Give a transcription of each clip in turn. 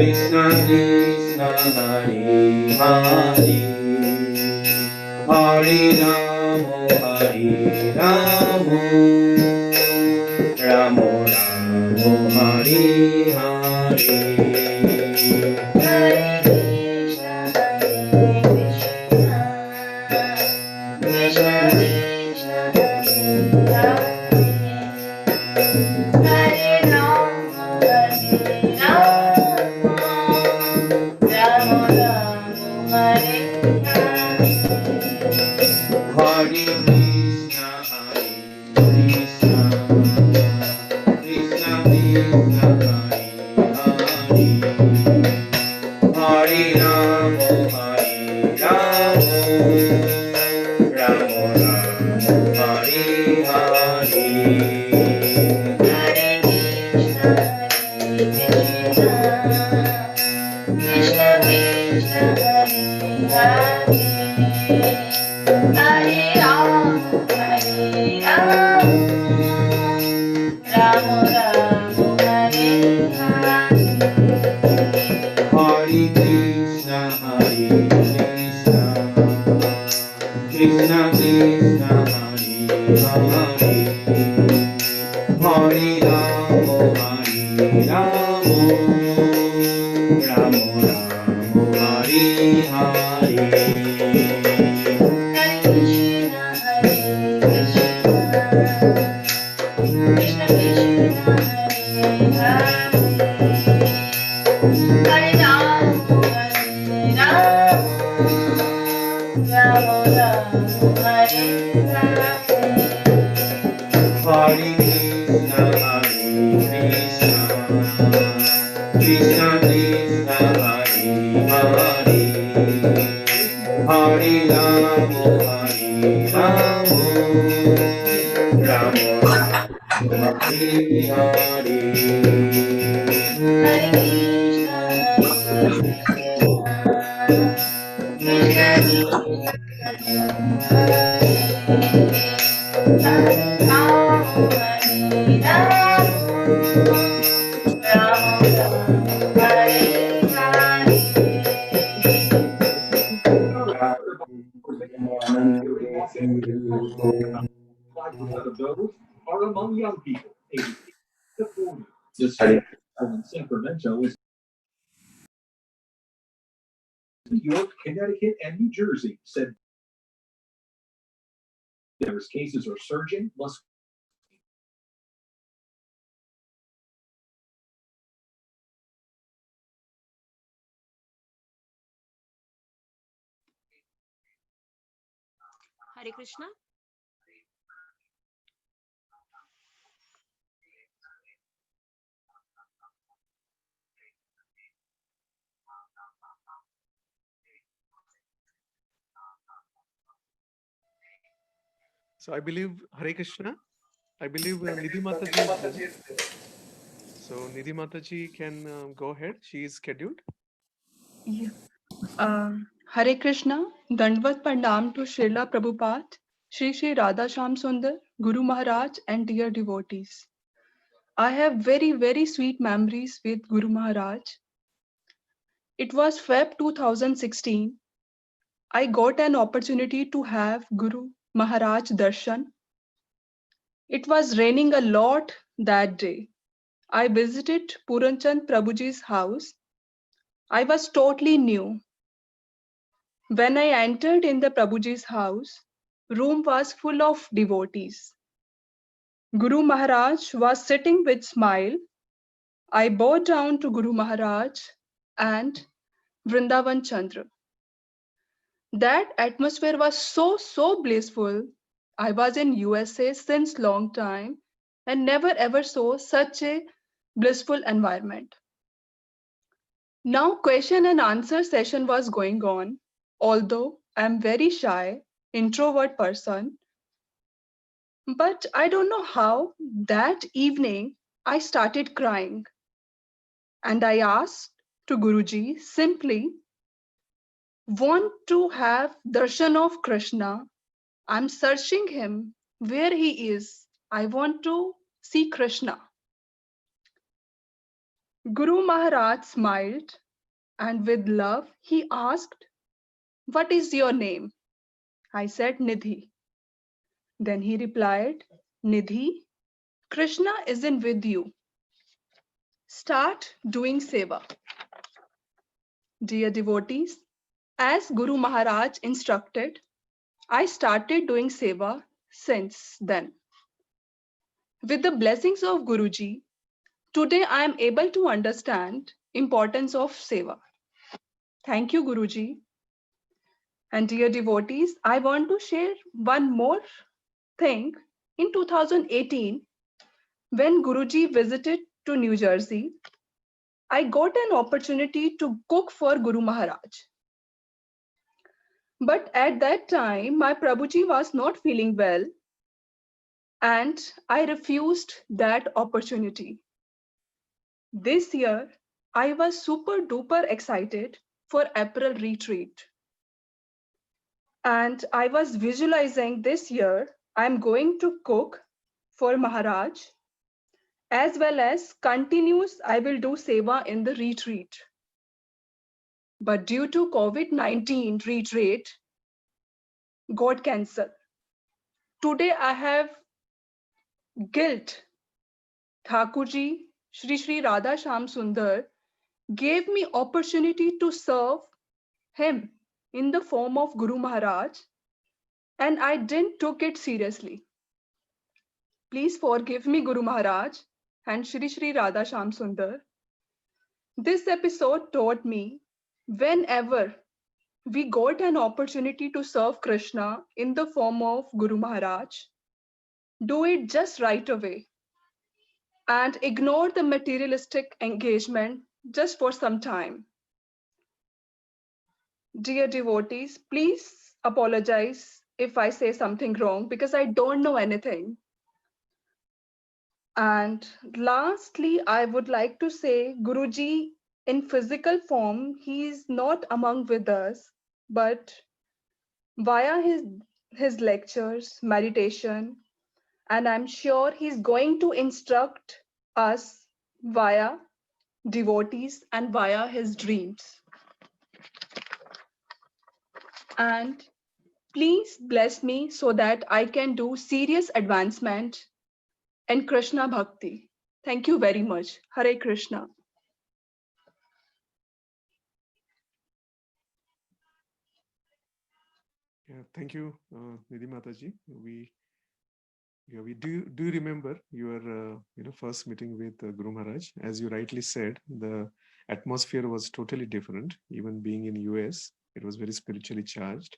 Krishna Krishna Hare Hare Hare Ramo Hare Ramo Ramo Ramo Hare Hare Hare Krishna, Hare Krishna, Krishna Krishna, Hare Hare, Hare Rama, Hare Rama, Rama Rama, Hare Hare. Hare Krishna Hare Krishna Krishna Krishna Hare Hare Hare Ramo Hare Ramo Ramo Ramo Hare Hare Hare Krishna, Hare Krishna, Krishna Krishna, Hare Hare, Hare Rama, Hare Rama, Rama Rama, Hare Hare. Hare Krishna Hare Krishna Krishna Krishna Hare Hare Hare Ramo Hare Ramo Ramo Ramo Hare Hare Hare Krishna, Hare Krishna, Krishna Krishna, Hare Hare, Hare Rama, Hare Rama, Rama Rama, Hare Hare. Hare Krishna Hare Krishna Krishna Krishna Hare Hare Hare Ramo Hare Ramo Ramo Ramo Hare Hare Hare Krishna, Hare Krishna, Krishna Krishna, Hare Hare, Hare Rama, Hare Rama, Rama Rama, Hare Hare. Are among young people, aged 8 to 40. This Hare in Sacramento is New York, Connecticut, and New Jersey said there's cases are surging. Must Hare Krishna. So I believe Hare Krishna. I believe Nidhi Mataji is busy. So Nidhi Mataji can go ahead. She is scheduled. Yeah. Hare Krishna, Dandvat Pranam to Srila Prabhupada, Shri Shri Radha Sham Sundar, Guru Maharaj, and dear devotees. I have very, very sweet memories with Guru Maharaj. It was Feb 2016. I got an opportunity to have Guru Maharaj Darshan. It was raining a lot that day. I visited Puranchand Prabhuji's house. I was totally new. When I entered in the Prabhuji's house, room was full of devotees. Guru Maharaj was sitting with smile. I bowed down to Guru Maharaj and Vrindavan Chandra. That atmosphere was so blissful. I was in USA since long time and never ever saw such a blissful environment. Now question and answer session was going on. Although I am very shy, introvert person, but I don't know how that evening I started crying and I asked to Guruji simply, want to have darshan of Krishna. I'm searching him where he is. I want to see Krishna. Guru Maharaj smiled and with love he asked, "What is your name?" I said, "Nidhi." Then he replied, "Nidhi, Krishna isn't with you. Start doing seva." Dear devotees, as Guru Maharaj instructed, I started doing seva since then. With the blessings of Guruji, today I am able to understand importance of seva. Thank you, Guruji. And dear devotees, I want to share one more thing. In 2018, when Guruji visited to New Jersey, I got an opportunity to cook for Guru Maharaj. But at that time, my Prabhuji was not feeling well, and I refused that opportunity. This year, I was super duper excited for April retreat. And I was visualizing this year, I'm going to cook for Maharaj as well as continuous I will do seva in the retreat. But due to COVID-19 retreat got cancelled. Today I have guilt. Thakurji, Shri Radha Sham Sundar gave me opportunity to serve him in the form of Guru Maharaj, and I didn't took it seriously. Please forgive me, Guru Maharaj and Shri Radha Sham Sundar. This episode taught me whenever we got an opportunity to serve Krishna in the form of Guru Maharaj, do it just right away and ignore the materialistic engagement just for some time. Dear devotees, please apologize if I say something wrong because I don't know anything. And lastly, I would like to say Guruji in physical form, he is not among with us, but via his lectures, meditation, and I'm sure he's going to instruct us via devotees and via his dreams. And please bless me so that I can do serious advancement in Krishna Bhakti. Thank you very much. Hare Krishna. Yeah, thank you, Nidhi Mataji. We do remember your first meeting with Guru Maharaj. As you rightly said, the atmosphere was totally different. Even being in US, it was very spiritually charged.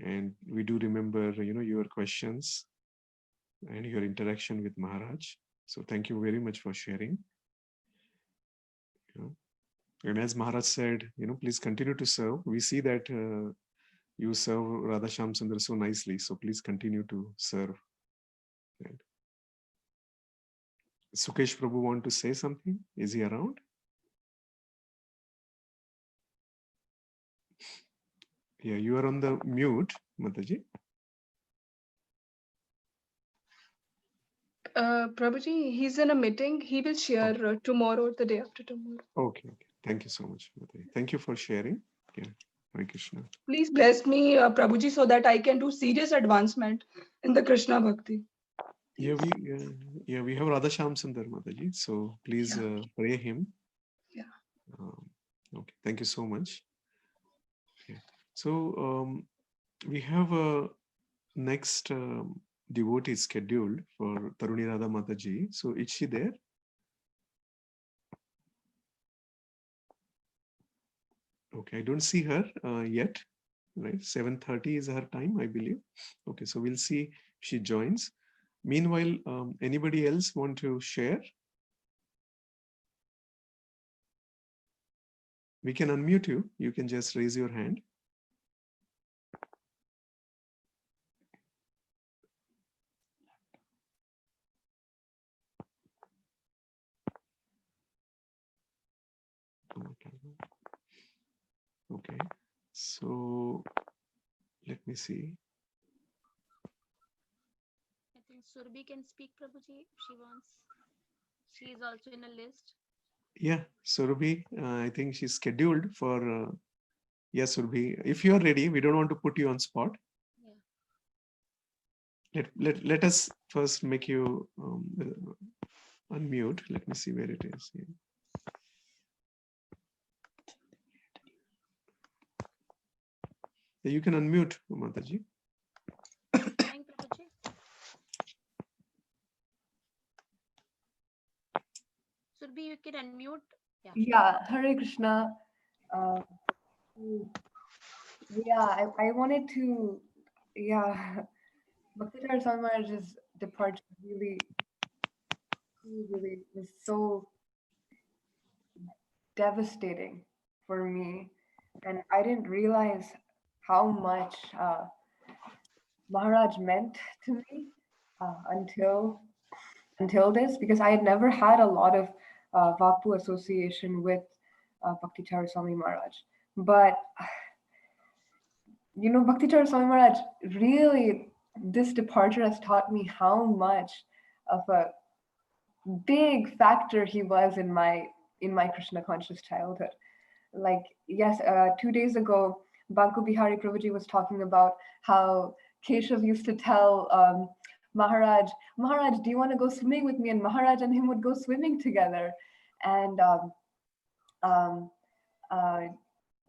And we do remember your questions and your interaction with Maharaj. So thank you very much for sharing. And as Maharaj said, please continue to serve. We see that you serve Radha Sham Sundar so nicely. So please continue to serve. Right. Sukesh Prabhu want to say something? Is he around? Yeah, you are on the mute, Mataji. Prabhuji, he's in a meeting. He will share tomorrow or the day after tomorrow. Okay. Thank you so much, Mataji. Thank you for sharing. Yeah. Hare Krishna. Please bless me, Prabhuji, so that I can do serious advancement in the Krishna Bhakti. Yeah, we have Radha Sham Sundar Mataji. So please pray him. Yeah. Okay. Thank you so much. Okay. So we have a next devotee scheduled for Taruni Radha Mataji. So is she there? Okay, I don't see her yet. Right, 7:30 is her time, I believe. Okay, so we'll see if she joins. Meanwhile, anybody else want to share? We can unmute you. You can just raise your hand. Okay, so let me see. I think Surbi can speak, Prabhuji, if she wants. She is also in a list. Yeah, Surabhi, I think she's scheduled for. Yes, Surabhi, if you're ready, we don't want to put you on spot. Let us first make you unmute. Let me see where it is. Yeah. You can unmute, Mataji. Thank Prabhuji. Surbi, you can unmute. Yeah, Hare Krishna. Uh, I wanted to, Bhakti Swami Maharaj's departure really was so devastating for me. And I didn't realize how much Maharaj meant to me until this, because I had never had a lot of Vapu association with Bhakti Swami Maharaj. But Bhakti Swami Maharaj, really, this departure has taught me how much of a big factor he was in my Krishna conscious childhood. Like, yes, 2 days ago, Banku Bihari Prabhuji was talking about how Keshav used to tell Maharaj, do you want to go swimming with me? And Maharaj and him would go swimming together. And um, uh,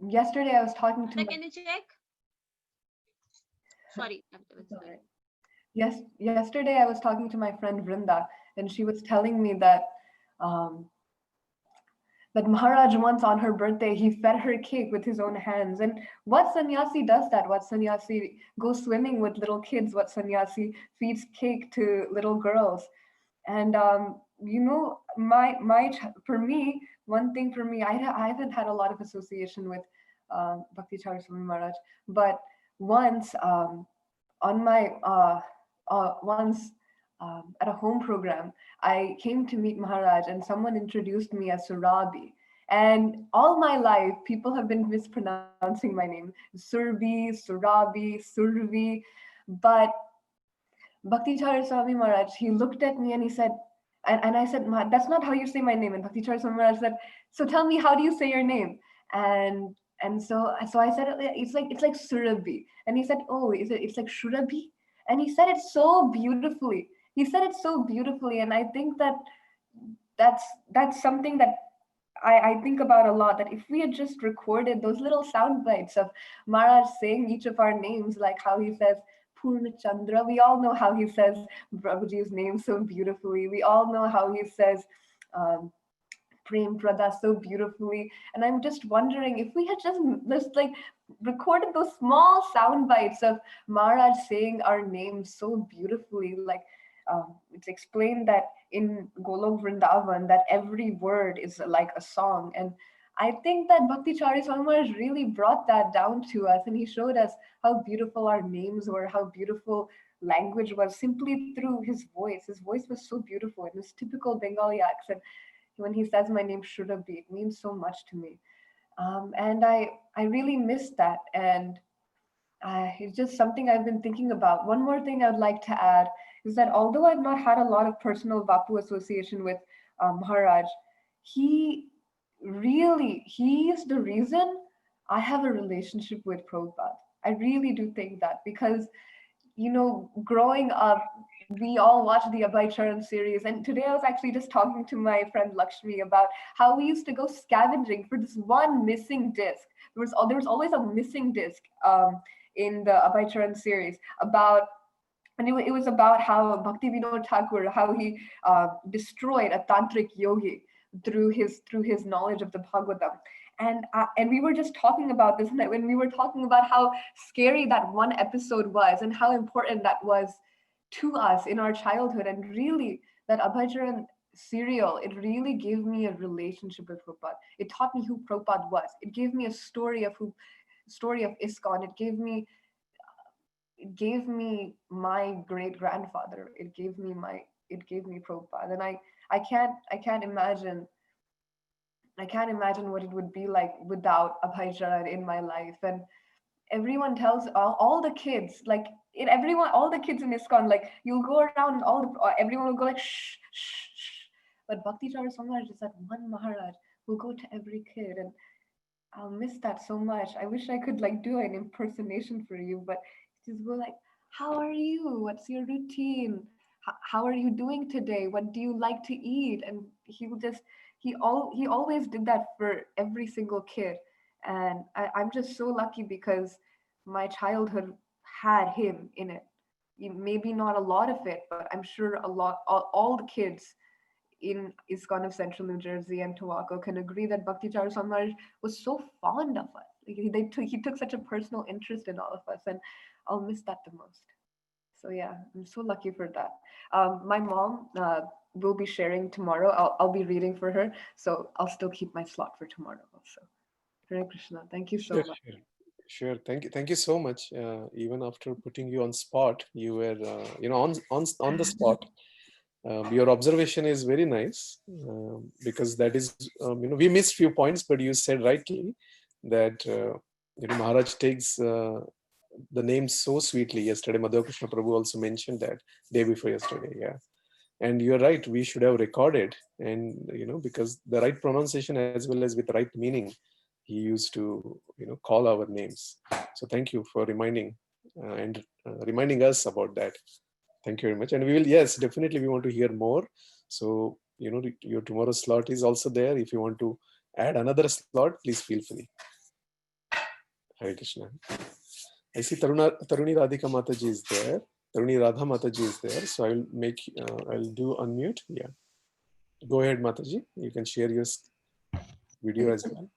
yesterday I was talking to Can you check? Sorry. Yesterday I was talking to my friend Vrinda, and she was telling me that that Maharaj once on her birthday, he fed her cake with his own hands. And what sannyasi does that? What sannyasi goes swimming with little kids? What sannyasi feeds cake to little girls? And for me, one thing for me, I haven't had a lot of association with Bhakti Charu Swami Maharaj, but once on my once at a home program, I came to meet Maharaj, and someone introduced me as Surabi. And all my life, people have been mispronouncing my name, Surbi, Surabi, Survi. But Bhakti Chara Swami Maharaj, he looked at me and he said, and I said, that's not how you say my name. And Bhakti Chara Swami Maharaj said, so tell me, how do you say your name? And so I said, it's like Surabhi. And he said, oh, it's like Shurabhi? And he said it so beautifully. He said it so beautifully. And I think that's something that I think about a lot, that if we had just recorded those little sound bites of Maharaj saying each of our names, like how he says Purna Chandra, we all know how he says Prabhuji's name so beautifully. We all know how he says um, Prem Prada so beautifully. And I'm just wondering if we had just like recorded those small sound bites of Maharaj saying our names so beautifully, like it's explained that in Golok Vrindavan that every word is like a song. And I think that Bhakti Chari Swami Maharaj really brought that down to us, and he showed us how beautiful our names were, how beautiful language was, simply through his voice. His voice was so beautiful in his typical Bengali accent. When he says my name Shurabhi, it means so much to me. And I really miss that. And it's just something I've been thinking about. One more thing I would like to add is that although I've not had a lot of personal Vapu association with Maharaj, he is the reason I have a relationship with Prabhupada. I really do think that, because growing up, we all watched the Abhay Charan series. And today I was actually just talking to my friend Lakshmi about how we used to go scavenging for this one missing disc. There was always a missing disc in the Abhay Charan series and it was about how Bhakti Vinod Thakur, how he destroyed a tantric yogi through his knowledge of the Bhagavatam. And we were just talking about this, and when we were talking about how scary that one episode was and how important that was to us in our childhood. And really, that Abhajaran serial, it really gave me a relationship with Prabhupada. It taught me who Prabhupada was. It gave me a story of ISKCON. It gave me my great grandfather. It gave me Prabhupada. And I can't imagine what it would be like without Abhay Charan in my life. And everyone tells all the kids, like all the kids in ISKCON, like you'll go around and everyone will go like shh, shh, shh. But Bhakti Charu Maharaj is that one Maharaj who'll go to every kid, and I'll miss that so much. I wish I could like do an impersonation for you, but just go like, "How are you? What's your routine? How are you doing today? What do you like to eat?" And he always did that for every single kid, and I'm just so lucky because my childhood had him in it. Maybe not a lot of it, but I'm sure all the kids in ISKCON of Central New Jersey and Tobacco can agree that Bhakti Charu Samaj was so fond of us. Like he took such a personal interest in all of us, and I'll miss that the most. So yeah, I'm so lucky for that. My mom will be sharing tomorrow. I'll be reading for her, so I'll still keep my slot for tomorrow also. Hare Krishna. Thank you so Sure, much. sure. Thank you so much. Even after putting you on spot, you were, on the spot. Your observation is very nice, because that is, we missed few points, but you said rightly that Maharaj takes the name so sweetly. Yesterday, Madhava Krishna Prabhu also mentioned that day before yesterday. Yeah, and you're right. We should have recorded, and because the right pronunciation as well as with right meaning, he used to call our names. So thank you for reminding and reminding us about that. Thank you very much. And we will, yes, definitely we want to hear more. So, your tomorrow slot is also there. If you want to add another slot, please feel free. Hare Krishna. I see Taruni Radhika Mataji is there. Taruni Radha Mataji is there. So I'll do unmute. Yeah. Go ahead, Mataji. You can share your video as well.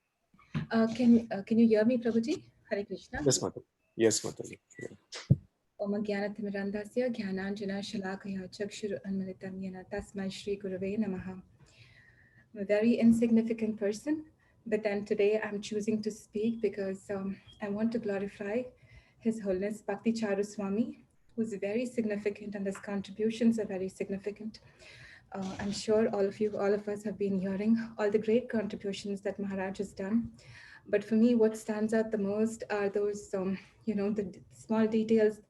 Can you hear me, Prabhuji? Hare Krishna. Yes, Mataji. Yes, Mataji. Yeah. Om Jnanatimidandasya Jnananjana Shalakaya Chakshuru Anmilitam Yena Tasmai Shri Gurave Namaha. I'm a very insignificant person, but then today I'm choosing to speak because I want to glorify His Holiness Bhakti Charu Swami, who's very significant, and his contributions are very significant. I'm sure all of us have been hearing all the great contributions that Maharaj has done. But for me, what stands out the most are those, the small details,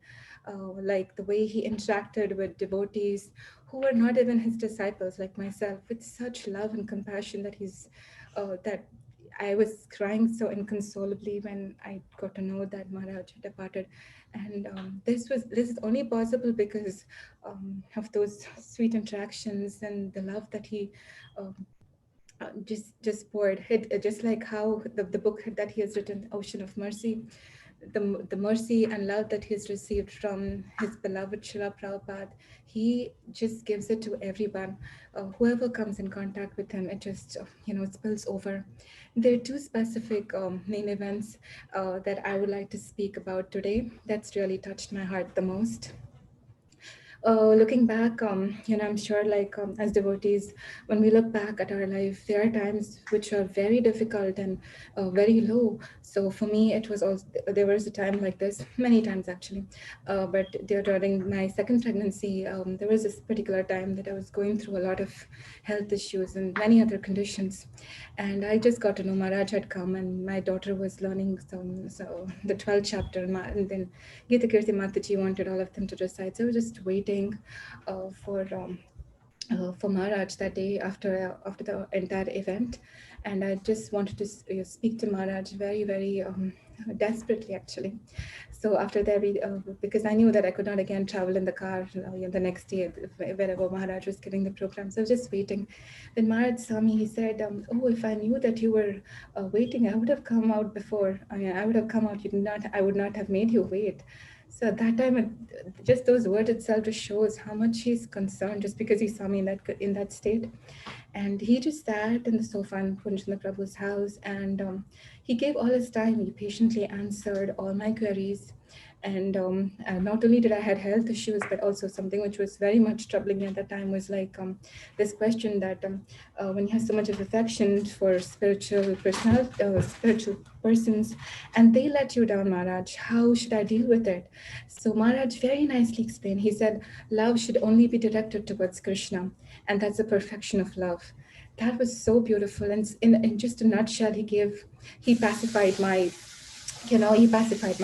like the way he interacted with devotees who were not even his disciples, like myself, with such love and compassion that I was crying so inconsolably when I got to know that Maharaj had departed. And this is only possible because of those sweet interactions and the love that he just poured. Just like how the book that he has written, Ocean of Mercy, the mercy and love that he's received from his beloved Srila Prabhupada, he just gives it to everyone. Whoever comes in contact with him, it just spills over. There are two specific main events that I would like to speak about today. That's really touched my heart the most. Looking back, I'm sure as devotees, when we look back at our life, there are times which are very difficult and very low. So for me, there was a time like this, many times actually, but during my second pregnancy, there was this particular time that I was going through a lot of health issues and many other conditions. And I just got to know Maharaj had come, and my daughter was learning the 12th chapter, and then Gita Kirti Mataji wanted all of them to recite. So I was just waiting for Maharaj that day after the entire event, and I just wanted to speak to Maharaj very, very desperately, actually. So after that, because I knew that I could not again travel in the car the next day wherever Maharaj was giving the program. So I was just waiting. Then Maharaj saw me. He said, "Oh, if I knew that you were waiting, I would have come out before. I would have come out. I would not have made you wait." So at that time, just those words itself just shows how much he's concerned, just because he saw me in that state. And he just sat in the sofa in Punjana Prabhu's house, and he gave all his time. He patiently answered all my queries. And not only did I had health issues, but also something which was very much troubling me at that time was this question that when you have so much of affection for spiritual persons, and they let you down, Maharaj, how should I deal with it? So Maharaj very nicely explained. He said, love should only be directed towards Krishna, and that's the perfection of love. That was so beautiful. And in just a nutshell, he pacified my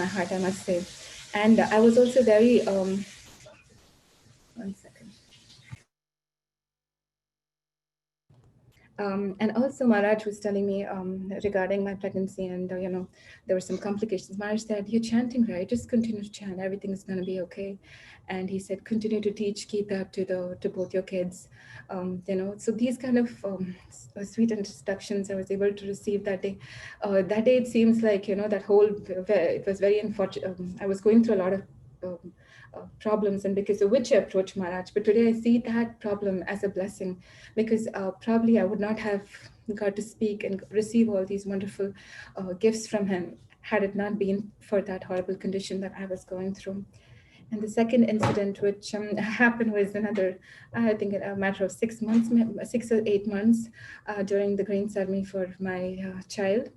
heart, I must say. And I was also very, 1 second. And also Maharaj was telling me regarding my pregnancy, and there were some complications. Maharaj said, "You're chanting, right? Just continue to chant. Everything is going to be okay." And he said, "Continue to teach Gita to both your kids." So these kind of sweet instructions I was able to receive that day. That day it seems like that whole it was very unfortunate. I was going through a lot of um, problems, and because of which I approached Maharaj. But today I see that problem as a blessing, because probably I would not have got to speak and receive all these wonderful gifts from him had it not been for that horrible condition that I was going through. And the second incident which happened was another, I think, a matter of 6 months, 6 or 8 months, during the grain ceremony for my child.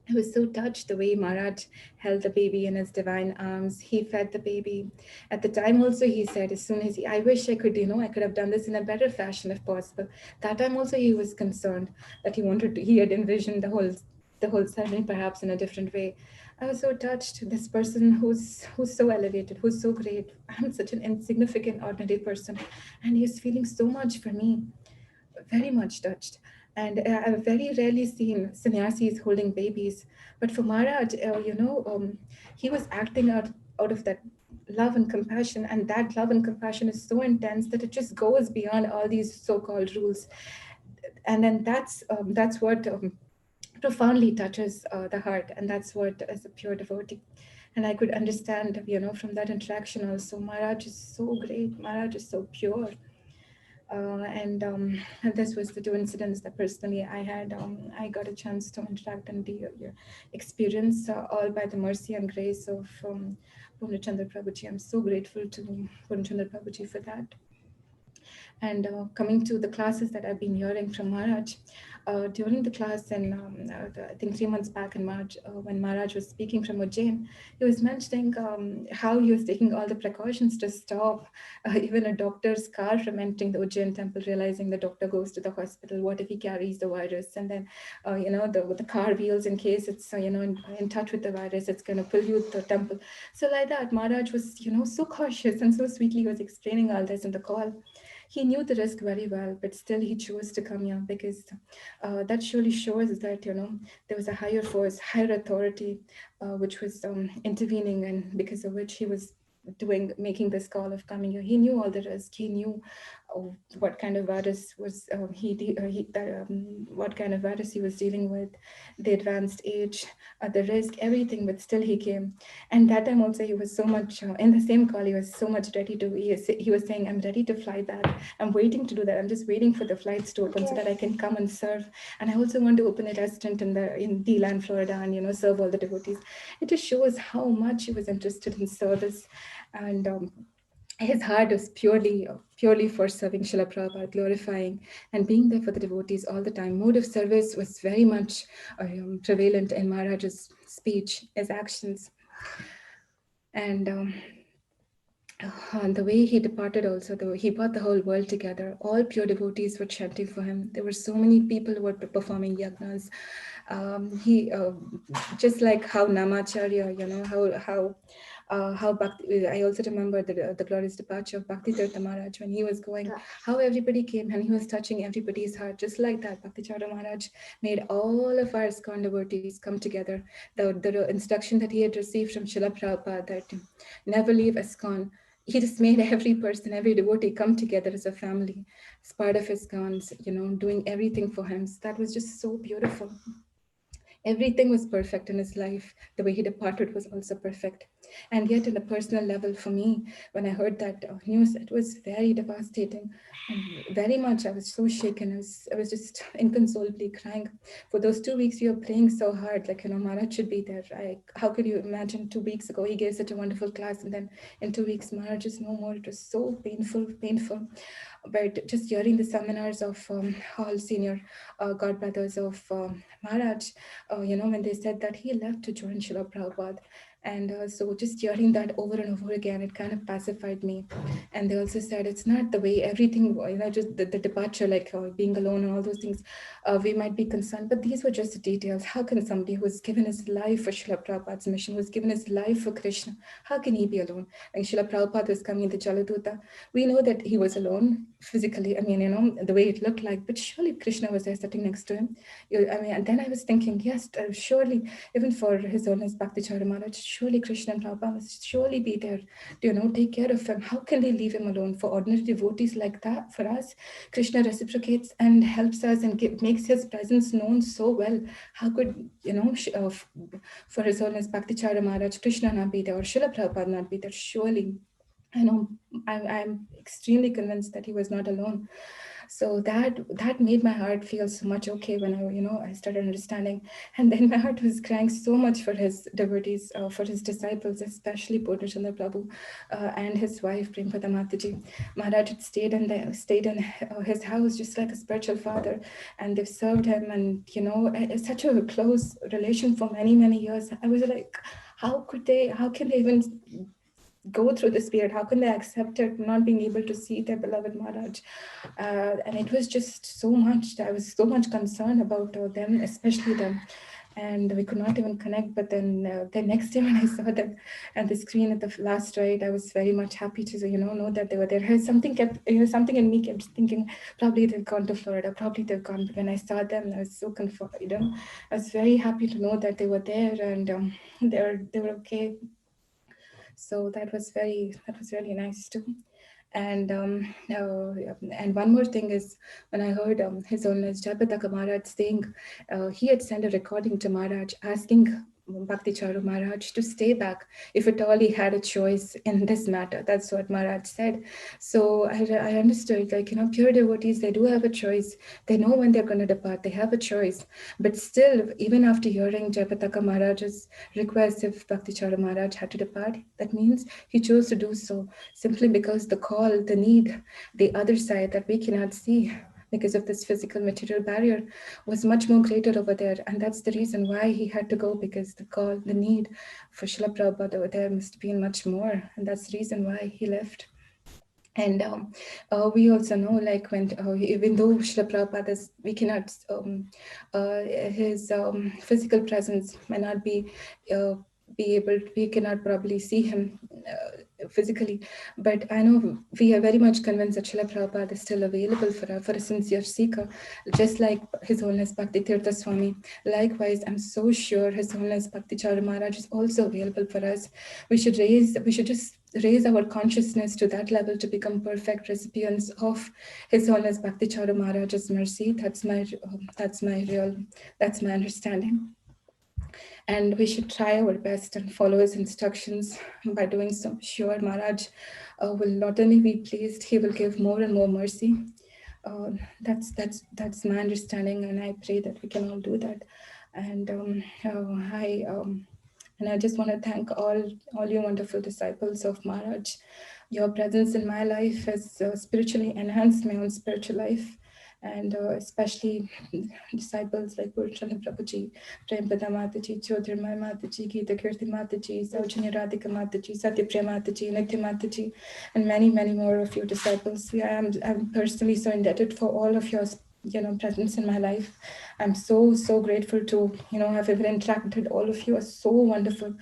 I was so touched the way Maharaj held the baby in his divine arms. He fed the baby. At the time also he said, as soon as I wish I could, I could have done this in a better fashion if possible. That time also he was concerned that he had envisioned the whole ceremony perhaps in a different way. I was so touched. This person who's so elevated, who's so great. I'm such an insignificant, ordinary person, and he's feeling so much for me, very much touched. And I've very rarely seen sannyasis holding babies. But for Maharaj, he was acting out of that love and compassion. And that love and compassion is so intense that it just goes beyond all these so-called rules. And then that's what profoundly touches the heart. And that's what is a pure devotee. And I could understand, from that interaction also, Maharaj is so great. Maharaj is so pure. And this was the two incidents that personally I had. I got a chance to interact and experience, all by the mercy and grace of Purnachandra Prabhuji. I'm so grateful to Purnachandra Prabhuji for that. And coming to the classes that I've been hearing from Maharaj, during the class, and I think 3 months back in March, when Maharaj was speaking from Ujjain, he was mentioning how he was taking all the precautions to stop even a doctor's car from entering the Ujjain temple, realizing the doctor goes to the hospital. What if he carries the virus? And then, the car wheels, in case it's, in touch with the virus, it's going to pollute the temple. So like that, Maharaj was, so cautious, and so sweetly he was explaining all this in the call. He knew the risk very well, but still he chose to come here, because that surely shows that, there was a higher force, higher authority, which was intervening, and because of which he was making this call of coming here. He knew all the risk. He knew what kind of virus was what kind of virus he was dealing with, the advanced age, the risk, everything. But still he came. And that time also he was so much in the same call. He was so much ready to. He was saying, "I'm ready to fly back. I'm waiting to do that. I'm just waiting for the flights to open so that I can come and serve. And I also want to open a restaurant in D-Land, Florida, and serve all the devotees." It just shows how much he was interested in service, and his heart was purely for serving Srila Prabhupada, glorifying and being there for the devotees all the time. Mode of service was very much prevalent in Maharaj's speech, his actions. And the way he departed also, he brought the whole world together. All pure devotees were chanting for him. There were so many people who were performing yagnas. He just like how Namacharya, how Bhakti. I also remember the glorious departure of Bhakti Tirtha Maharaj when he was going. How everybody came and he was touching everybody's heart, just like that. Bhakti Charu Maharaj made all of our ISKCON devotees come together. The instruction that he had received from Srila Prabhupada, that never leave ISKCON. He just made every person, every devotee come together as a family, as part of ISKCON, doing everything for him. So that was just so beautiful. Everything was perfect in his life. The way he departed was also perfect. And yet, on a personal level, for me, when I heard that news, it was very devastating. And very much, I was so shaken. I was just inconsolably crying. For those 2 weeks, we were praying so hard, like, Maharaj should be there. How could you imagine 2 weeks ago, he gave such a wonderful class, and then in 2 weeks, Maharaj is no more. It was so painful. But just hearing the seminars of all senior godbrothers of Maharaj, when they said that he left to join Srila Prabhupada. And so just hearing that over and over again, it kind of pacified me. And they also said it's not the way everything, just the departure, like being alone and all those things, we might be concerned, but these were just the details. How can somebody who's given his life for Srila Prabhupada's mission, who's given his life for Krishna, how can he be alone? Like Srila Prabhupada was coming in the Jaladuta, we know that he was alone physically, I mean, you know, the way it looked like, but surely Krishna was there sitting next to him. I mean, and then I was thinking, yes, surely, even for His Holiness Bhakti Charu Maharaj, surely Krishna and Prabhupada must surely be there to, you know, take care of him. How can they leave him alone? For ordinary devotees like that, for us, Krishna reciprocates and helps us and makes his presence known so well. How could, you know, for His Holiness Bhakti Charu Maharaj, Krishna not be there, or Srila Prabhupada not be there? Surely. I know, I'm extremely convinced that he was not alone. So that made my heart feel so much okay when I started understanding. And then my heart was crying so much for his devotees, for his disciples, especially Purnachandra Prabhu and his wife Prempada Mataji. Maharaj had stayed in his house just like a spiritual father, and they've served him, and it's such a close relation for many years. I was like, how can they even go through this period? How can they accept it, not being able to see their beloved Maharaj? And it was just so much. I was so much concerned about them, especially them. And we could not even connect. But then the next day when I saw them at the screen at the last ride, I was very much happy to know that they were there. Something in me kept thinking, probably they've gone to Florida, probably they've gone. But when I saw them, I was so comforted. I was very happy to know that they were there, and they were okay. So that was really nice too. And and one more thing is, when I heard His Holiness Jayapataka Maharaj saying he had sent a recording to Maharaj asking Bhakti Charu Maharaj to stay back if at all he had a choice in this matter. That's what Maharaj said. So I understood, pure devotees, they do have a choice. They know when they're going to depart. They have a choice. But still, even after hearing Jayapataka Maharaj's request, if Bhakti Charu Maharaj had to depart, that means he chose to do so simply because the call, the need, the other side that we cannot see because of this physical material barrier was much more greater over there. And that's the reason why he had to go, because the call, the need for Srila Prabhupada over there must have been much more. And that's the reason why he left. And we also know, when even though Srila Prabhupada we cannot, his physical presence may not be we cannot probably see him physically, but I know we are very much convinced that Srila Prabhupada is still available for a sincere seeker, just like His Holiness Bhakti Tirtha Swami. Likewise, I'm so sure His Holiness Bhakti Charu Maharaj is also available for us. We should just raise our consciousness to that level to become perfect recipients of His Holiness Bhakti Charu Maharaj's mercy. That's my understanding. And we should try our best and follow his instructions. By doing so, sure, Maharaj will not only be pleased, he will give more and more mercy. That's my understanding, and I pray that we can all do that. And I just want to thank all you wonderful disciples of Maharaj. Your presence in my life has spiritually enhanced my own spiritual life. And especially disciples like Purnachandra Prabhuji, Prempada Mataji, Chodharmai Mataji, Gita Kirti Mataji, Saujanya Radhika Mataji, Satyapriya Mataji, Nitya Mataji, and many more of your disciples. I'm personally so indebted for all of your presence in my life. I'm so grateful to have ever interacted with all of you. Are so wonderful.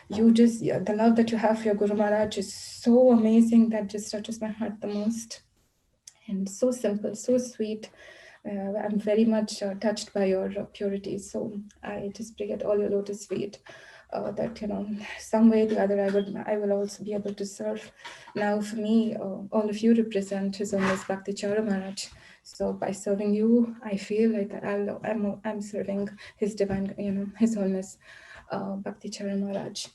The love that you have for your Guru Maharaj is so amazing, that just touches my heart the most. And so simple, so sweet. I'm very much touched by your purity. So I just pray at all your lotus feet that some way or the other I will also be able to serve. Now for me, all of you represent His Holiness Bhakti Charu Maharaj. So by serving you, I feel like I'm serving His divine, His Holiness Bhakti Charu Maharaj.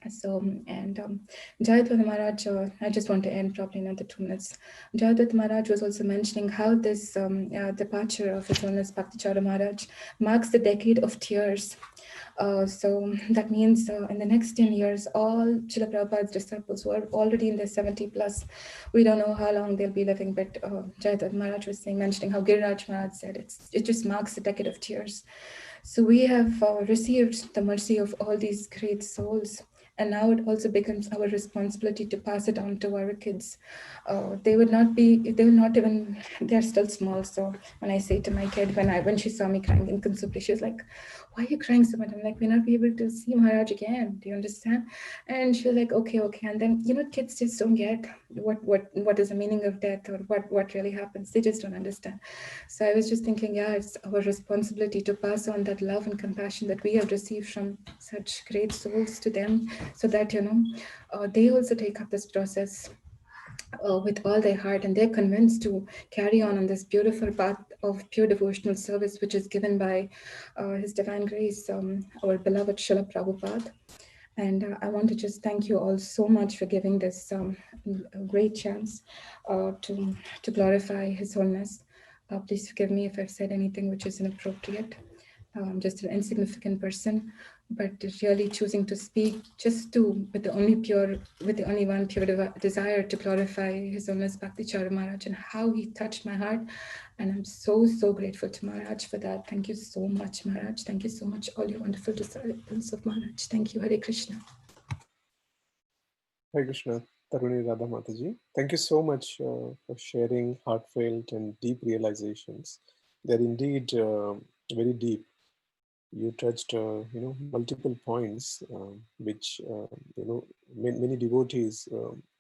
So, and Jayadvaita Maharaj, I just want to end probably another 2 minutes. Jayadvaita Maharaj was also mentioning how this departure of His Holiness Bhakti Charu Maharaj marks the decade of tears. So that means in the next 10 years, all Srila Prabhupada's disciples who are already in their 70 plus, we don't know how long they'll be living, but Jayadvaita Maharaj was mentioning how Giriraj Maharaj said it just marks the decade of tears. So we have received the mercy of all these great souls, And now it also becomes our responsibility to pass it on to our kids. They will not even, they're still small. So when I say to my kid, when she saw me crying inconsolably, she was like, why are you crying so much? I'm like, we're not be able to see Maharaj again. Do you understand? And she was like, okay. And then, kids just don't get what is the meaning of death, or what really happens. They just don't understand. So I was just thinking, yeah, it's our responsibility to pass on that love and compassion that we have received from such great souls to them, so that, they also take up this process with all their heart, and they're convinced to carry on this beautiful path of pure devotional service, which is given by His Divine Grace, our beloved Srila Prabhupada. And I want to just thank you all so much for giving this great chance to glorify His holiness. Please forgive me if I've said anything which is inappropriate. I'm just an insignificant person, but really choosing to speak with the only one pure desire to glorify His Holiness Bhakti Charu Maharaj, and how he touched my heart. And I'm so, so grateful to Maharaj for that. Thank you so much, Maharaj. Thank you so much, all your wonderful disciples of Maharaj. Thank you. Hare Krishna. Hare Krishna, Taruni Radha Mataji. Thank you so much for sharing heartfelt and deep realizations. They're indeed very deep. You touched, multiple points which, many devotees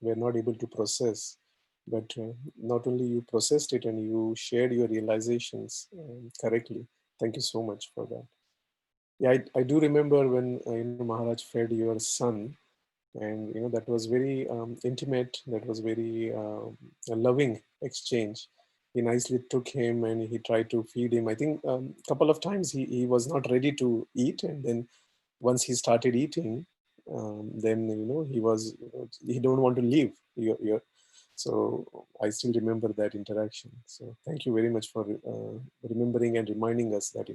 were not able to process. But not only you processed it and you shared your realizations correctly. Thank you so much for that. Yeah, I do remember when Maharaj fed your son, and that was very intimate. That was very a loving exchange. He nicely took him and he tried to feed him. I think a couple of times he was not ready to eat, and then once he started eating, then he don't want to leave so I still remember that interaction. So thank you very much for remembering and reminding us that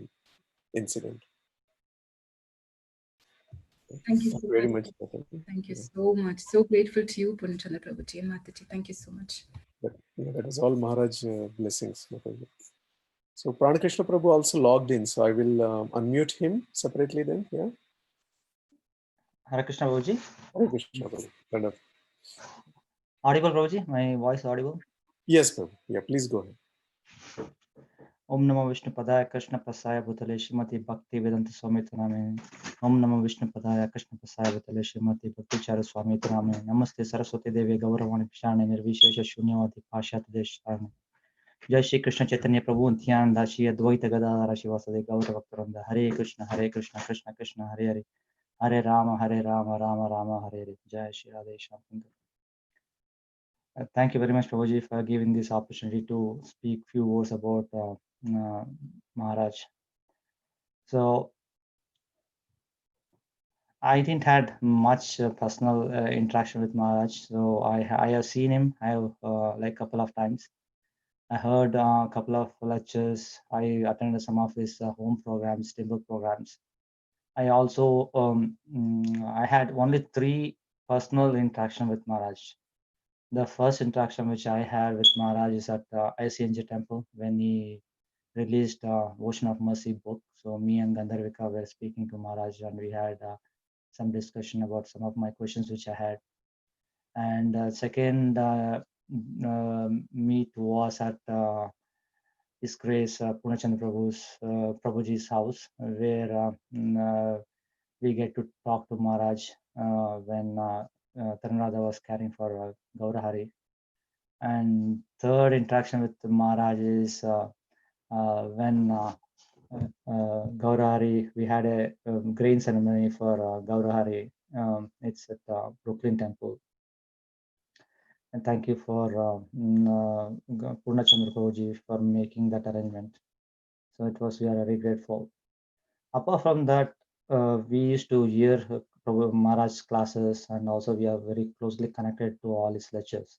incident. Thank you so very much. much. Thank you so much. So grateful to you, Purnachandra Prabhuji and Mataji. Thank you so much. That was all Maharaj blessings. So Pranakrishna Prabhu also logged in, so I will unmute him separately then. Yeah. Hare Krishna Prabhuji. Hare Krishna Prabhu. Audible Prabhuji? My voice audible? Yes, Prabhu. Yeah, please go ahead. Om Namo Vishnu Padaya Krishna Prasaya Bhutale Shrimati Bhakti Vedanta Swami Name. Om Namo Vishnu Padaya Krishna Prasaya Bhutale Shrimati Bhakti Charu Swami Name. Namaste Saraswati Devi Gauravani Pishane Nirvishesha Shunyavati Pashat Deshane. Jai Shri Krishna Chaitanya Prabhu Nityan Dashi Advaita Gadadara Shivasade Gaura Bhaktaranda. Hare Krishna Krishna Krishna Hare Hare. Hare Rama Rama Rama Hare Hare. Jai Shri Radha Shyam. Thank you very much, Prabhuji, for giving this opportunity to speak few words about Maharaj. So I didn't had much personal interaction with Maharaj. So I have seen him. I have like a couple of times. I heard a couple of lectures. I attended some of his home programs, temple programs. I also I had only 3 personal interaction with Maharaj. The first interaction which I had with Maharaj is at ICNG temple when he released Ocean of Mercy book. So me and Gandharvika were speaking to Maharaj, and we had some discussion about some of my questions which I had. And second meet was at His Grace Purnachandra Prabhuji's house, where we get to talk to Maharaj when Taranada was caring for Gaurahari. And third interaction with Maharaj is when Gaurahari, we had a grain ceremony for Gaurahari. It's at Brooklyn Temple. And thank you for Purnachandra Prabhuji for making that arrangement. So it was, we are very grateful. Apart from that, we used to hear Maharaj's classes, and also we are very closely connected to all his lectures.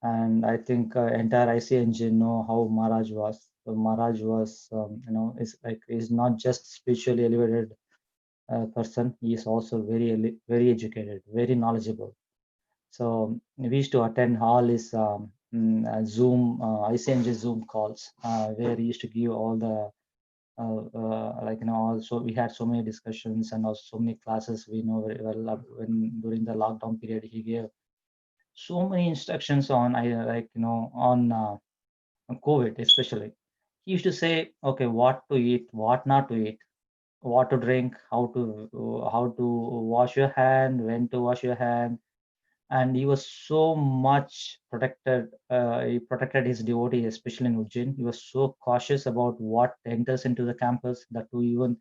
And I think entire ICNG know how Maharaj was. So Maharaj was, is not just spiritually elevated person. He is also very educated, very knowledgeable. So we used to attend all his Zoom, ICNG Zoom calls, where he used to give all the like also we had so many discussions and also so many classes. We know very well when during the lockdown period he gave so many instructions on on COVID especially. He used to say, okay, what to eat, what not to eat, what to drink, how to wash your hand, when to wash your hand, and he was so much protected. He protected his devotees, especially in Ujjain. He was so cautious about what enters into the campus, that to even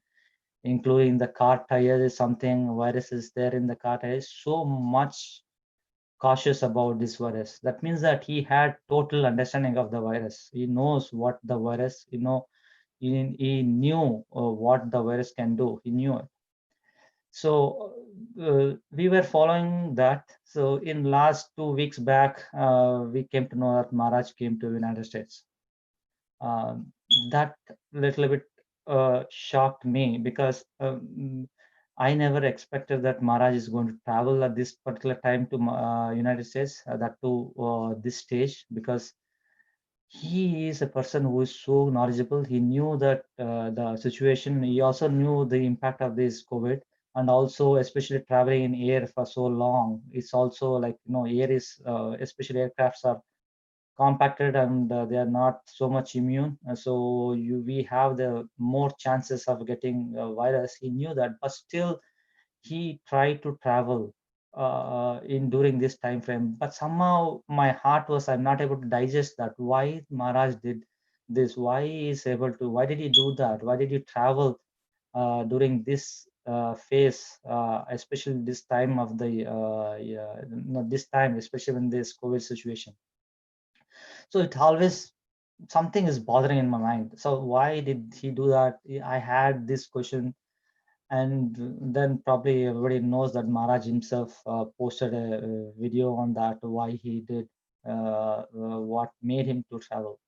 including the car tires is something virus is there in the car tires. So much cautious about this virus. That means that he had total understanding of the virus. He knows what the virus, he knew what the virus can do. He knew it. So we were following that. So in last 2 weeks back, we came to know that Maharaj came to United States. That little bit shocked me, because I never expected that Maharaj is going to travel at this particular time to United States, that to this stage, because he is a person who is so knowledgeable. He knew that the situation. He also knew the impact of this COVID, and also especially traveling in air for so long. It's also like air is especially aircrafts are compacted, and they are not so much immune. So we have the more chances of getting virus. He knew that, but still he tried to travel in during this time frame. But somehow my heart was, I'm not able to digest that. Why Maharaj did this? Why he is able to? Why did he do that? Why did he travel during this phase, especially this time of the yeah, no, this time, especially in this COVID situation? So it always something is bothering in my mind. So why did he do that? I had this question. And then probably everybody knows that Maharaj himself posted a video on that, why he did, what made him to travel.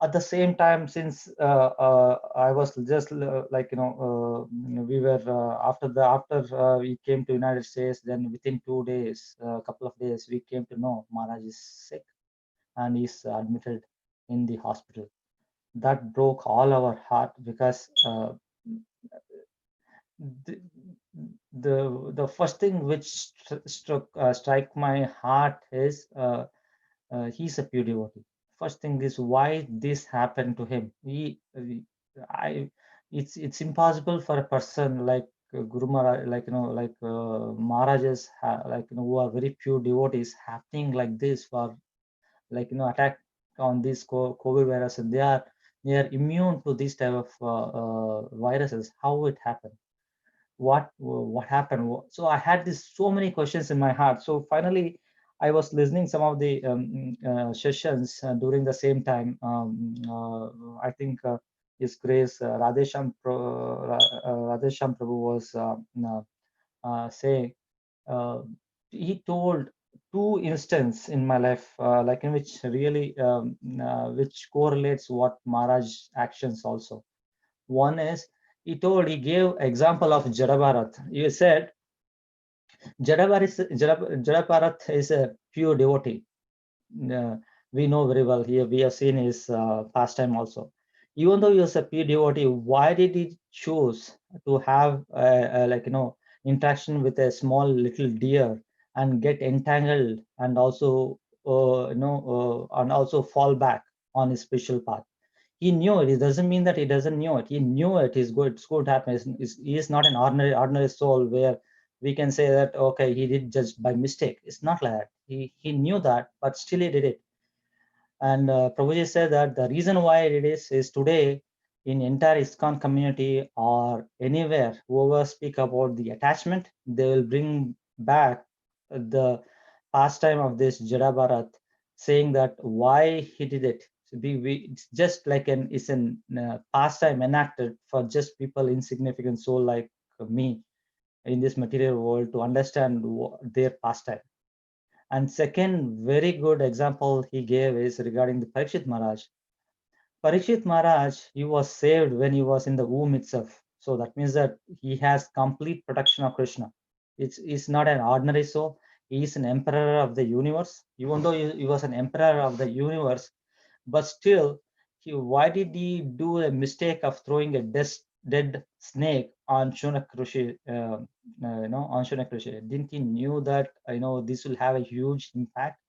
At the same time, since I was just we were after we came to United States, then within 2 days, a couple of days, we came to know Maharaj is sick and is admitted in the hospital. That broke all our heart, because the, the first thing which strike my heart is he's a pure devotee. First thing is why this happened to him. I it's impossible for a person like Guru Maharaj, Maharajas, who are very pure devotees, happening like this for attack on this COVID virus, and they are immune to this type of viruses. How it happened? What happened? So I had this so many questions in my heart. So finally I was listening some of the sessions during the same time. I think his grace Radhesham Prabhu was saying, uh, he told two instances in my life, like in which really which correlates what Maharaj actions also. One is, he gave example of Jadabharat. He said Jadabharat is a pure devotee. Uh, we know very well here. We have seen his pastime also. Even though he was a pure devotee, why did he choose to have interaction with a small little deer and get entangled, and also and also fall back on his spiritual path? He knew it. It doesn't mean that he doesn't know it. He knew it is good. It's going to happen. He is not an ordinary soul where we can say that okay, he did just by mistake. It's not like that. He knew that, but still he did it. And Prabhuji said that the reason why it is today in entire ISKCON community or anywhere, whoever speak about the attachment, they will bring back the pastime of this Jada Bharat, saying that why he did it. So it's just like it's an pastime enacted for just people, insignificant soul like me in this material world, to understand their pastime. And second very good example he gave is regarding the Parikshit Maharaj. Parikshit Maharaj, he was saved when he was in the womb itself. So that means that he has complete protection of Krishna. It's not an ordinary soul. He is an emperor of the universe. Even though he was an emperor of the universe, but still why did he do a mistake of throwing a dead snake on Shunak Rishi, on Shunak Rishi? Didn't he knew that, this will have a huge impact?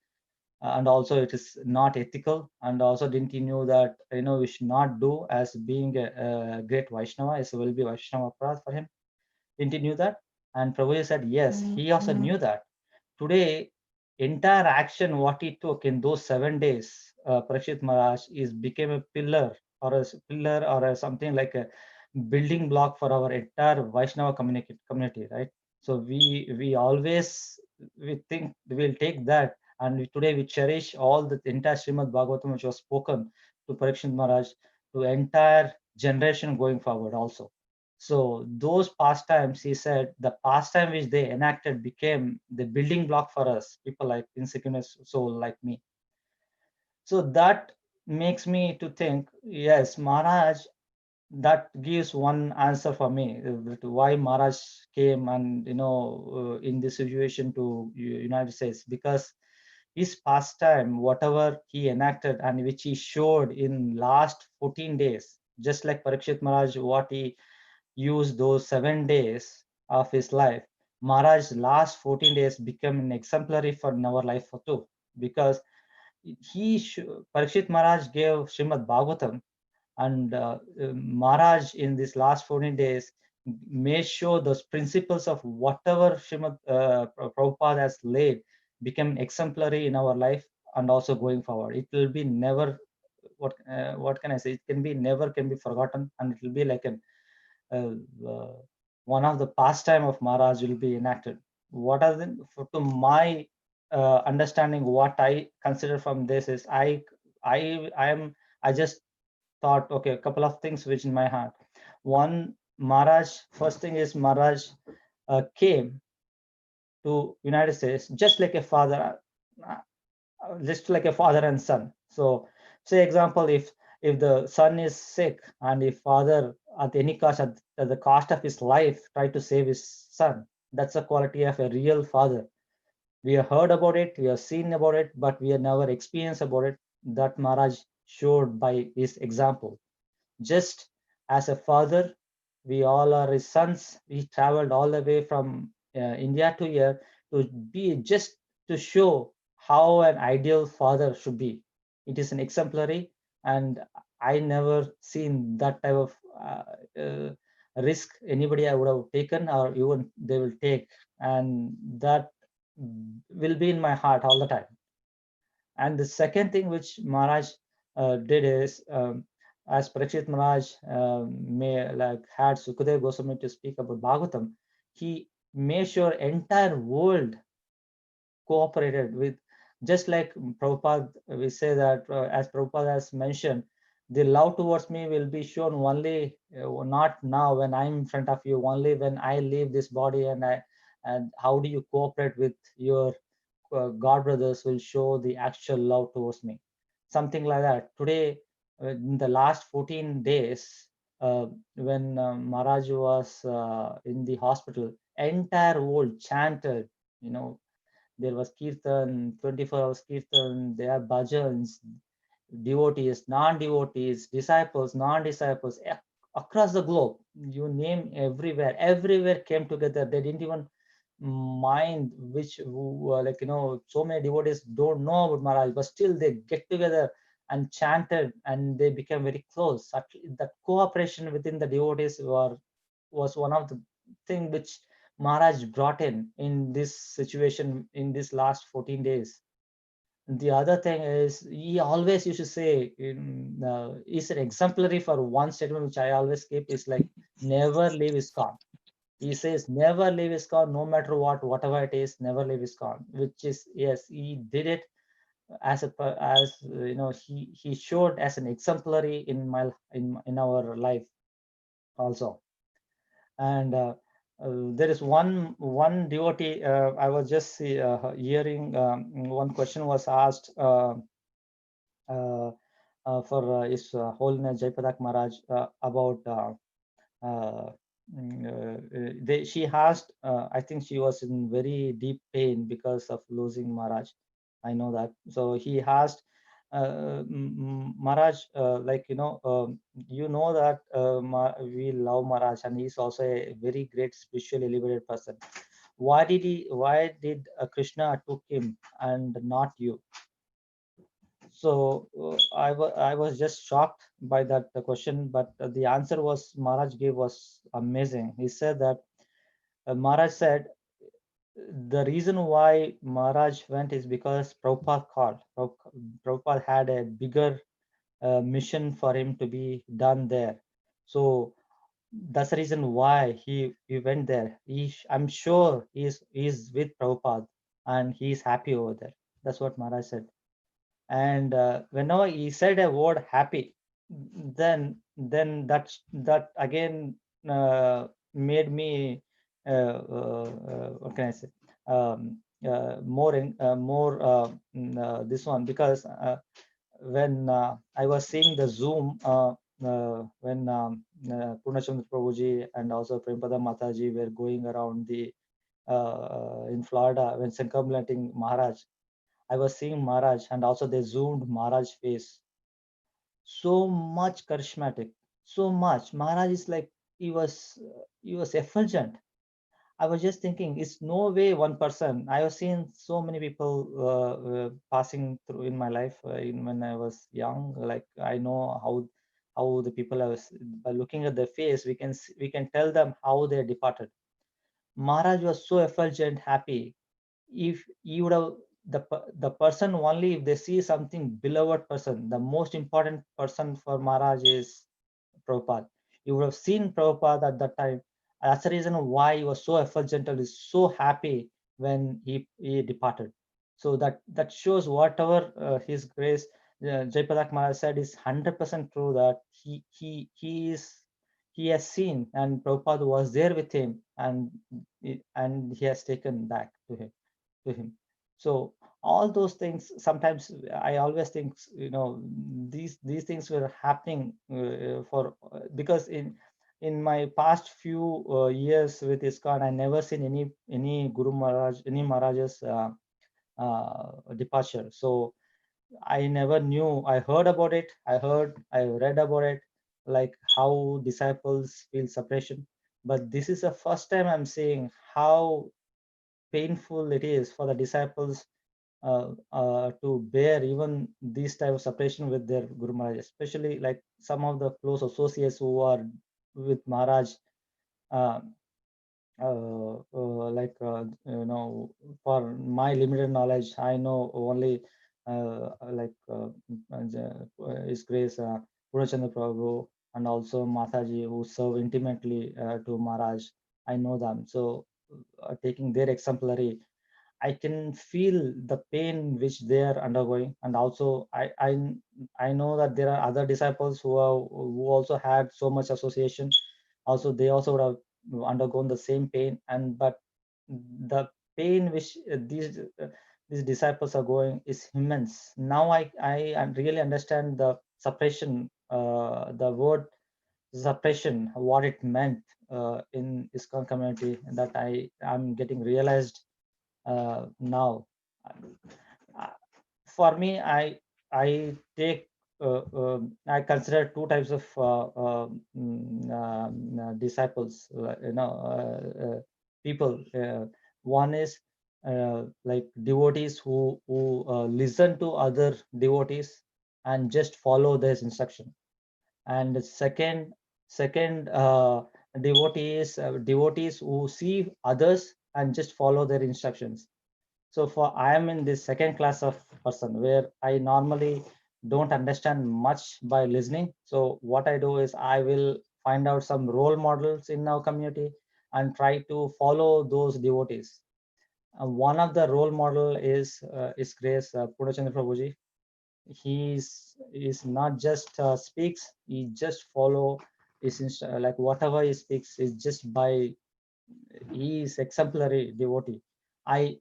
And also it is not ethical, and also didn't he know that, we should not do as being a great Vaishnava, as will be Vaishnava path for him? Didn't he knew that? And Prabhuji said, yes, he also knew that. Today, entire action what he took in those 7 days, Parikshit Maharaj is became a pillar or something like a building block for our entire Vaishnava community, right? So we always we think we'll take that, and today we cherish all the entire Srimad Bhagavatam which was spoken to Parikshit Maharaj to entire generation going forward also. So those pastimes, he said, the pastime which they enacted became the building block for us, people like insecure soul like me. So that makes me to think, yes, Maharaj, that gives one answer for me, why Maharaj came and, in this situation to United States, because his pastime, whatever he enacted and which he showed in last 14 days, just like Parikshit Maharaj, what he used those 7 days of his life, Maharaj's last 14 days became an exemplary for our life too, because Parikshit Maharaj gave Srimad Bhagavatam, and Maharaj in these last 14 days may show those principles of whatever Srimad Prabhupada has laid become exemplary in our life and also going forward. It will be never, what can I say? It can be never can be forgotten, and it will be like an one of the pastime of Maharaj will be enacted. What are the, to my understanding, what I consider from this is I just thought, okay, a couple of things which in my heart. One, Maharaj, first thing is Maharaj came to United States just like a father, just like a father and son. So say example, if the son is sick and if father at any cost, at the cost of his life, try to save his son, that's the quality of a real father. We have heard about it, we have seen about it, but we have never experienced about it. That Maharaj showed by his example. Just as a father, we all are his sons. We traveled all the way from India to here to be just to show how an ideal father should be. It is an exemplary, and I never seen that type of risk anybody I would have taken or even they will take, and that will be in my heart all the time. And the second thing which Maharaj did is, as Parikshit Maharaj may like had Sukadev Goswami to speak about Bhagavatam, he made sure entire world cooperated with, just like Prabhupada, we say that as Prabhupada has mentioned, the love towards me will be shown only, not now when I'm in front of you, only when I leave this body, and how do you cooperate with your God brothers will show the actual love towards me. Something like that. Today, in the last 14 days, when Maharaj was in the hospital, entire world chanted, there was kirtan, 24 hours kirtan, there are bhajans, devotees, non-devotees, disciples, non-disciples, across the globe, you name everywhere came together. They didn't even mind which so many devotees don't know about Maharaj, but still they get together and chanted, and they became very close. That cooperation within the devotees was one of the thing which Maharaj brought in this situation in this last 14 days. The other thing is, he always used to say, is an exemplary for one statement which I always keep, is like, never leave ISKCON. He says, never leave ISKCON, no matter whatever it is, never leave ISKCON, which is, yes, he did it as he showed as an exemplary in our life also. And there is one devotee, I was just hearing one question was asked for His Holiness Jaipadak Maharaj about she asked, I think she was in very deep pain because of losing Maharaj. I know that. So he asked, Maharaj, you know that we love Maharaj, and he's also a very great spiritual elevated person. Why did Krishna took him and not you? So I was just shocked by that question, but the answer was Maharaj gave was amazing. He said that Maharaj said the reason why Maharaj went is because Prabhupada called. Prabhupada had a bigger mission for him to be done there. So that's the reason why he went there. I'm sure he's with Prabhupada and he's happy over there. That's what Maharaj said. And whenever he said a word happy, then that again made me what can I say, this one, because when I was seeing the Zoom when Purnachandra Prabhuji and also Prempada Mataji were going around the in Florida when circumambulating Maharaj, I was seeing Maharaj, and also they zoomed Maharaj face. So much charismatic, so much. Maharaj is like he was effulgent. I was just thinking, it's no way one person. I have seen so many people passing through in my life when I was young. Like I know how the people I was by looking at their face, we can tell them how they departed. Maharaj was so effulgent, happy. If you would have the person only if they see something beloved person, the most important person for Maharaj is Prabhupada. You would have seen Prabhupada at that time. That's the reason why he was so effulgent and is so happy when he departed. So that shows whatever his grace, Jaipadak Maharaj said is 100% true, that he has seen and Prabhupada was there with him, and he has taken back to him. So all those things, sometimes I always think, these things were happening because in my past few years with ISKCON, I never seen any Guru Maharaj, any Maharajas departure. So I never knew. I heard about it. I read about it, like how disciples feel separation. But this is the first time I'm seeing how painful it is for the disciples to bear even this type of separation with their Guru Maharaj, especially like some of the close associates who are with Maharaj. Uh, for my limited knowledge, I know only His Grace Purnachandra Prabhu and also Mataji, who serve intimately to Maharaj. I know them. So taking their exemplary, I can feel the pain which they are undergoing, and also I know that there are other disciples who also had so much association. Also, they also would have undergone the same pain, but the pain which these disciples are going is immense. Now I really understand the separation, the word suppression, what it meant in ISKCON community, that I'm getting realized now. Uh, for me, take I consider two types of disciples, people. One is like devotees who listen to other devotees and just follow their instruction, and second devotees who see others and just follow their instructions. So I am in this second class of person, where I normally don't understand much by listening. So what I do is I will find out some role models in our community and try to follow those devotees. One of the role model is Grace Purnachandra Prabhuji. He's not just speaks, he just follow like whatever he speaks is just by, he is exemplary devotee. I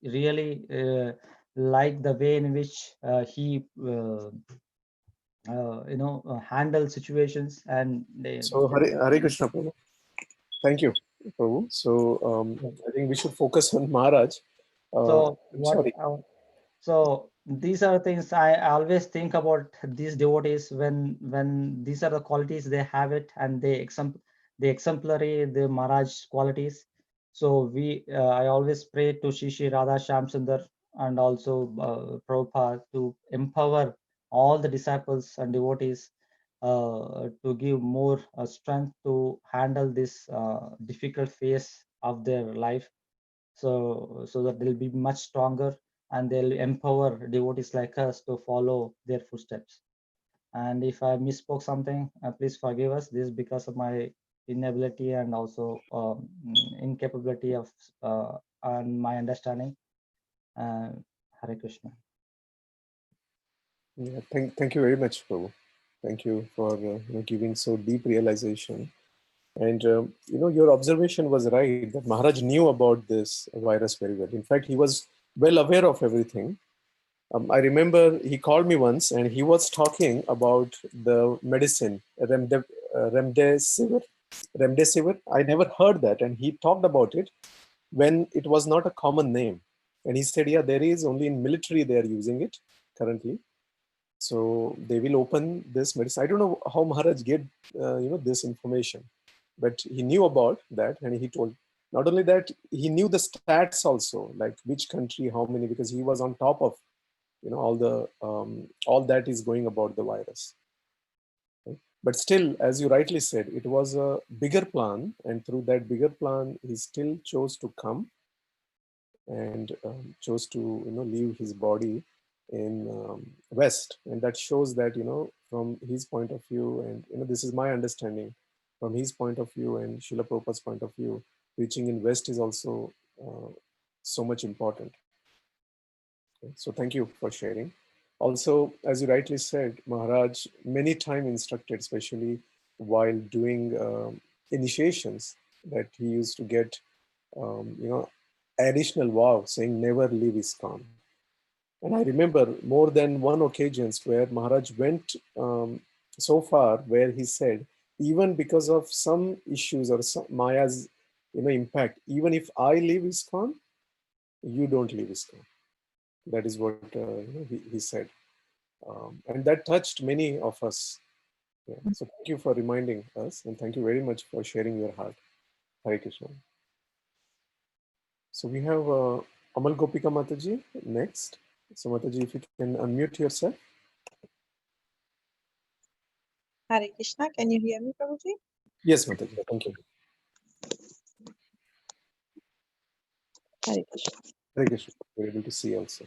really like the way in which he handles situations, and So Hare Krishna, Prabhu. Thank you, Prabhu. So I think we should focus on Maharaj. so I'm sorry. these are things I always think about these devotees when these are the qualities they have it, and they exemplary the Maharaj qualities. So I always pray to Shri Radha Shamsundar and also Prabhupada to empower all the disciples and devotees to give more strength to handle this difficult phase of their life, so that they'll be much stronger and they'll empower devotees like us to follow their footsteps. And if I misspoke something, please forgive us. This is because of my inability and also incapability of and my understanding. Hare Krishna. Yeah, thank you very much, Prabhu. Thank you for giving so deep realization. And your observation was right that Maharaj knew about this virus very well. In fact, he was well aware of everything. I remember he called me once and he was talking about the medicine, remdesivir. Remdesivir. I never heard that. And he talked about it when it was not a common name. And he said, yeah, there is only in military they are using it currently. So they will open this medicine. I don't know how Maharaj get this information, but he knew about that and he told. Not only that, he knew the stats also, like which country, how many, because he was on top of all that is going about the virus. Right? But still, as you rightly said, it was a bigger plan, and through that bigger plan, he still chose to come and chose to leave his body in West, and that shows that from his point of view, and this is my understanding, from his point of view and Srila Prabhupada's point of view, reaching in West is also so much important. Okay, so thank you for sharing. Also, as you rightly said, Maharaj many times instructed, especially while doing initiations, that he used to get additional vow saying never leave ISKCON. And I remember more than one occasions where Maharaj went so far where he said, even because of some issues or some Maya's impact, even if I leave ISKCON, you don't leave ISKCON. That is what he said. And that touched many of us. Yeah. So thank you for reminding us, and thank you very much for sharing your heart. Hare Krishna. So we have Amal Gopika Mataji next. So Mataji, if you can unmute yourself. Hare Krishna, can you hear me, Prabhuji? Yes, Mataji, thank you. Hare Krishna. Hare Krishna. We're able to see also.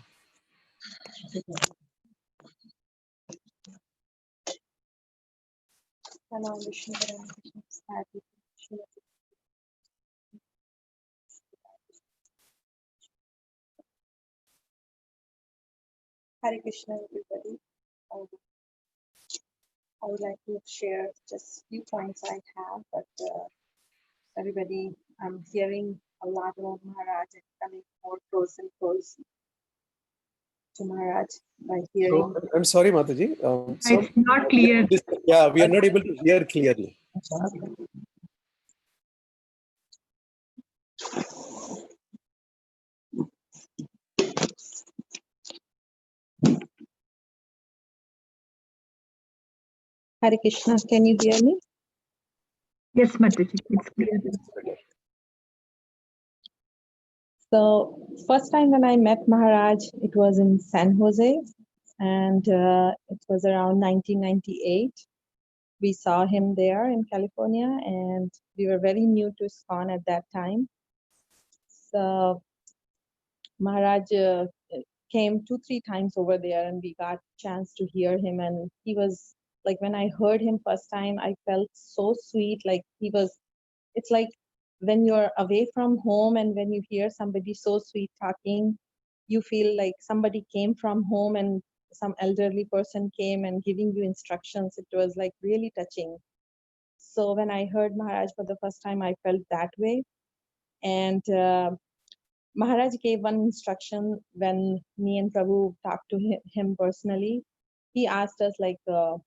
Hello, Vishnu, Hare Krishna. Hare Krishna, everybody. I would like to share just few points I have, but everybody, I'm hearing a lot about Maharaj and coming more close and close to Maharaj by hearing. So, I'm sorry, Mataji. It's not clear. Yeah, we are not able to hear clearly. Hare Krishna, can you hear me? Yes, Mataji, it's clear. So first time when I met Maharaj, it was in San Jose, and it was around 1998. We saw him there in California, and we were very new to ISKCON at that time. So Maharaj came 2-3 times over there, and we got chance to hear him. And he was like, when I heard him first time, I felt so sweet. Like it's like when you're away from home and when you hear somebody so sweet talking, you feel like somebody came from home and some elderly person came and giving you instructions. It was like really touching. So when I heard Maharaj for the first time, I felt that way. And Maharaj gave one instruction when me and Prabhu talked to him personally. He asked us like, do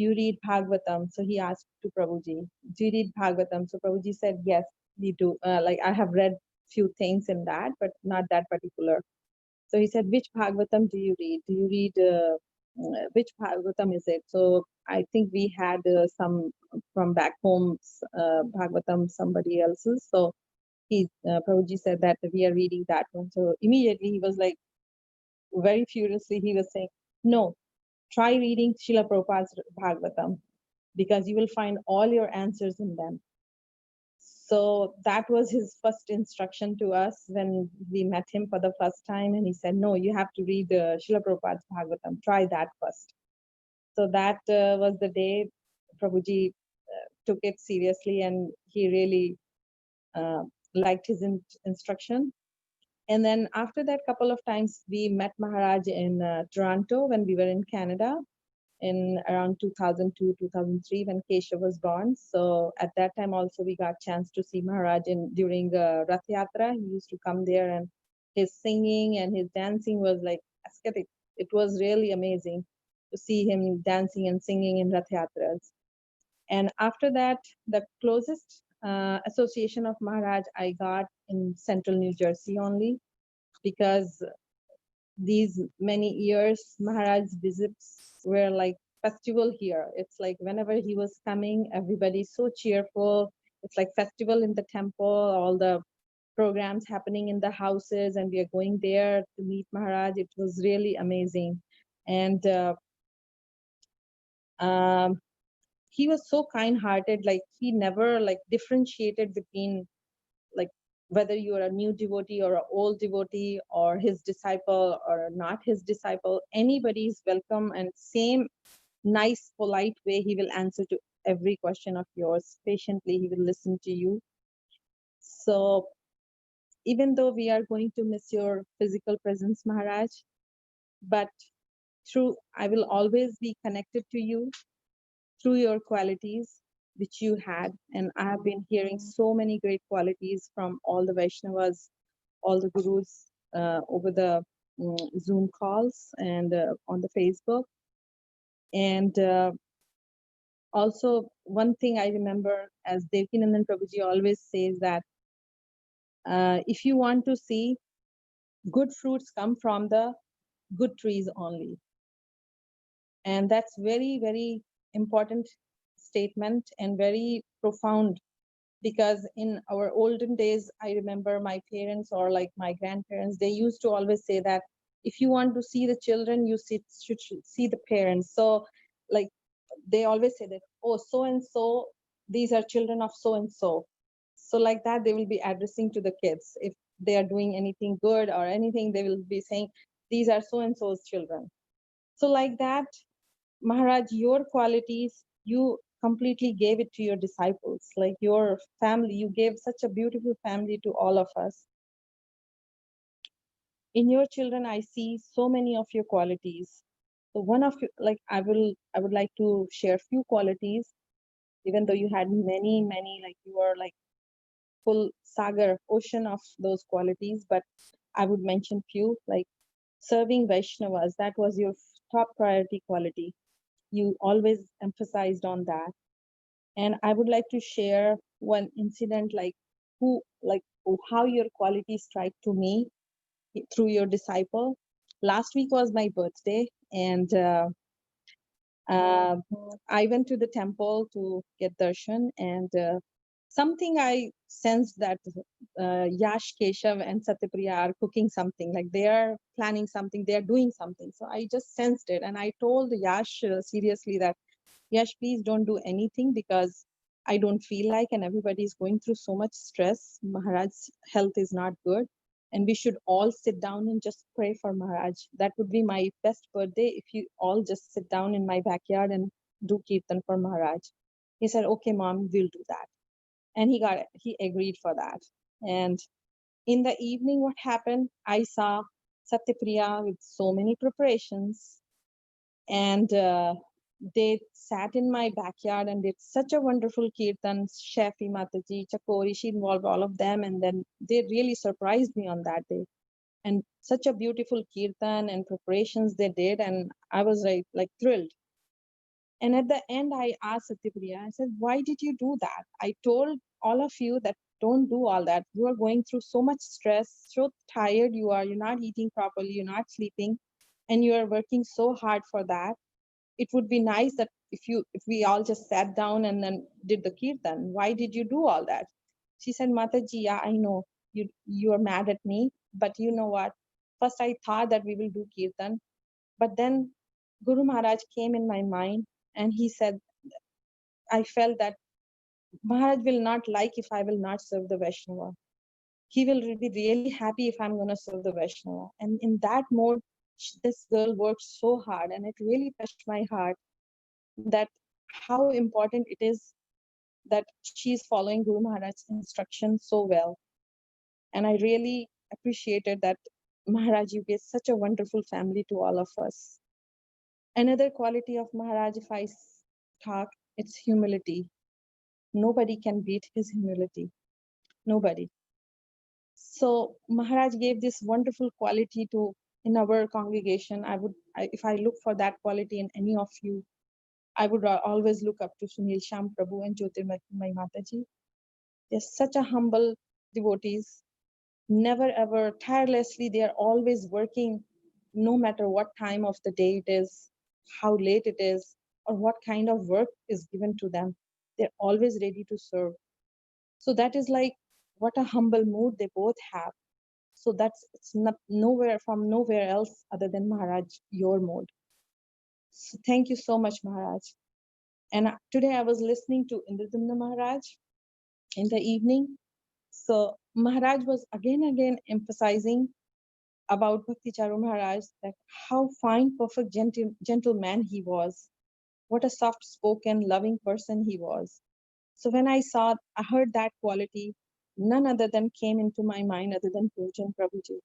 you read Bhagavatam? So he asked to Prabhuji, do you read Bhagavatam? So Prabhuji said, yes, we do. Like I have read few things in that, but not that particular. So he said, which Bhagavatam do you read? Do you read, which Bhagavatam is it? So I think we had some from back home, Bhagavatam, somebody else's. So Prabhuji said that we are reading that one. So immediately he was like, very furiously, he was saying, no, try reading Srila Prabhupada's Bhagavatam, because you will find all your answers in them. So that was his first instruction to us when we met him for the first time. And he said, no, you have to read Srila Prabhupada's Bhagavatam. Try that first. So that was the day Prabhuji took it seriously, and he really liked his instruction. And then after that, couple of times we met Maharaj in Toronto when we were in Canada in around 2002, 2003 when Keshav was born. So at that time also we got chance to see Maharaj during Rath Yatra. He used to come there, and his singing and his dancing was like aesthetic. It was really amazing to see him dancing and singing in Rath Yatras. And after that, the closest association of Maharaj I got in central New Jersey only, because these many years Maharaj's visits were like festival here. It's like whenever he was coming, everybody's so cheerful. It's like festival in the temple, all the programs happening in the houses, and we are going there to meet Maharaj. It was really amazing. And he was so kind-hearted. Like he never like differentiated between like whether you are a new devotee or an old devotee or his disciple or not his disciple. Anybody is welcome, and same nice, polite way he will answer to every question of yours. Patiently, he will listen to you. So even though we are going to miss your physical presence, Maharaj, but I will always be connected to you through your qualities which you had. And I have been hearing so many great qualities from all the Vaishnavas, all the gurus over the Zoom calls and on the Facebook. And also one thing I remember, as Devkinandan Prabhuji always says, that if you want to see good fruits come from the good trees only. And that's very, very important statement and very profound, because in our olden days, I remember my parents or like my grandparents, they used to always say that if you want to see the children, you should see the parents. So like they always say that, oh, so and so, these are children of so and so. So like that, they will be addressing to the kids. If they are doing anything good or anything, they will be saying, these are so and so's children. So like that, Maharaj, your qualities, you completely gave it to your disciples, like your family. You gave such a beautiful family to all of us. In your children, I see so many of your qualities. So one of you, like I would like to share few qualities, even though you had many, many, like you are like full sagar, ocean of those qualities, but I would mention few, like serving Vaishnavas. That was your top priority quality. You always emphasized on that. And I would like to share one incident, like how your qualities strike to me through your disciple. Last week was my birthday, and I went to the temple to get darshan, and something I sensed that Yash, Keshav, and Satyapriya are cooking something, like they are planning something, they are doing something. So I just sensed it, and I told Yash seriously that, Yash, please don't do anything, because I don't feel like, and everybody is going through so much stress. Maharaj's health is not good, and we should all sit down and just pray for Maharaj. That would be my best birthday, if you all just sit down in my backyard and do kirtan for Maharaj. He said, okay, mom, we'll do that. And he agreed for that. And in the evening, what happened? I saw Satyapriya with so many preparations, and they sat in my backyard and did such a wonderful kirtan. Shafi Mataji, Chakori, she involved all of them, and then they really surprised me on that day. And such a beautiful kirtan and preparations they did, and I was like thrilled. And at the end, I asked Satyapriya, I said, why did you do that? I told all of you that don't do all that. You are going through so much stress, so tired you are, you're not eating properly, you're not sleeping, and you are working so hard for that. It would be nice that if we all just sat down and then did the kirtan. Why did you do all that? She said, Mataji, yeah, I know you are mad at me, but you know what? First I thought that we will do kirtan, but then Guru Maharaj came in my mind and he said, I felt that Maharaj will not like if I will not serve the Vaishnava. He will be really happy if I'm going to serve the Vaishnava. And in that mode, this girl worked so hard, and it really touched my heart that how important it is that she's following Guru Maharaj's instruction so well. And I really appreciated that Maharaj, you gave such a wonderful family to all of us. Another quality of Maharaj, if I talk, it's humility. Nobody can beat his humility. Nobody. So Maharaj gave this wonderful quality to in our congregation. If I look for that quality in any of you, I would always look up to Sunil Sham Prabhu and Jyotirmai Mataji. They're such a humble devotees. Never ever tirelessly, they are always working, no matter what time of the day it is, how late it is, or what kind of work is given to them. They're always ready to serve. So that is like what a humble mood they both have. So it's not nowhere else other than Maharaj, your mode. So thank you so much, Maharaj. And today I was listening to Indradumna Maharaj in the evening. So Maharaj was again emphasizing about Bhakti Charu Maharaj, that how fine, perfect, gentle man he was. What a soft-spoken, loving person he was. So when I heard that quality, none other than came into my mind other than Pujyan Prabhuji.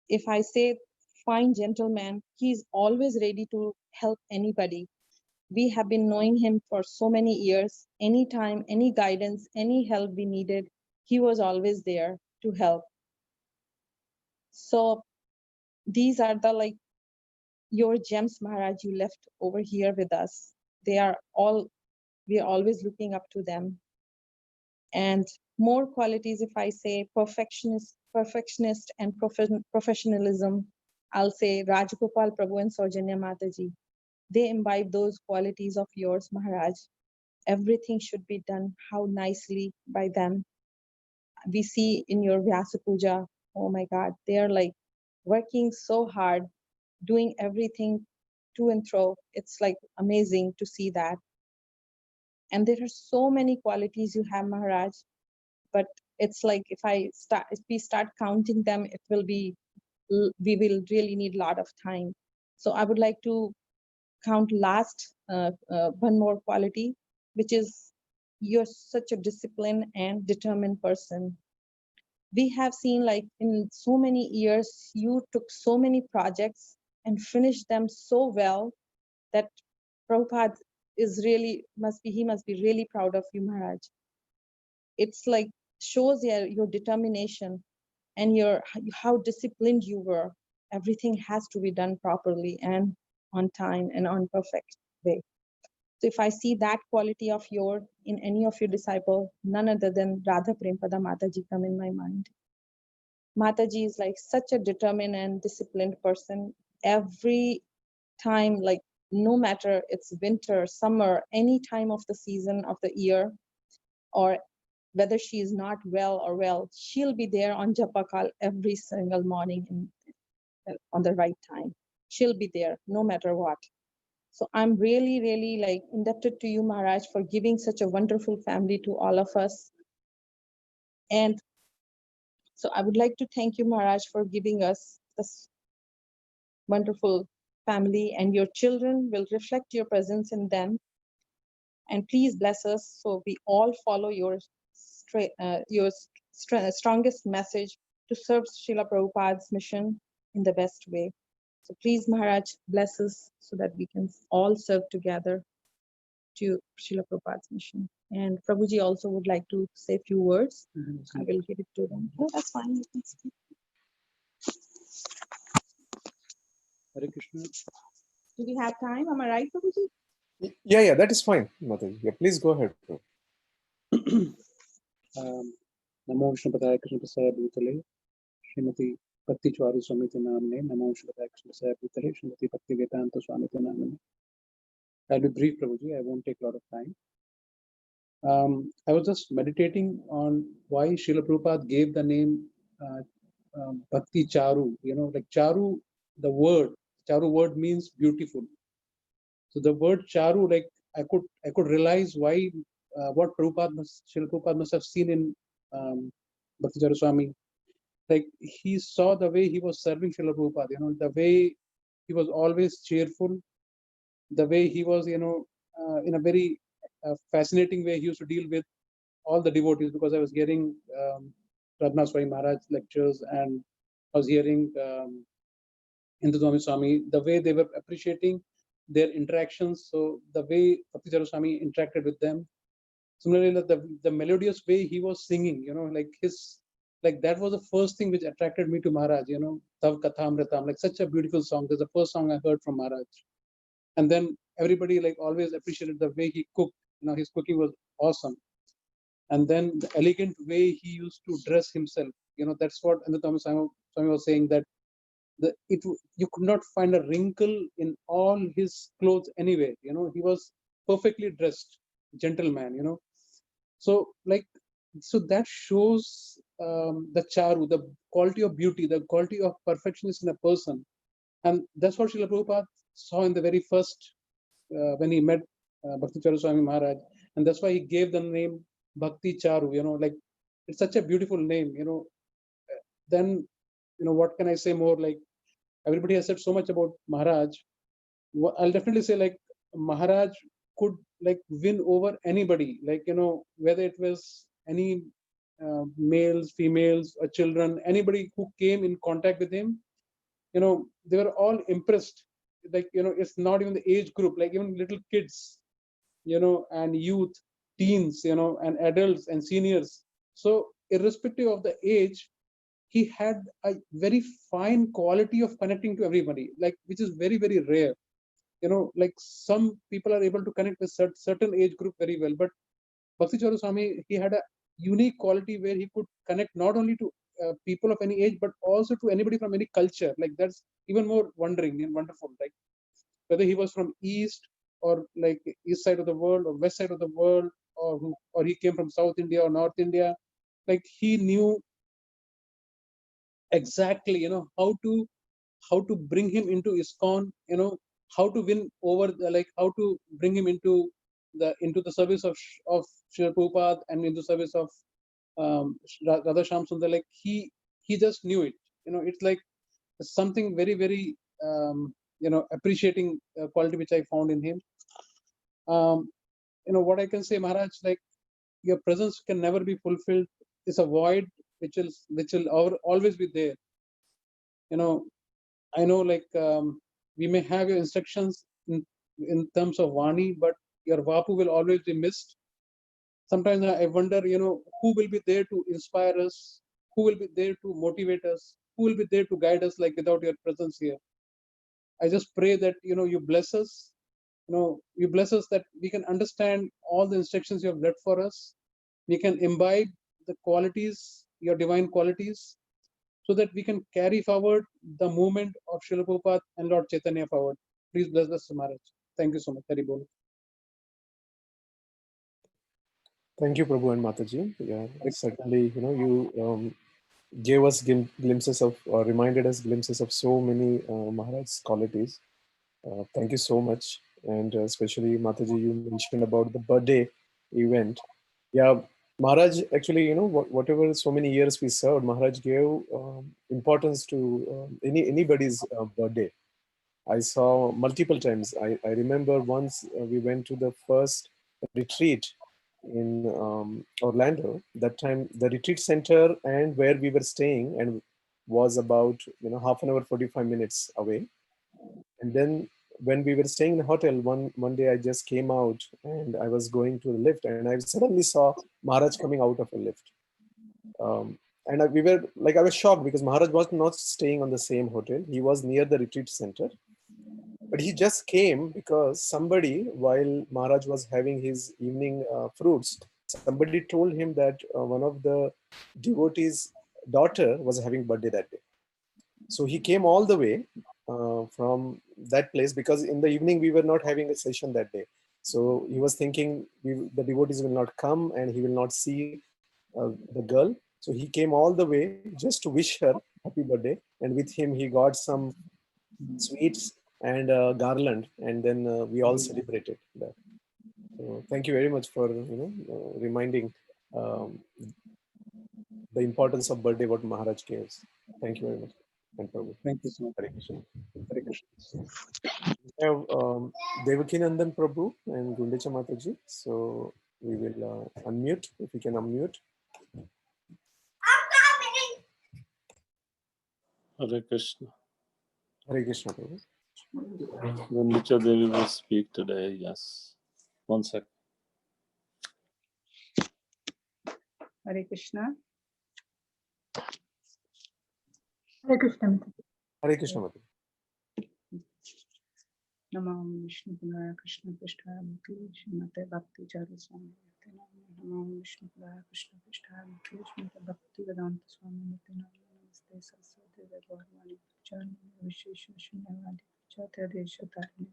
If I say fine gentleman, he's always ready to help anybody. We have been knowing him for so many years. Anytime, any guidance, any help we needed, he was always there to help. So these are the your gems, Maharaj, you left over here with us. We are always looking up to them. And more qualities, if I say perfectionist and professionalism, I'll say Rajgopal Prabhu and Saujanya Mataji. They imbibe those qualities of yours, Maharaj. Everything should be done how nicely by them. We see in your Vyasa Puja, oh my God, they are working so hard, doing everything to and fro. It's amazing to see that. And there are so many qualities you have, Maharaj, but it's if we start counting them, we will really need a lot of time. So I would like to count last one more quality, which is you're such a disciplined and determined person. We have seen in so many years, you took so many projects and finished them so well that Prabhupada must be really proud of you, Maharaj. It's shows your determination and how disciplined you were. Everything has to be done properly and on time and on perfect way. So if I see that quality of yours in any of your disciple, none other than Radha Prempada Mataji come in my mind. Mataji is such a determined and disciplined person. Every time, no matter it's winter, summer, any time of the season of the year, or whether she is not well or well, she'll be there on Japakal every single morning on the right time. She'll be there no matter what. So I'm really, really indebted to you, Maharaj, for giving such a wonderful family to all of us. And so I would like to thank you, Maharaj, for giving us this wonderful family, and your children will reflect your presence in them. And please bless us so we all follow your strongest message to serve Srila Prabhupada's mission in the best way. So please, Maharaj, bless us so that we can all serve together to Srila Prabhupada's mission. And Prabhuji also would like to say a few words. I will give it to them. Oh, that's fine. You can speak. Hare Krishna. Do we have time? Am I right, Prabhuji? Yeah, that is fine, Mataji. Yeah, please go ahead. नमो विष्णुपदाय कृष्णप्रसाद भूतले श्रीमती भक्ति चारु स्वामी के नामने नमो विष्णुपदाय कृष्णप्रसाद भूतले श्रीमती भक्ति वेदांत स्वामी के नामने. I'll be brief, Prabhuji. I won't take a lot of time. I was just meditating on why Srila Prabhupada gave the name Bhakti Charu. You know, like Charu, the Charu word means beautiful. So the word Charu, like I could realize why what Srila Prabhupada must have seen in Bhakti Charu Swami. Like he saw the way he was serving Srila Prabhupada. You know, the way he was always cheerful, the way he was, you know, in a very fascinating way he used to deal with all the devotees, because I was hearing Radhanath Swami Maharaj lectures, and I was hearing Hindu Swami, the way they were appreciating their interactions. So the way Bhakti Charu Swami interacted with them. Similarly, the melodious way he was singing, you know, like that was the first thing which attracted me to Maharaj, you know, Tav Kathamritam, like such a beautiful song. That's the first song I heard from Maharaj. And then everybody like always appreciated the way he cooked. You know, his cooking was awesome. And then the elegant way he used to dress himself. You know, that's what Anantama Swami was saying, that you could not find a wrinkle in all his clothes anywhere. You know, he was perfectly dressed, gentleman. You know, so that shows the charu, the quality of beauty, the quality of perfectionist in a person, and that's what Srila Prabhupada saw in the very first when he met Bhakti Charu Swami Maharaj, and that's why he gave the name Bhakti Charu. You know, like it's such a beautiful name. You know, then you know what can I say more? Like everybody has said so much about Maharaj. I'll definitely say like Maharaj could like win over anybody. Like, you know, whether it was any males, females, or children, anybody who came in contact with him, you know, they were all impressed. Like, you know, it's not even the age group, like even little kids, you know, and youth, teens, you know, and adults and seniors. So irrespective of the age, he had a very fine quality of connecting to everybody, like which is very, very rare. You know, like some people are able to connect with certain age group very well, but Bhakti Charu Swami, he had a unique quality where he could connect not only to people of any age, but also to anybody from any culture. Like that's even more wondering and wonderful. Like whether he was from east or like east side of the world or west side of the world, or he came from South India or North India, like he knew exactly, you know, how to bring him into ISKCON, you know, how to win over like how to bring him into the service of Srila Prabhupada and into service of Radha Shyam Sundar. Like he just knew it. You know, it's like something very, very you know, appreciating quality which I found in him. You know what I can say, Maharaj, like your presence can never be fulfilled. It's a void which will always be there. You know, I know like we may have your instructions in terms of Vani, but your Vapu will always be missed. Sometimes I wonder, you know, who will be there to inspire us, who will be there to motivate us, who will be there to guide us, like without your presence here. I just pray that, you know, you bless us, you know, you bless us that we can understand all the instructions you have left for us. We can imbibe the qualities, your divine qualities, so that we can carry forward the movement of Srila Prabhupada and Lord Chaitanya forward. Please bless us, Maharaj. Thank you so much. Hari Bol. Thank you, Prabhu and Mataji. Yeah, certainly, you know, you gave us glimpses of, or reminded us glimpses of so many Maharaj's qualities. Thank you so much. And especially, Mataji, you mentioned about the birthday event. Yeah, Maharaj, actually, you know, whatever so many years we served, Maharaj gave importance to anybody's birthday. I saw multiple times. I remember once we went to the first retreat in Orlando. That time, the retreat center and where we were staying and was about, you know, half an hour, 45 minutes away. And then when we were staying in the hotel, one day I just came out and I was going to the lift, and I suddenly saw Maharaj coming out of a lift. And we were like, I was shocked because Maharaj was not staying on the same hotel. He was near the retreat center. But he just came because somebody, while Maharaj was having his evening fruits, somebody told him that one of the devotees' daughter was having birthday that day. So he came all the way from that place, because in the evening we were not having a session that day. So he was thinking the devotees will not come and he will not see the girl. So he came all the way just to wish her happy birthday. And with him, he got some sweets and a garland. And then we all celebrated that. So thank you very much for reminding the importance of birthday what Maharaj gives. Thank you very much. And Prabhu. Thank you so much. Hare Krishna. Hare Krishna. We have Devaki Nandan Prabhu and Gundecha Mataji. So we will unmute, if we can unmute. Hare Krishna. Hare Krishna Prabhu. Gundicha Devi will speak today, yes. 1 second. Hare Krishna. Hare Krishna. Hare Krishna Mataji. Namam Vishnu Pudaya Krishna Prishtaya Mukti Srimate Bhakti Charu Swami. Namam Vishnu Pudaya Krishna Prishtaya Mukti Srimate Bhakti Vedanta Swami. Namaste Saraswati Devavani Chani Vishesha Shunyavadi Chatya Desha Tarini.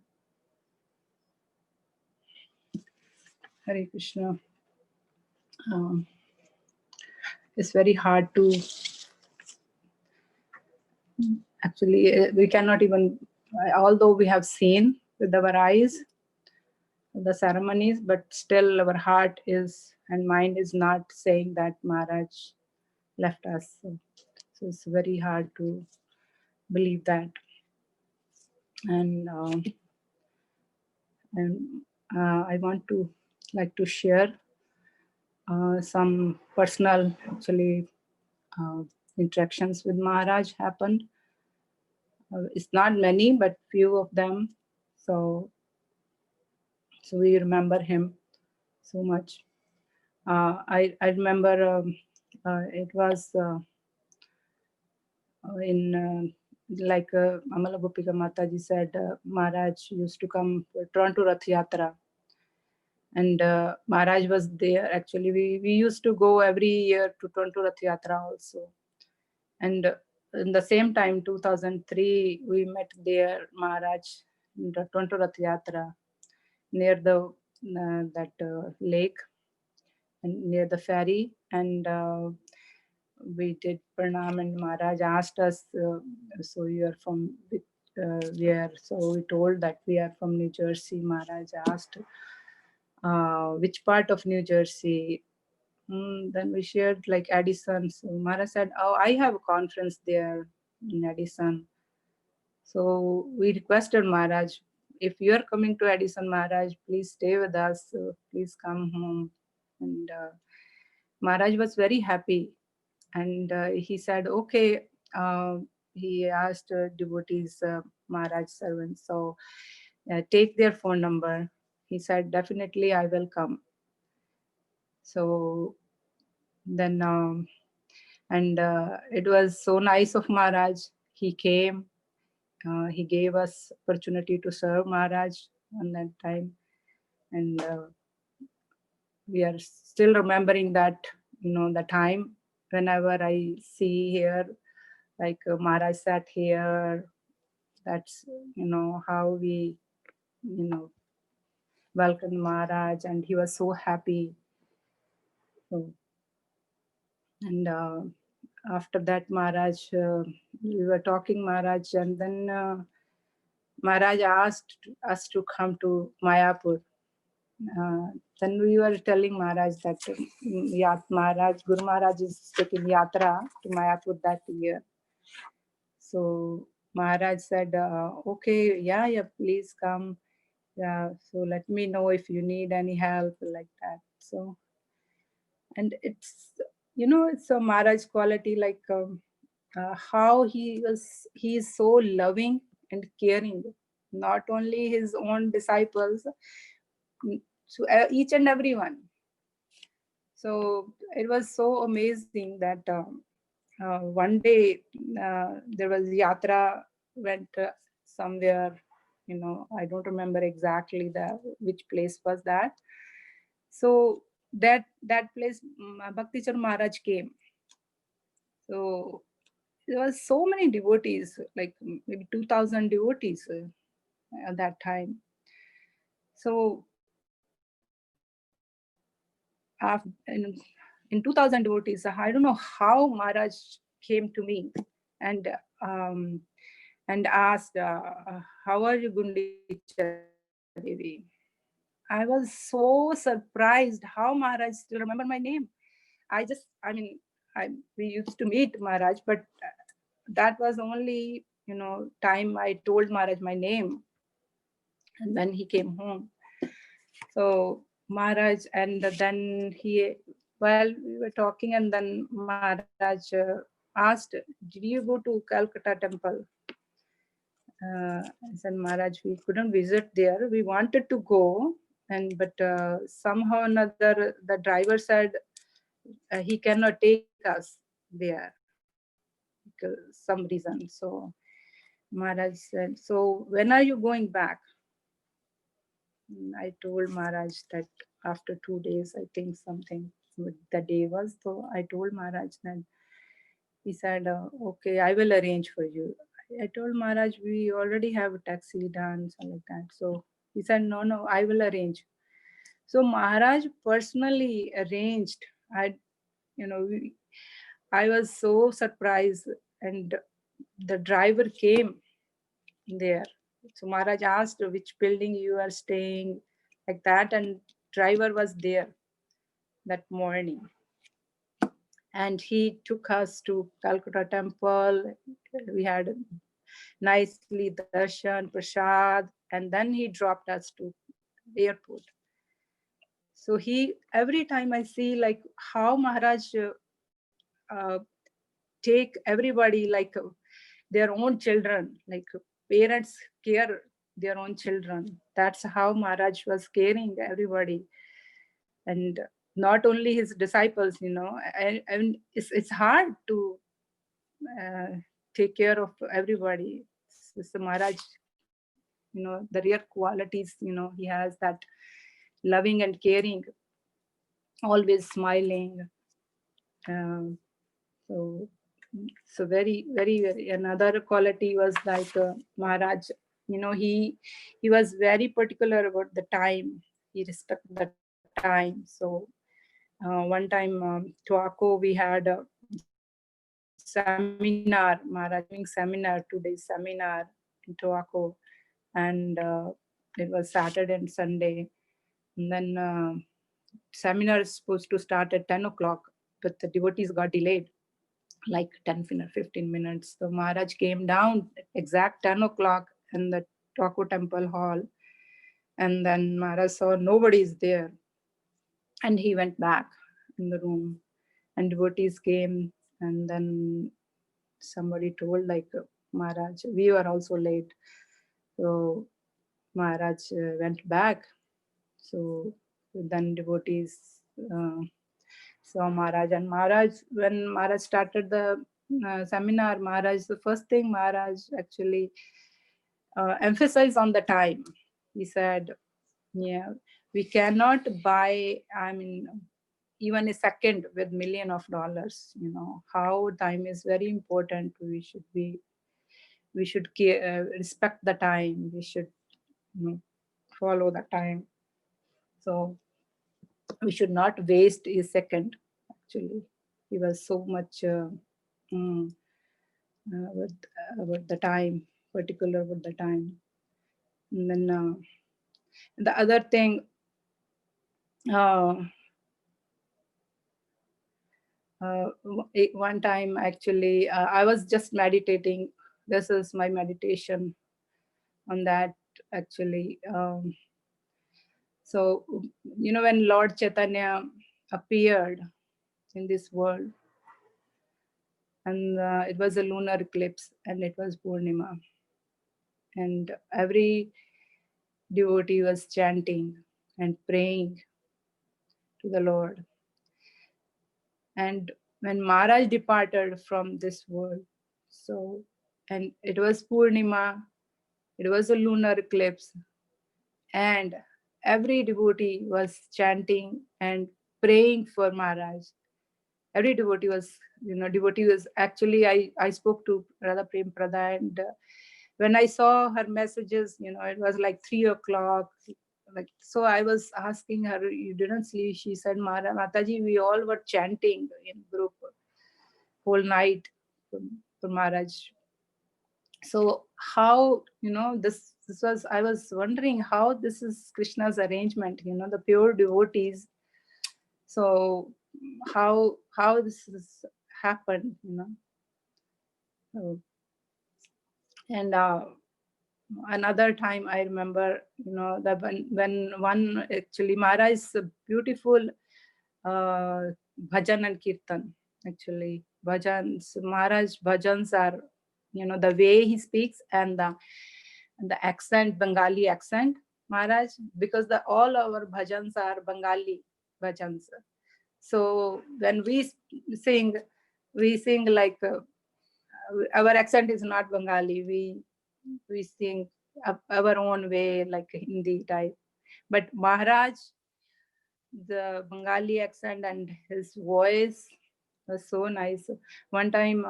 Hare Krishna. It's very hard to actually, we cannot even, although we have seen with our eyes the ceremonies, but still our heart is and mind is not saying that Maharaj left us. So it's very hard to believe that. And I want to like to share some personal actually interactions with Maharaj happened. It's not many, but few of them. So we remember him so much. I remember it was in like Amala Gopika Mataji said, Maharaj used to come for Toronto Rath Yatra. And Maharaj was there. Actually, we used to go every year to Toronto Rath Yatra also. And in the same time, 2003, we met there, Maharaj, in the Toronto Rath Yatra, near the that lake and near the ferry. And we did pranam, and Maharaj asked us, so you are from where? So we told that we are from New Jersey. Maharaj asked, which part of New Jersey? Then we shared like Addison. So Maharaj said, oh, I have a conference there in Addison. So we requested Maharaj, if you are coming to Addison, Maharaj, please stay with us. Please come home. And Maharaj was very happy. And he said, okay. He asked devotees, Maharaj servants, so take their phone number. He said, definitely I will come. So then, and it was so nice of Maharaj. He came. He gave us opportunity to serve Maharaj on that time. And we are still remembering that, the time whenever I see here, like Maharaj sat here, that's, how we, welcomed Maharaj, and he was so happy. So, and after that, Maharaj, we were talking Maharaj, and then Maharaj asked us to come to Mayapur. Then we were telling Maharaj that Guru Maharaj is taking yatra to Mayapur that year. So Maharaj said, okay, yeah, please come. Yeah, so let me know if you need any help like that. So, and it's, it's a Maharaj quality, like how he is so loving and caring, not only his own disciples, to each and everyone. So it was so amazing that one day there was yatra, went somewhere, I don't remember exactly which place was that. So that place, Bhakti Charu Maharaj came. So there was so many devotees, like maybe 2,000 devotees at that time. So in 2,000 devotees, I don't know how Maharaj came to me and asked, how are you, Gundicha Devi? I was so surprised how Maharaj still remember my name. We used to meet Maharaj, but that was only, time I told Maharaj my name. And then he came home. So Maharaj, and then we were talking, and then Maharaj asked, did you go to Calcutta temple? I said, Maharaj, we couldn't visit there. We wanted to go, but somehow or another, the driver said he cannot take us there because some reason. So Maharaj said, so when are you going back? I told Maharaj that after 2 days, I think something the day was. So I told Maharaj that. He said, okay, I will arrange for you. I told Maharaj, we already have a taxi done, something like that. So he said, no, I will arrange. So Maharaj personally arranged. I was so surprised, and the driver came there. So Maharaj asked which building you are staying, like that, and driver was there that morning. And he took us to Calcutta temple. We had nicely darshan, prasad, and then he dropped us to airport. So every time I see like how Maharaj take everybody like their own children, like parents care their own children. That's how Maharaj was caring everybody. And not only his disciples, and it's hard to take care of everybody. So Maharaj, the rare qualities, he has that loving and caring, always smiling. So very, very, very, another quality was like Maharaj, he was very particular about the time. He respected the time. So one time, Tuako, we had a seminar, Maharaj giving seminar, 2 days seminar in Tuako, and it was Saturday and Sunday. And then seminar is supposed to start at 10 o'clock, but the devotees got delayed like 15 minutes. So Maharaj came down exact 10 o'clock in the Tuako temple hall, and then Maharaj saw nobody is there, and he went back in the room, and devotees came, and then somebody told like, Maharaj, we were also late. So Maharaj went back. So then devotees saw Maharaj, and Maharaj, when Maharaj started the seminar, Maharaj, the first thing Maharaj actually emphasized on the time. He said, yeah, we cannot buy, even a second with $1 million. How time is very important. We should respect the time. We should follow the time. So we should not waste a second. Actually, he was so much about the time, particular with the time. And then the other thing, one time actually, I was just meditating. This is my meditation on that actually. So, when Lord Chaitanya appeared in this world, and it was a lunar eclipse, and it was Purnima, and every devotee was chanting and praying to the Lord. And when Maharaj departed from this world, and it was Purnima, it was a lunar eclipse, and every devotee was chanting and praying for Maharaj. Every devotee was, actually, I spoke to Radha Prem Prada, and when I saw her messages, it was like 3 o'clock. Like, so I was asking her, you didn't sleep? She said, Mataji, we all were chanting in group whole night for Maharaj. So how, this was, I was wondering how this is Krishna's arrangement, the pure devotees. So how this has happened, So, and another time I remember, that when one, actually Maharaj is a beautiful bhajan and kirtan. Actually, bhajans, Maharaj bhajans are, the way he speaks and the accent, Bengali accent, Maharaj, because all our bhajans are Bengali bhajans. So when we sing like our accent is not Bengali. We sing our own way, like Hindi type. But Maharaj, the Bengali accent and his voice was so nice. One time,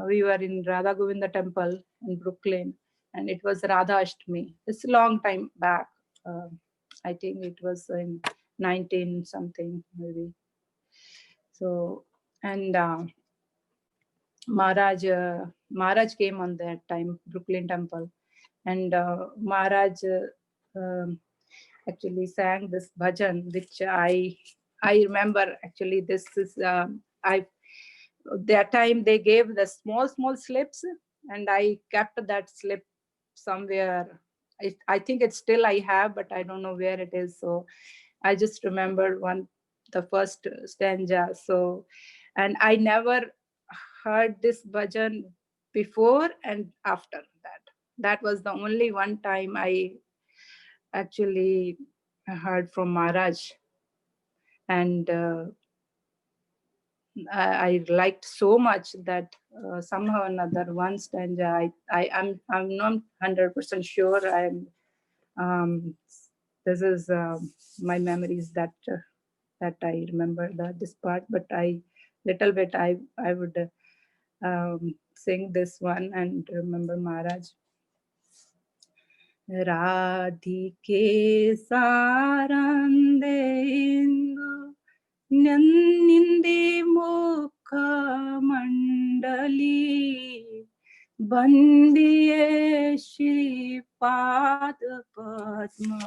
we were in Radha Govinda temple in Brooklyn, and it was Radha Ashtami. It's a long time back. I think it was in 19 something maybe. So, and Maharaj came on that time, Brooklyn temple, and Maharaj actually sang this bhajan, which I remember. Actually, this is that time they gave the small slips, and I kept that slip somewhere. I think it's still I have, but I don't know where it is. So I just remember the first stanza. So, and I never heard this bhajan before and after that. That was the only one time I actually heard from Maharaj, and I liked so much that somehow or another one stanza I'm not 100% sure. This is my memories that I remember this part, but little bit I would sing this one and remember Maharaj. Radhike sarande indu nindi mukha mandali bandiye Shri Pad Padma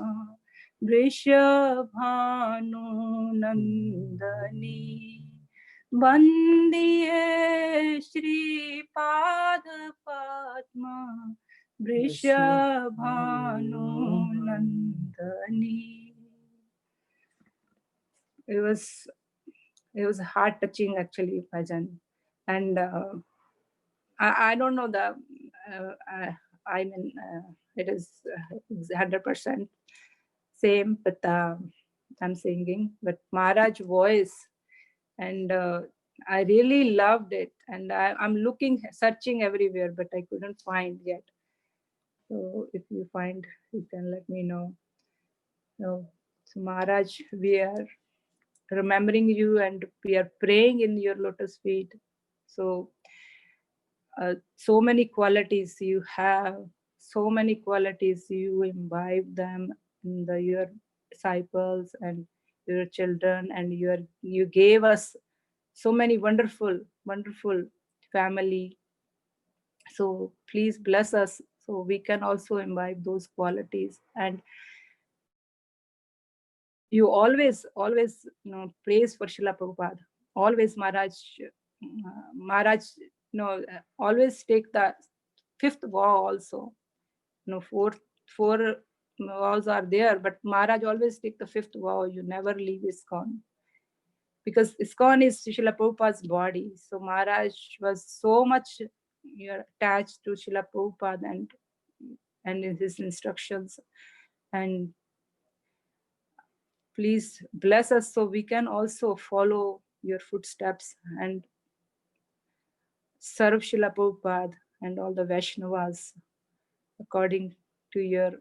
Vrishabhanu Nandani Bandiye Shri Pad Padma Vrishabhanu Nandani. It was heart touching actually, bhajan, and I don't know I mean it is 100% same, but I'm singing, but Maharaj voice, and I really loved it, and I'm searching everywhere, but I couldn't find yet. So if you find, you can let me know. So Maharaj, we are remembering you and we are praying in your lotus feet. So so many qualities you have, so many qualities you imbibe them in your disciples and your children, and you gave us so many wonderful family. So please bless us so we can also imbibe those qualities. And you always praise for Srila Prabhupada. Always Maharaj, always take the fifth vow also. Four vows are there, but Maharaj always take the fifth vow. You never leave ISKCON. Because ISKCON is Srila Prabhupada's body. So Maharaj was so much attached to Srila Prabhupada and in his instructions. And please bless us so we can also follow your footsteps and serve Srila Prabhupada and all the Vaishnavas according to your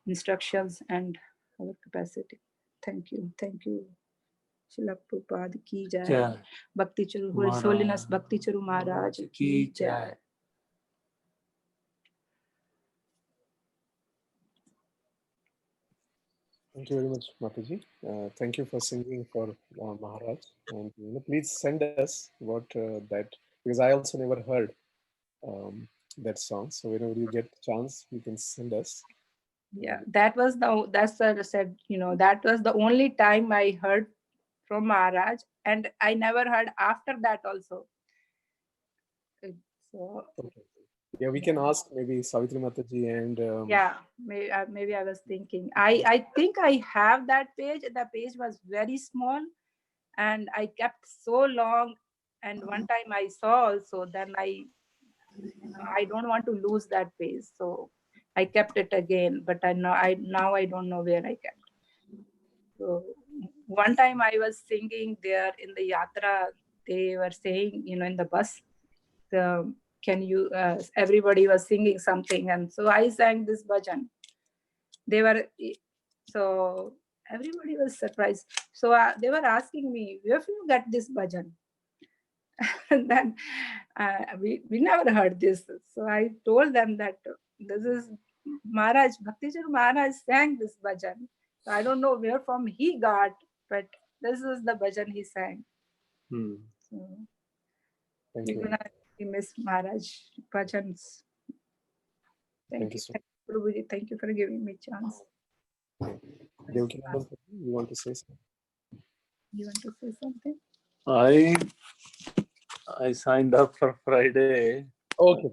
instructions and our capacity. Thank you. Thank you. Srila Prabhupada ki jai. Jai. Bhakti Charu, His Holiness Bhakti Charu Maharaj ki jai. Thank you very much, Mataji. Thank you for singing for Maharaj. And please send us what that, because I also never heard that song. So whenever you get chance, you can send us. Yeah, that's what I said, that was the only time I heard from Maharaj, and I never heard after that also. So Okay. Yeah, we can ask maybe Savitri Mataji and yeah, maybe I was thinking. I think I have that page. The page was very small, and I kept so long. And one time I saw also, then I don't want to lose that page, so I kept it again. But now I don't know where I kept. So one time I was singing there in the yatra. They were saying, in the bus, can you? Everybody was singing something, and so I sang this bhajan. So everybody was surprised. So they were asking me, where have you got this bhajan? And then we never heard this. So I told them that this is Maharaj, Bhakti Charu Maharaj sang this bhajan. So I don't know where from he got, but this is the bhajan he sang. So thank we're you. gonna miss Maharaj bhajans. Thank you. So Thank you, Prabhuji. Thank you for giving me a chance. Devkinandan, you want to say something? You want to say something? I signed up for Friday. Okay.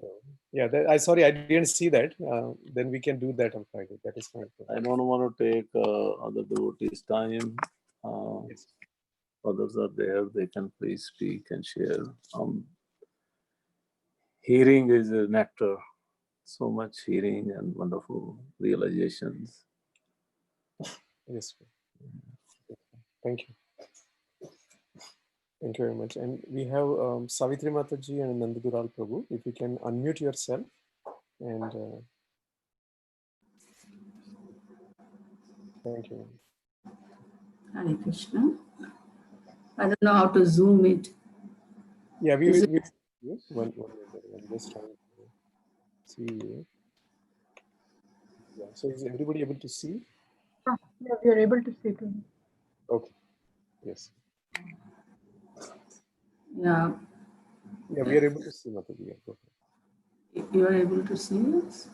Yeah, sorry, I didn't see that. Then we can do that on Friday. That is fine. I don't want to take other devotees' time. Yes. Others are there, they can please speak and share. Hearing is a nectar. So much hearing and wonderful realizations. Yes. Thank you. Thank you very much. And we have Savitri Mataji and Nandadural Prabhu. If you can unmute yourself and thank you. Hare Krishna. I don't know how to zoom it. Yeah, we will. One I'm just trying to see you. Yeah. So is everybody able to see? Yeah, we are able to see it. Okay. Yes. Yeah. Yeah, we are able to see Mataji. Yeah, You are able to see us?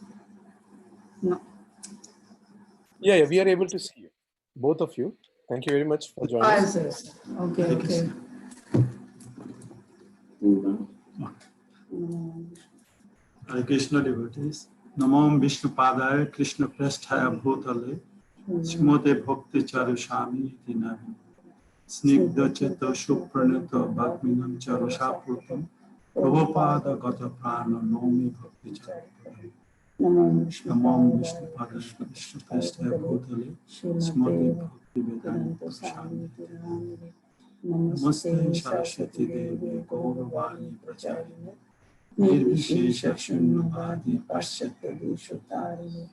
No. yeah, we are able to see you. Both of you. Thank you very much for joining us. Yes. Okay. Okay. Hare Krishna devotees. Namam Vishnu Padaya Krishna Prasthaya Bhutale Shmote Bhakti Charu Swami Dinami Snigdha Cheta Shupranita Bhakminam Charu Shaputam Prabhupada Gata Prana Nomi Bhakti Charu Namam Vishnu Padaya Krishna Prasthaya Bhutale Shmote Bhakti Vedanta Swami Dinami Namaste Saraswati Devi Gauravani Pracharine Nirvishesha Shunyavadi Paschatya Deshotarini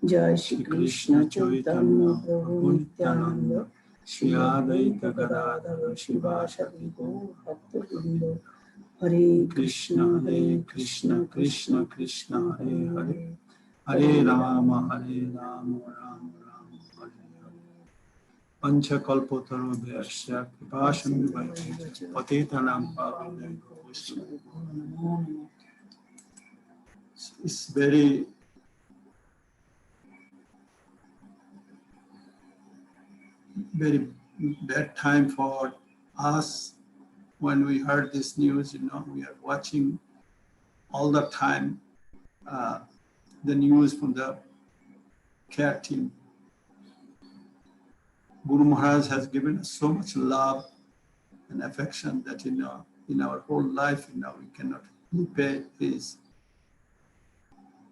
Jai Shri Krishna Chaitanya Prabhu Nityananda Shri Advaita Gadadhara Shivasati Gaur Bhakta Hare Krishna Krishna Krishna Hare Hare Hare Rama Rama Rama Hare Hare Pancha Kalpotara Vyasya Kripasam Vaitya Patitanam Pavanam It's very bad time for us when we heard this news. We are watching all the time the news from the care team. Guru Maharaj has given us so much love and affection that in our whole life we cannot repay his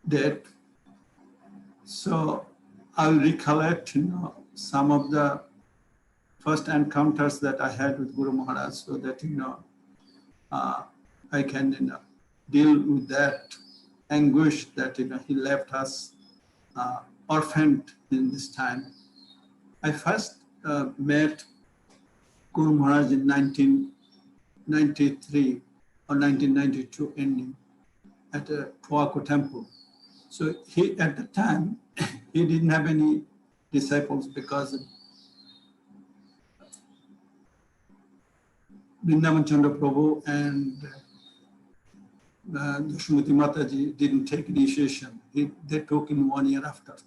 debt. So I'll recollect some of the first encounters that I had with Guru Maharaj, so that I can deal with that anguish that he left us orphaned in this time. I first met Guru Maharaj in 1993 or 1992 ending at a Tuaku temple. So he, at the time, he didn't have any disciples because Vrindavan Chandra Prabhu and Shrimati Mataji didn't take initiation. They took in 1 year after.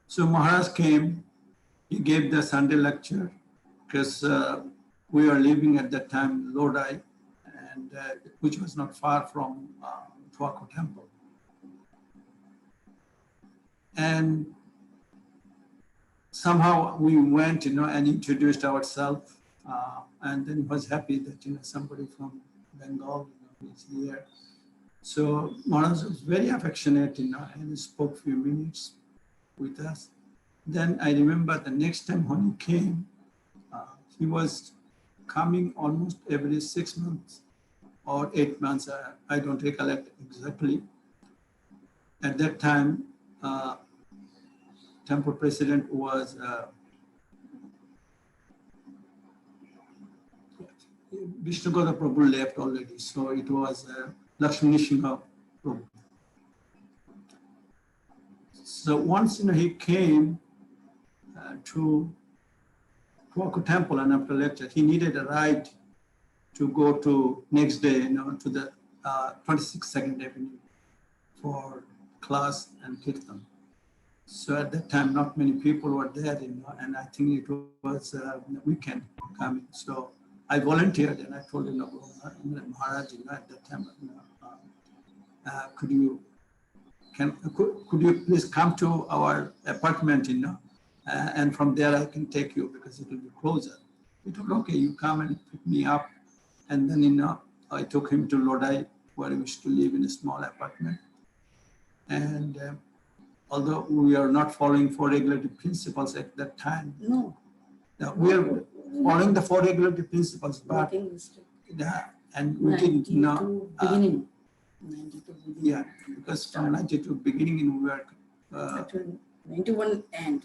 So Maharaj came, he gave the Sunday lecture because we were living at that time Lodi, and which was not far from Tuaku temple. And somehow we went, and introduced ourselves, and then he was happy that somebody from Bengal is here. So Maharaj was very affectionate, and he spoke few minutes with us. Then I remember the next time when he came, he was coming almost every 6 months or 8 months. I don't recollect exactly. At that time, temple president was Vishnugoda Prabhu left already, so it was Lakshmi Singha Prabhu. So once he came to Tuaku temple, and after lecture, he needed a ride to go to next day, to the 26th 2nd Avenue for class and kirtan. So at that time, not many people were there, and I think it was a weekend coming. So I volunteered, and I told Maharaj, at that time, could you please come to our apartment, and from there I can take you because it will be closer. He told, okay, you come and pick me up. And then, I took him to Lodi, where we used to live in a small apartment. And although we are not following 4 regulative principles at that time, No. we are following the 4 regulative principles, but and we didn't, beginning. 92 yeah, because from 92 beginning we were actually 91 end.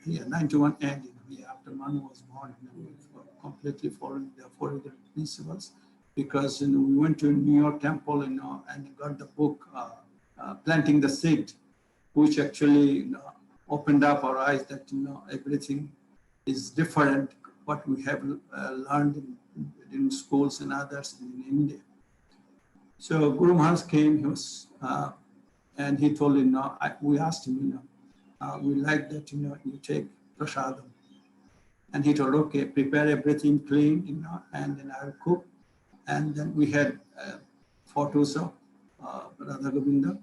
Yeah, 91 end. After Manu was born, we were completely following the 4 regulative principles, because we went to New York temple, and got the book Planting the Seed, which actually opened up our eyes that everything is different what we have learned in schools and others in India. So Guru Maharaj came, he was, and he told we asked him, we like that you take prasadam, and he told, okay, prepare everything clean, and then I'll cook. And then we had photos of Radha Govinda.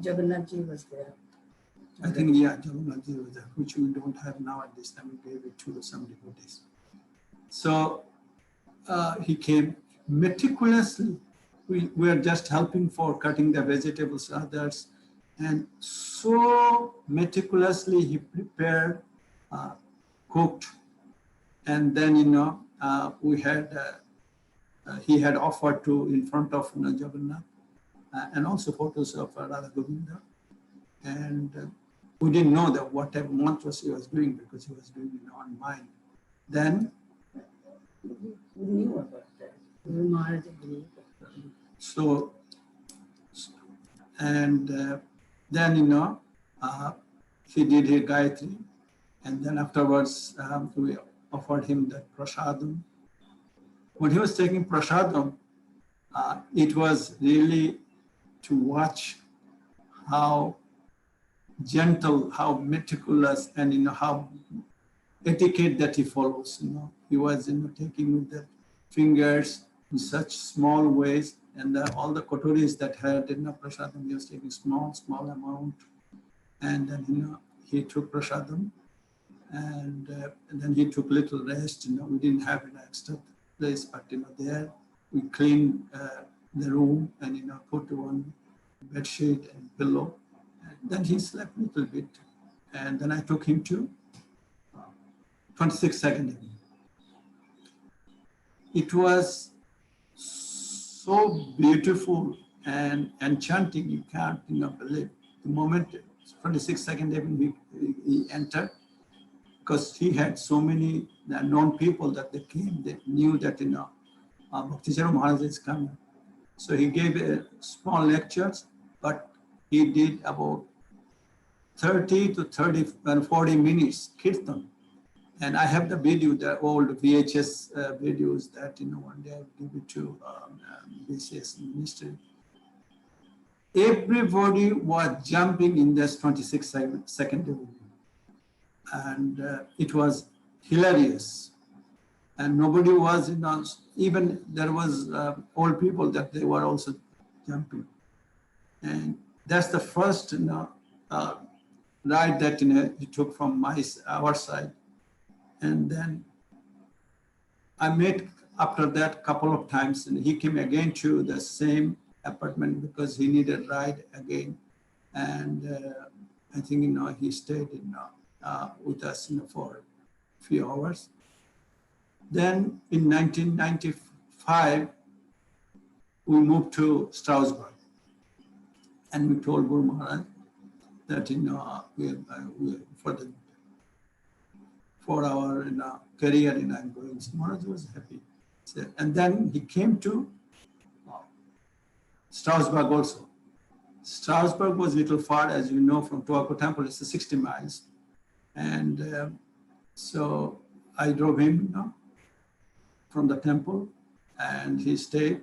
Jagannath Ji was there. I think, yeah, Jagannath Ji was there, which we don't have now at this time. We gave it to some devotees. So he came meticulously. We were just helping for cutting the vegetables, others, and so meticulously he prepared, cooked, and then we had he had offered to in front of Jagannath, and also photos of Radha Govinda, and we didn't know that whatever mantras he was doing, because he was doing it on mind. Then We knew about that. Guru Maharaj knew. so, and then he did his Gayatri, and then afterwards we offered him that prasadam. When he was taking prasadam, it was really to watch how gentle, how meticulous, and how etiquette that he follows. He was taking with the fingers in such small ways, and all the kotoris that had prasadam, he was taking small amount, and then he took prasadam, and then he took little rest. We didn't have an extra place, but there we cleaned the room, and put one bed sheet and pillow, and then he slept a little bit, and then I took him to 26th 2nd Avenue. It was so beautiful and enchanting, you can't believe. The moment 26th 2nd Avenue he entered, because he had so many known people that they came, they knew that, Bhakti Charu Maharaj is coming. So he gave a small lectures, but he did about 30 to 30 and 40 minutes kirtan. And I have the video, the old VHS videos that, one day I give it to BCS ministry. Everybody was jumping in this 26-second video. And it was hilarious. And nobody was, even there was old people that they were also jumping. And that's the first, ride that, he took from our side. And then I met after that couple of times, and he came again to the same apartment because he needed a ride again. And I think, he stayed with us for a few hours. Then in 1995, we moved to Strasbourg. And we told Guru Maharaj that, for our career, I'm going. So Maharaj was happy. And then he came to Strasbourg also. Strasbourg was a little far, as you know, from Tuaco Temple. It's 60 miles. And so I drove him from the temple, and he stayed.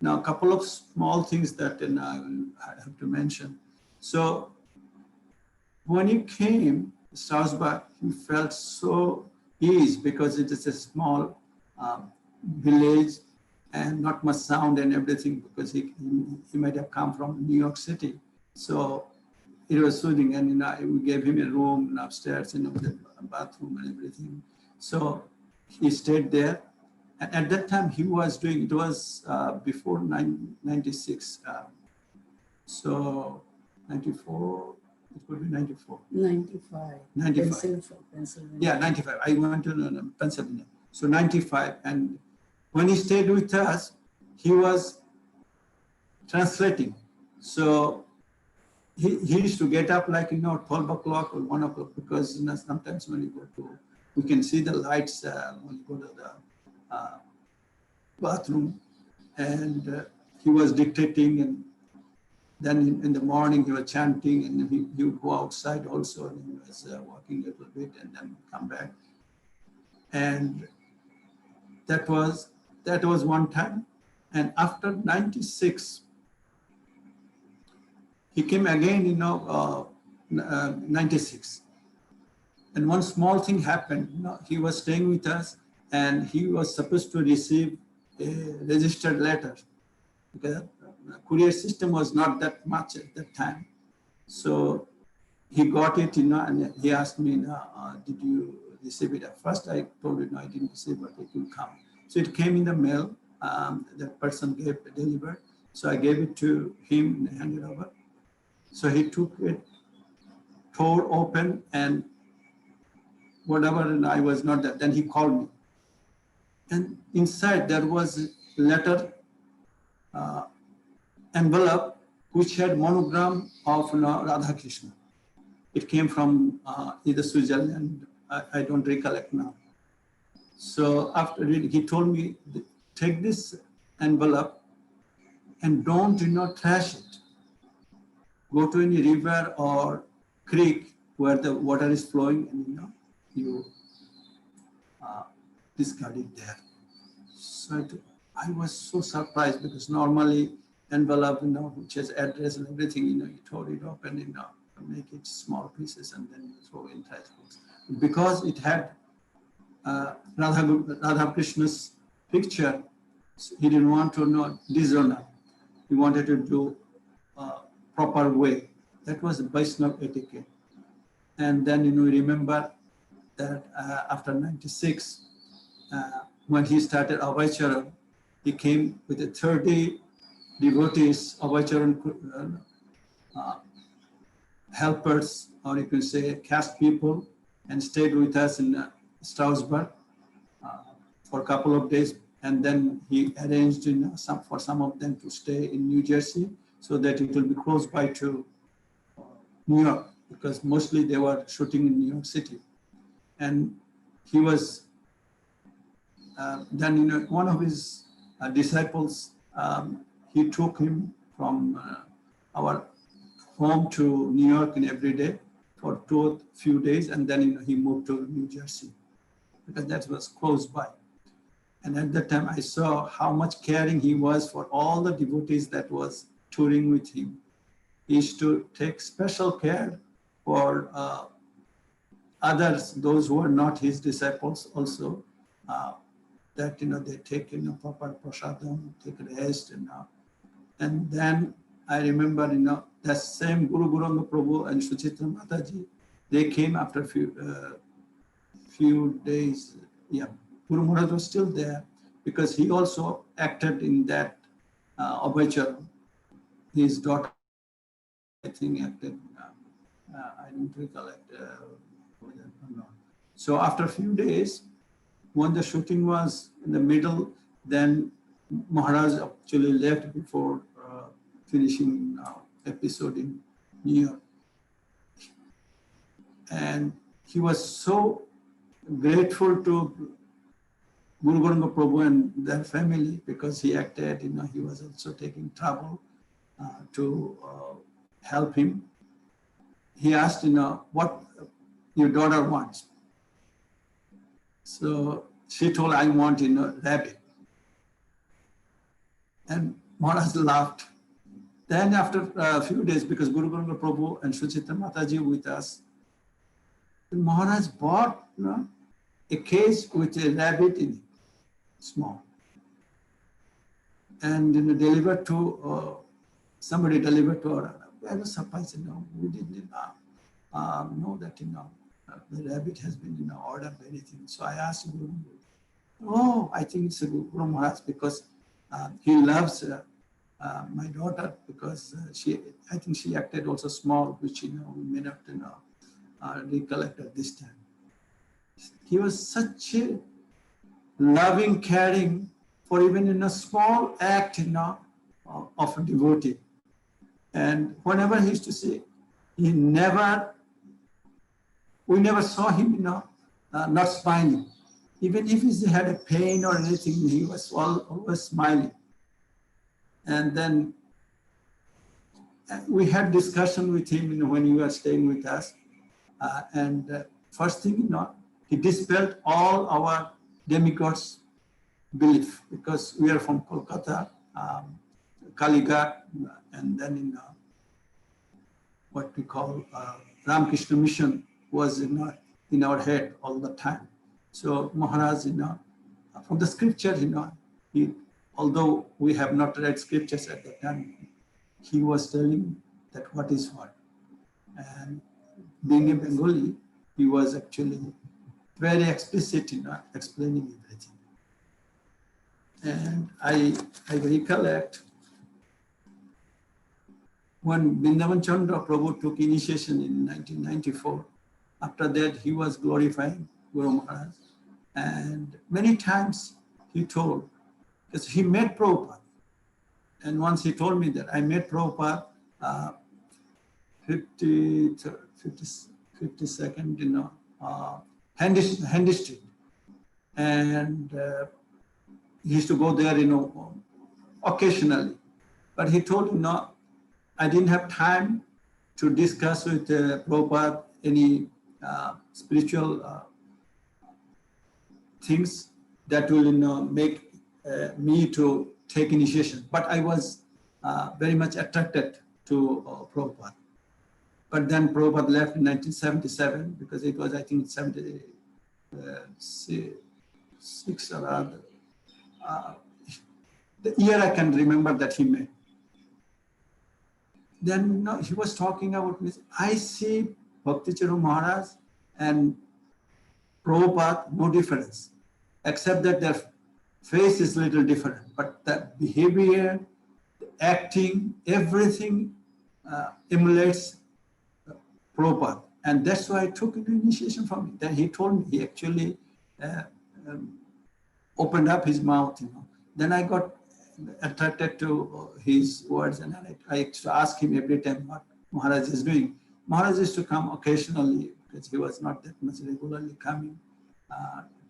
Now, a couple of small things that I have to mention. So when he came to Strasbourg, he felt so ease because it is a small village and not much sound and everything, because he might have come from New York City. So it was soothing, and we gave him a room upstairs, with a bathroom and everything. So he stayed there. And at that time, he was doing, it was before 96. So 94, it could be 94. 95. 95. Pennsylvania. Yeah, 95. I went to Pennsylvania. So 95. And when he stayed with us, he was translating. So he used to get up like, 12 o'clock or 1 o'clock, because sometimes when you go to, we can see the lights when you go to the bathroom, and he was dictating, and then in the morning he was chanting, and he would go outside also, and he was walking a little bit and then come back. And that was one time. And after 96, he came again, 96. And one small thing happened. He was staying with us, and he was supposed to receive a registered letter, because the courier system was not that much at that time. So he got it, and he asked me, did you receive it? At first I told him, no, I didn't receive it, it will come. So it came in the mail, that person delivered. So I gave it to him and handed over. So he took it, tore open, and whatever, and I was not there. Then he called me. And inside there was a letter envelope which had monogram of Radha Krishna. It came from either Switzerland, I don't recollect now. So after reading, he told me, take this envelope and do not trash it. Go to any river or creek where the water is flowing, and you discard it there. So I was so surprised, because normally envelope, which has address and everything, you tore it open, make it small pieces, and then you throw in trash books. Because it had Radha Krishna's picture, so he didn't want to dishonor. He wanted to do proper way. That was Vaishnava etiquette. And then, remember that after 96, when he started Abhay, he came with the 30 devotees, Abhay helpers, or you can say caste people, and stayed with us in Strasbourg for a couple of days. And then he arranged for some of them to stay in New Jersey, so that it will be close by to New York, because mostly they were shooting in New York City. And he was, then one of his disciples, he took him from our home to New York in every day for few days, and then he moved to New Jersey because that was close by. And at that time, I saw how much caring he was for all the devotees that was touring with him. He used to take special care for others, those who are not his disciples also, that they take proper prasadam, take rest, and then I remember that same Guru Guranga Prabhu and Suchitra Mataji, they came after few days. Yeah, Guru Maharaj was still there because he also acted in that Abhaycharan. His daughter, I think, acted. I don't recollect. No. So after a few days, when the shooting was in the middle, then Maharaj actually left before finishing episode in New York. And he was so grateful to Guru Guranga Prabhu and their family because he acted, he was also taking trouble to help him. He asked, what your daughter wants. So she told, I want, rabbit. And Maharaj laughed. Then after a few days, because Guru Guranga Prabhu and Suchitra Mataji with us, Maharaj bought a cage with a rabbit in it, small. And delivered to, somebody delivered to her. I was surprised, we didn't know that, the rabbit has been ordered anything. So I asked Guru, oh, I think it's a Guru Maharaj because he loves my daughter because I think she acted also small, which we may not recollect at this time. He was such a loving, caring for even in a small act of a devotee. And whenever he used to say, we never saw him not smiling. Even if he had a pain or anything, he was always smiling. And then we had discussion with him when he was staying with us. And first thing, he dispelled all our demigods belief because we are from Kolkata, Kalighat, and then in what we call Ramakrishna Mission was in our head all the time. So Maharaj, from the scripture, although we have not read scriptures at the time, he was telling that what is what. And being a Bengali, he was actually very explicit in explaining everything. And I recollect when Vrindavan Chandra Prabhu took initiation in 1994, after that he was glorifying Guru Maharaj. And many times he told, because he met Prabhupada. And once he told me that I met Prabhupada 52nd, Handy Street. And he used to go there, occasionally. But he told me, I didn't have time to discuss with Prabhupada any spiritual things that will make me to take initiation. But I was very much attracted to Prabhupada. But then Prabhupada left in 1977 because it was, I think, 76 or other. The year I can remember that he met. Then he was talking about me. I see Bhakti Charu Maharaj and Prabhupada, no difference, except that their face is a little different. But the behavior, the acting, everything emulates Prabhupada. And that's why I took initiation from him. Then he told me, he actually opened up his mouth. Then I got attracted to his words, and I used to ask him every time what Maharaj is doing. Maharaj used to come occasionally because he was not that much regularly coming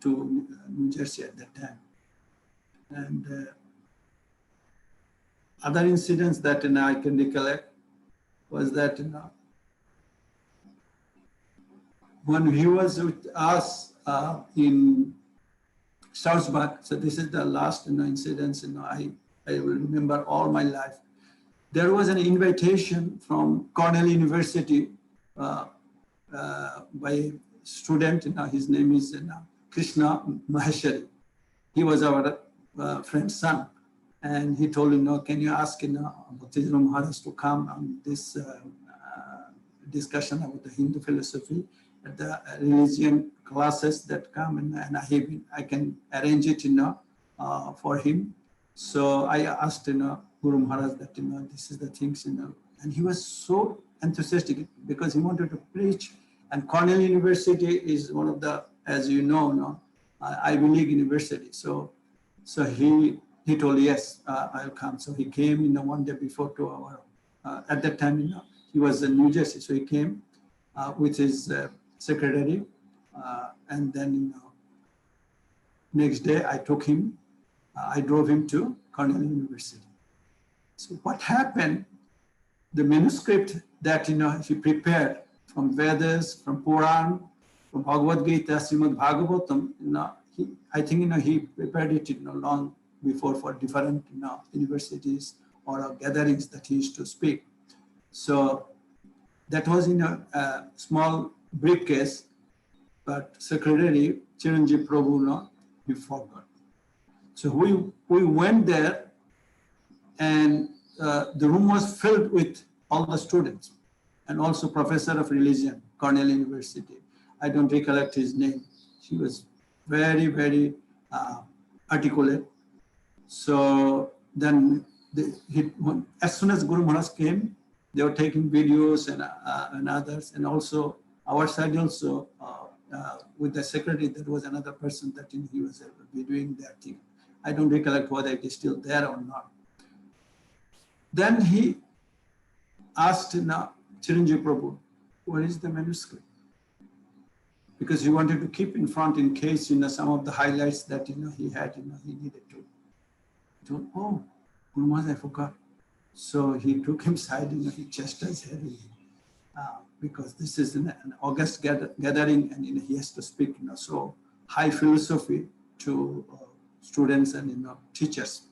to New Jersey at that time. And other incidents that I can recollect was that when he was with us in Salzburg, so this is the last incidents I will remember all my life. There was an invitation from Cornell University by a student, his name is Krishna Maheshwari. He was our friend's son. And he told him, can you ask Bhakti Maharaj to come on this discussion about the Hindu philosophy at the religion classes that come, and I can arrange it for him. So I asked Guru Maharaj that this is the things and he was so enthusiastic because he wanted to preach. And Cornell University is one of the, as you know, Ivy League university. So he told yes, I'll come. So he came one day before to our. At that time he was in New Jersey, so he came with his secretary, and then next day I took him. I drove him to Cornell University. So what happened? The manuscript that he prepared from Vedas, from Puran, from Bhagavad Gita, Srimad Bhagavatam, I think he prepared it long before for different universities or gatherings that he used to speak. So that was in a small briefcase, but Secretary Chiranjeev Prabhu, he forgot. So we went there, and the room was filled with all the students and also professor of religion, Cornell University. I don't recollect his name. He was very, very articulate. So then as soon as Guru Maharaj came, they were taking videos and others, and also our side also with the secretary, there was another person that he was doing that thing. I don't recollect whether it is still there or not. Then he asked Chiranjeev Prabhu, where is the manuscript? Because he wanted to keep in front in case some of the highlights that he had, he needed to. He told, oh, Guru Maharaj, I forgot. So he took him aside, he chastised heavily because this is an August gathering, and he has to speak so high philosophy to students and teachers.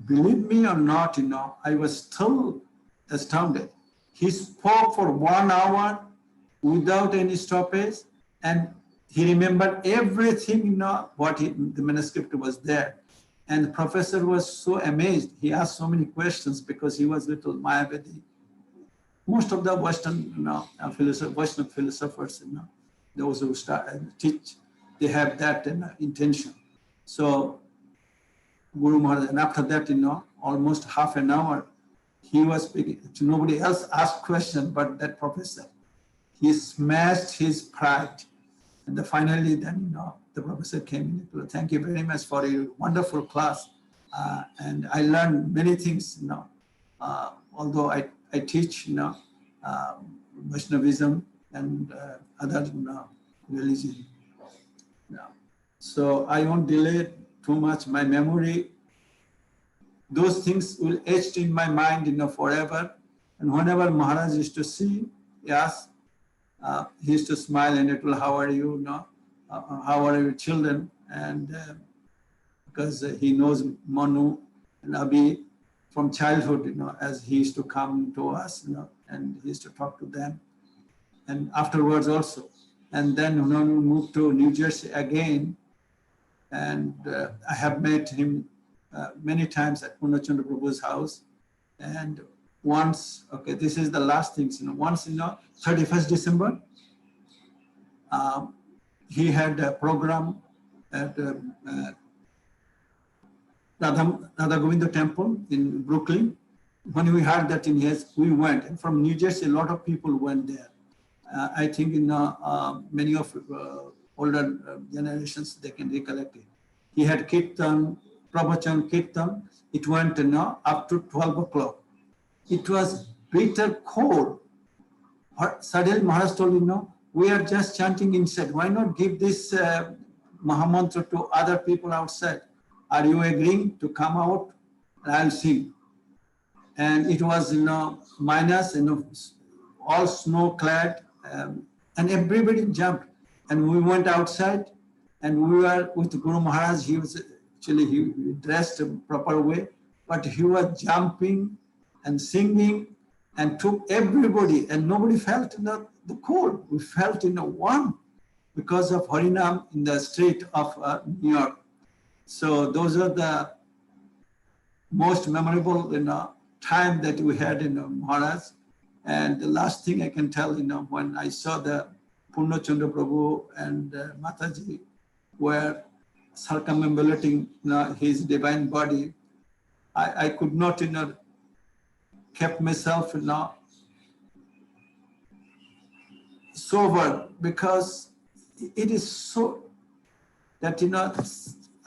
Believe me or not, I was still astounded. He spoke for 1 hour without any stoppage, and he remembered everything, what the manuscript was there. And the professor was so amazed. He asked so many questions because he was little Mayavadi. Most of the Western, Western philosophers, those who teach, they have that intention. So Guru Maharaj, and after that, almost half an hour, he was speaking. Nobody else asked question but that professor. He smashed his pride. And finally, then, the professor came in. Thank you very much for your wonderful class. And I learned many things, although I teach, Vaishnavism and other religion. So I won't delay too much my memory. Those things will etched in my mind, forever. And whenever Maharaj used to see, yes, he used to smile and it will, how are you, how are your children? And because he knows Manu and Abhi from childhood, as he used to come to us, and he used to talk to them. And afterwards also. And then when we moved to New Jersey again, and I have met him many times at Purnachandra Prabhu's house. And once, okay, this is the last things, once, 31st December, he had a program at Radha Govinda Temple in Brooklyn. When we heard that we went. And from New Jersey, a lot of people went there. I think many of older generations, they can recollect it. He had Kirtan, Pravachan Kirtan. It went up to 12 o'clock. It was bitter cold Suddenly Maharaj told, we are just chanting inside. Why not give this Mahamantra to other people outside? Are you agreeing to come out? And I'll sing. And it was, minus, all snow clad, and everybody jumped. And we went outside, and we were with Guru Maharaj. He was he dressed a proper way, but he was jumping and singing and took everybody, and nobody felt the cold. We felt warm because of Harinam in the street of New York. So those are the most memorable time that we had in Maharaj. And the last thing I can tell, when I saw the Purna Chandra Prabhu and Mataji were circumambulating his divine body, I could not kept myself sober, because it is so that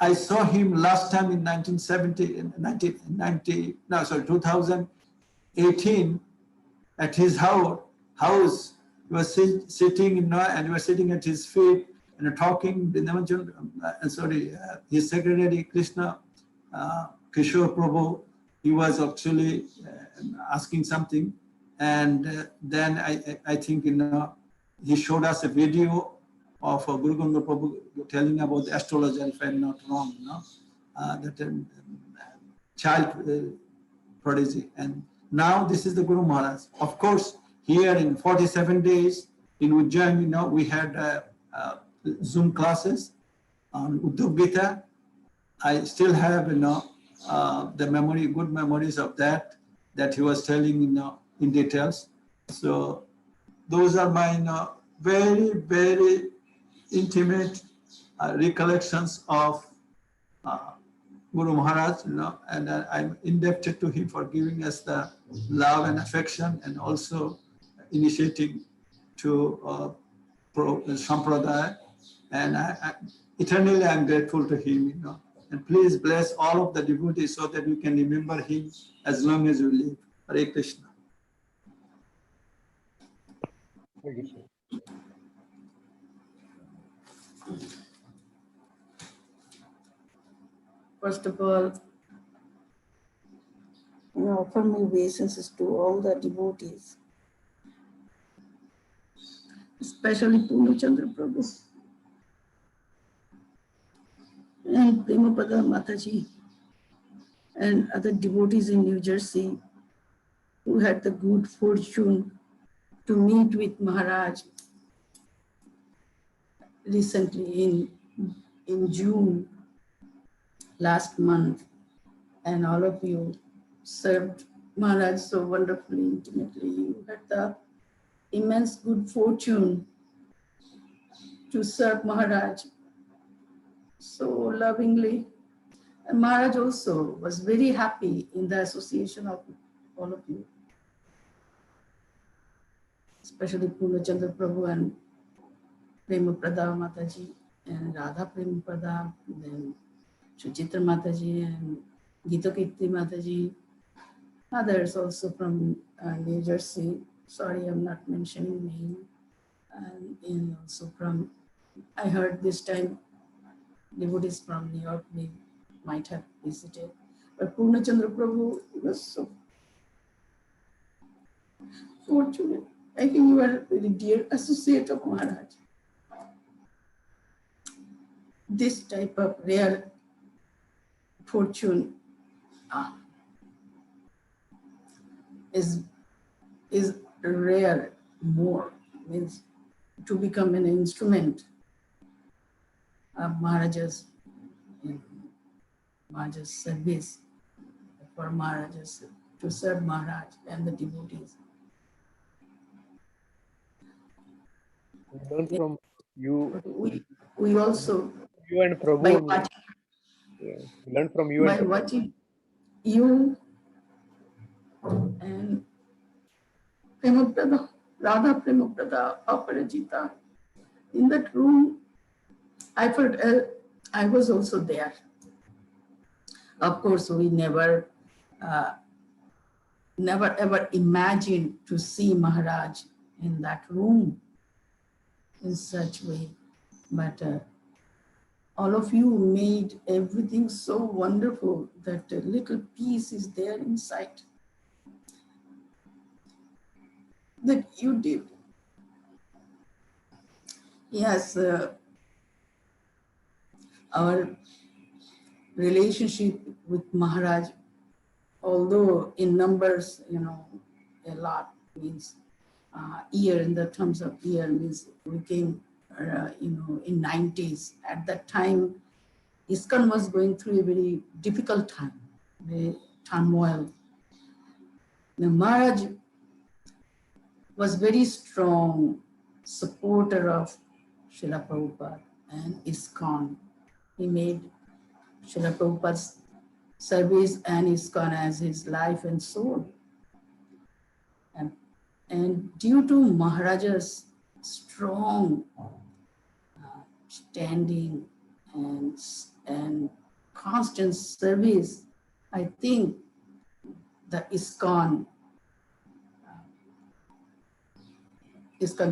I saw him last time in 2018 at his house. He was sitting, and we were sitting at his feet and talking. His secretary Krishna Kishore Prabhu, he was actually asking something, and then I think he showed us a video of Guru Ganga Prabhu telling about the astrologer, if I'm not wrong, that child prodigy. And now this is the Guru Maharaj. Of course, here in 47 days in Ujjain, we had Zoom classes on Uddhav Gita. I still have, the memory, good memories of that he was telling, in details. So those are my, very, very intimate recollections of Guru Maharaj, and I'm indebted to him for giving us the love and affection, and also initiating to Sampradaya. And eternally I'm grateful to him, And please bless all of the devotees so that we can remember him as long as we live. Hare Krishna. Thank you, sir. First of all, offer my obeisances to all the devotees, especially Purna Chandra Prabhu and Premapada Mataji and other devotees in New Jersey who had the good fortune to meet with Maharaj recently in June last month, and all of you served Maharaj so wonderfully, intimately. You had the immense good fortune to serve Maharaj so lovingly. And Maharaj also was very happy in the association of all of you, especially Purna Chandra Prabhu and Premapada Mataji and Radha Premapada, then Suchitra Mataji and Gita Kirti Mataji, others also from New Jersey. Sorry, I'm not mentioning name. And also from, I heard this time, devotees from New York we might have visited. But Purna Chandra Prabhu was so fortunate. I think you are a very dear associate of Maharaj. This type of rare fortune is rare more, means to become an instrument of Maharaja's service, for Maharaja's, to serve Maharaj and the devotees. We learn from you. We also, You and Prabhu. by watching, Yeah, we learn from you by and watching you and Premapada, Radha Premapada, Aparajita, in that room, I felt I was also there. Of course, we never ever imagined to see Maharaj in that room in such way. But all of you made everything so wonderful that a little piece is there inside that you did. Yes, our relationship with Maharaj, although in numbers, a lot means year, in the terms of year, means we came, in 90s. At that time, ISKCON was going through a very difficult time, very turmoil. Now, Maharaj was very strong supporter of Srila Prabhupada and ISKCON. He made Srila Prabhupada's service and ISKCON as his life and soul. And due to Maharaja's strong standing and constant service, I think the ISKCON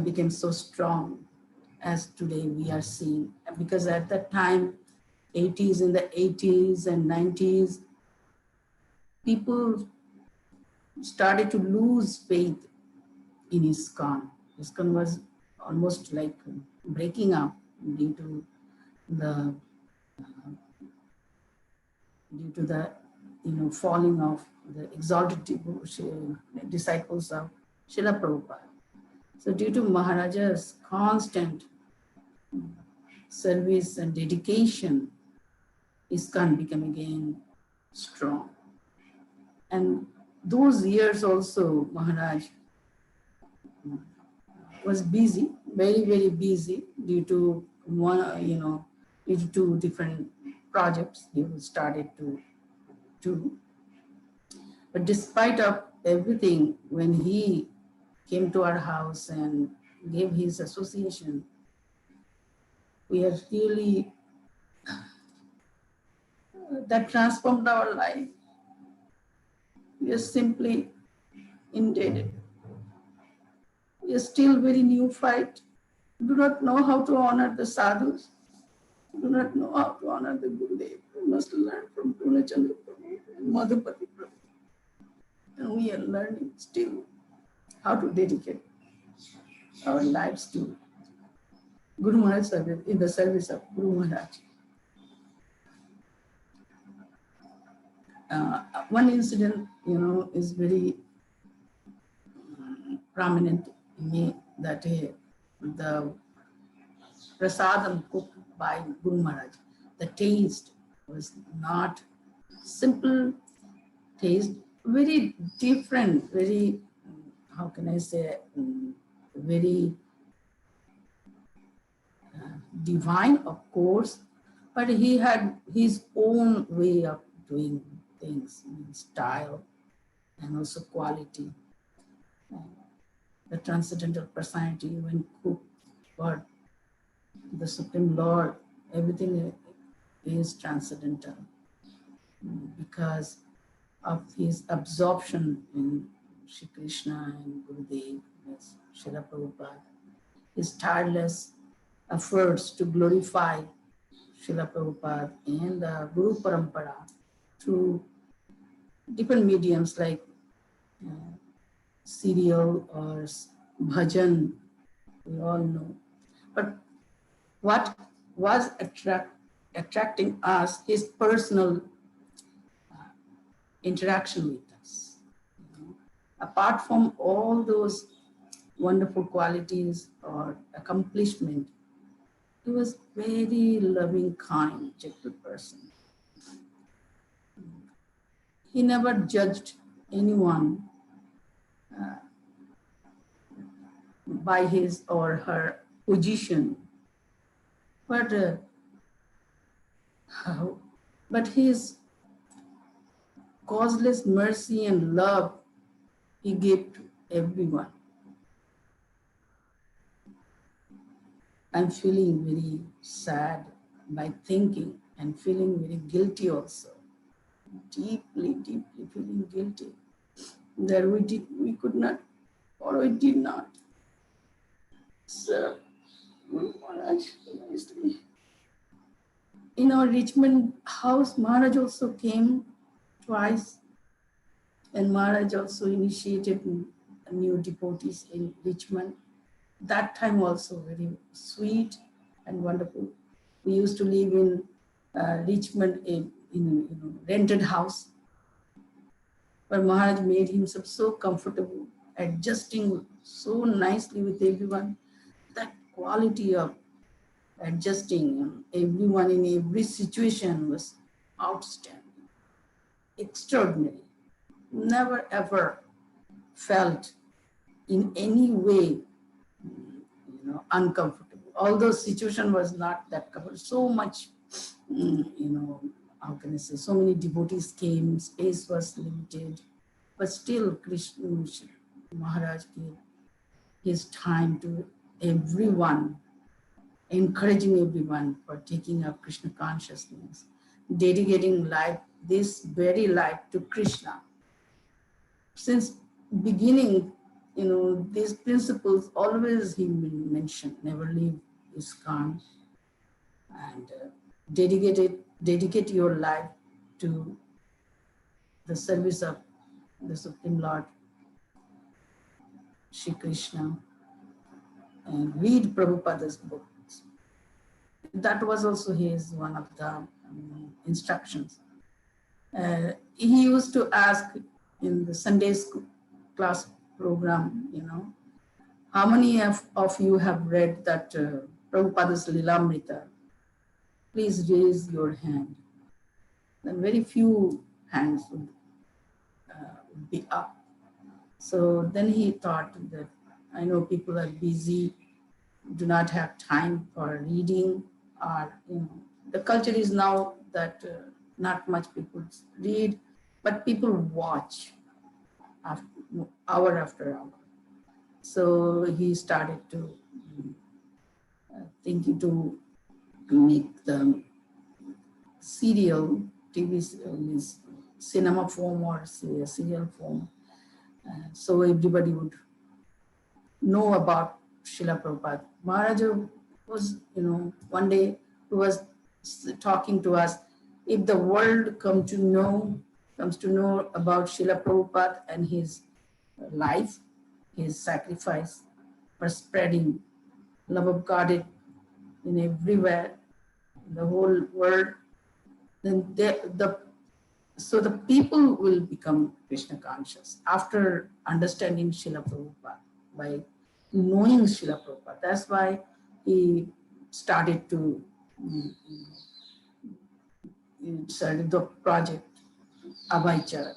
became so strong as today we are seeing. Because at that time, in the 80s and 90s, people started to lose faith in ISKCON. ISKCON was almost like breaking up due to the falling of the exalted disciples of Srila Prabhupada. So due to Maharaja's constant service and dedication, ISKCON became again strong. And those years also, Maharaj was busy, very, very busy due to due to two different projects he started to do. But despite of everything, when he came to our house and gave his association, we are really, that transformed our life. We are simply indebted. We are still very neophyte. Do not know how to honor the sadhus. Do not know how to honor the Gurudev. We must learn from Purnachandra Prabhu and Madhupati Prabhu. And we are learning still how to dedicate our lives to Guru Maharaj service, in the service of Guru Maharaj. One incident, is very prominent in me, that the prasadam cooked by Guru Maharaj, the taste was not simple taste, very different, very, how can I say, very divine, of course, but he had his own way of doing things, style and also quality. The transcendental personality, when cooked for the Supreme Lord, everything is transcendental because of his absorption in Shri Krishna and Gurudev, Srila Prabhupada, his tireless efforts to glorify Srila Prabhupada and the Guru Parampara through different mediums like serial or bhajan, we all know. But what was attracting us, his personal interaction with us. Apart from all those wonderful qualities or accomplishment, he was very loving, kind, gentle person. He never judged anyone by his or her position, but his causeless mercy and love he gave to everyone. I'm feeling very sad by thinking and feeling very guilty also. Deeply, deeply feeling guilty that we could not, or we did not So, Guru Maharaj, nicely. In our Richmond house, Maharaj also came twice, and Maharaj also initiated new devotees in Richmond. That time also very sweet and wonderful. We used to live in Richmond in rented house, where Maharaj made himself so comfortable, adjusting so nicely with everyone. That quality of adjusting everyone in every situation was outstanding, extraordinary. Never ever felt in any way, uncomfortable. Although situation was not that comfortable, so much, how can I say, so many devotees came, space was limited, but still Krishna Maharaj gave his time to everyone, encouraging everyone for taking up Krishna consciousness, dedicating life, this very life to Krishna. Since beginning, these principles always he mentioned, never leave ISKCON, and dedicate your life to the service of the Supreme Lord, Shri Krishna, and read Prabhupada's books. That was also his one of the instructions. He used to ask in the Sunday school class program, how many of you have read that Prabhupada's Lilamrita? Please raise your hand. Then very few hands would be up. So then he thought that I know people are busy, do not have time for reading, or the culture is now that not much people read, but people watch hour after hour. So he started to thinking to make the serial, TV means cinema form or serial form, so everybody would know about Srila Prabhupada. Maharaj was, one day he was talking to us, if the world comes to know about Srila Prabhupada and his life, his sacrifice for spreading love of God in everywhere, in the whole world, then so the people will become Krishna conscious after understanding Srila Prabhupada, by knowing Srila Prabhupada. That's why he started to started the project Abhaichar.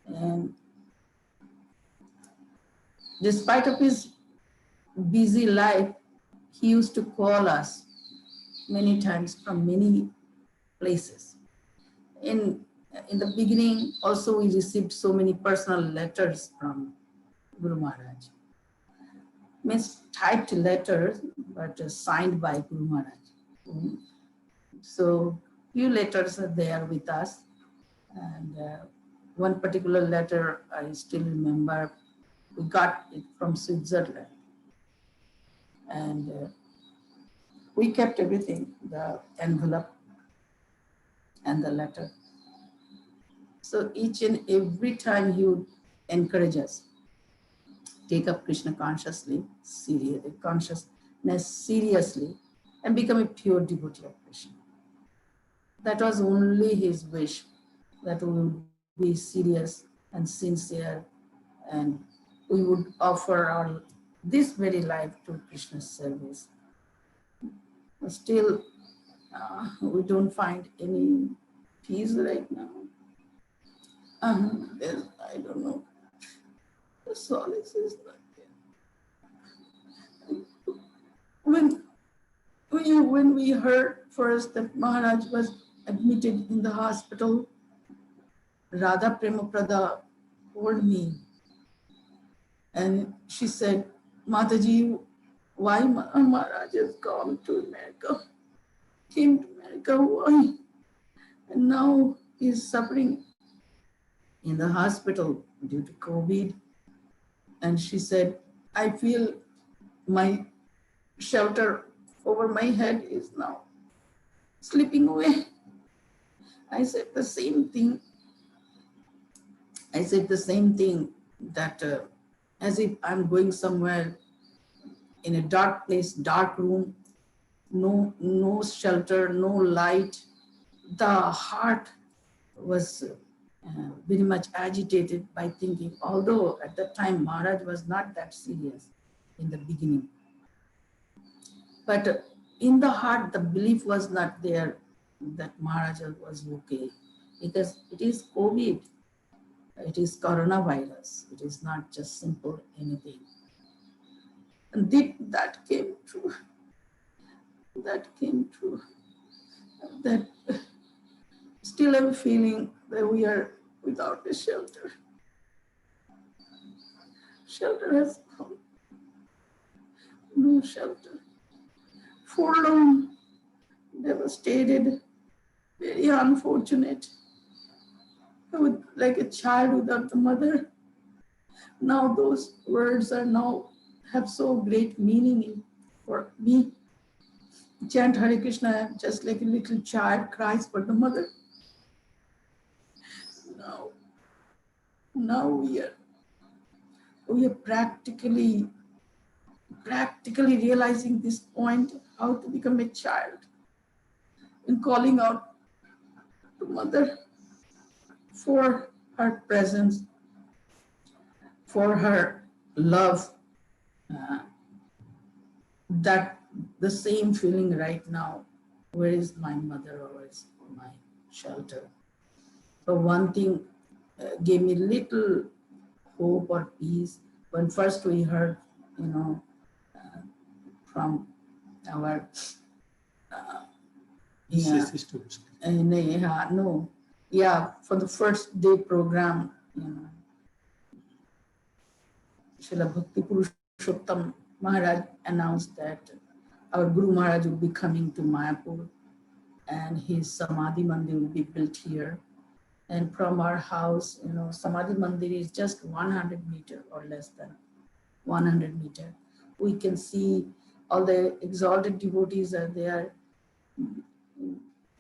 And despite of his busy life, he used to call us many times from many places. In the beginning, also we received so many personal letters from Guru Maharaj. Means typed letters, but signed by Guru Maharaj. So few letters are there with us. And one particular letter I still remember, we got it from Switzerland. And we kept everything, the envelope and the letter. So each and every time he would encourage us, take up Krishna consciousness seriously, and become a pure devotee of Krishna. That was only his wish, that we would be serious and sincere, and we would offer this very life to Krishna's service. But still, we don't find any peace right now. I don't know. The solace is not there. When we heard first that Maharaj was admitted in the hospital, Radha Premaprada called me and she said, Mataji, why Maharaj has gone to America? Came to America, why? And now he's suffering in the hospital due to COVID. And she said, I feel my shelter over my head is now slipping away. I said the same thing. I said the same thing, that as if I'm going somewhere in a dark place, dark room, no shelter, no light. The heart was very much agitated by thinking, although at that time Maharaj was not that serious in the beginning. But in the heart, the belief was not there that Maharaj was okay, because it is COVID, it is coronavirus, it is not just simple anything. And that came true. That came true. That still I'm feeling that we are without a shelter. Shelter has come. No shelter. Forlorn, devastated, very unfortunate. Like a child without the mother. Now those words are now have so great meaning for me. Chant Hare Krishna just like a little child cries for the mother. Now we are practically realizing this point, how to become a child and calling out to mother for her presence, for her love. That the same feeling right now. Where is my mother, or where is my shelter? So one thing gave me little hope or peace when first we heard, from our for the first day program, Srila Bhakti Purushottam Maharaj announced that our Guru Maharaj will be coming to Mayapur and his Samadhi Mandir will be built here. And from our house, Samadhi Mandir is just 100 meters or less than 100 meters. We can see all the exalted devotees are there.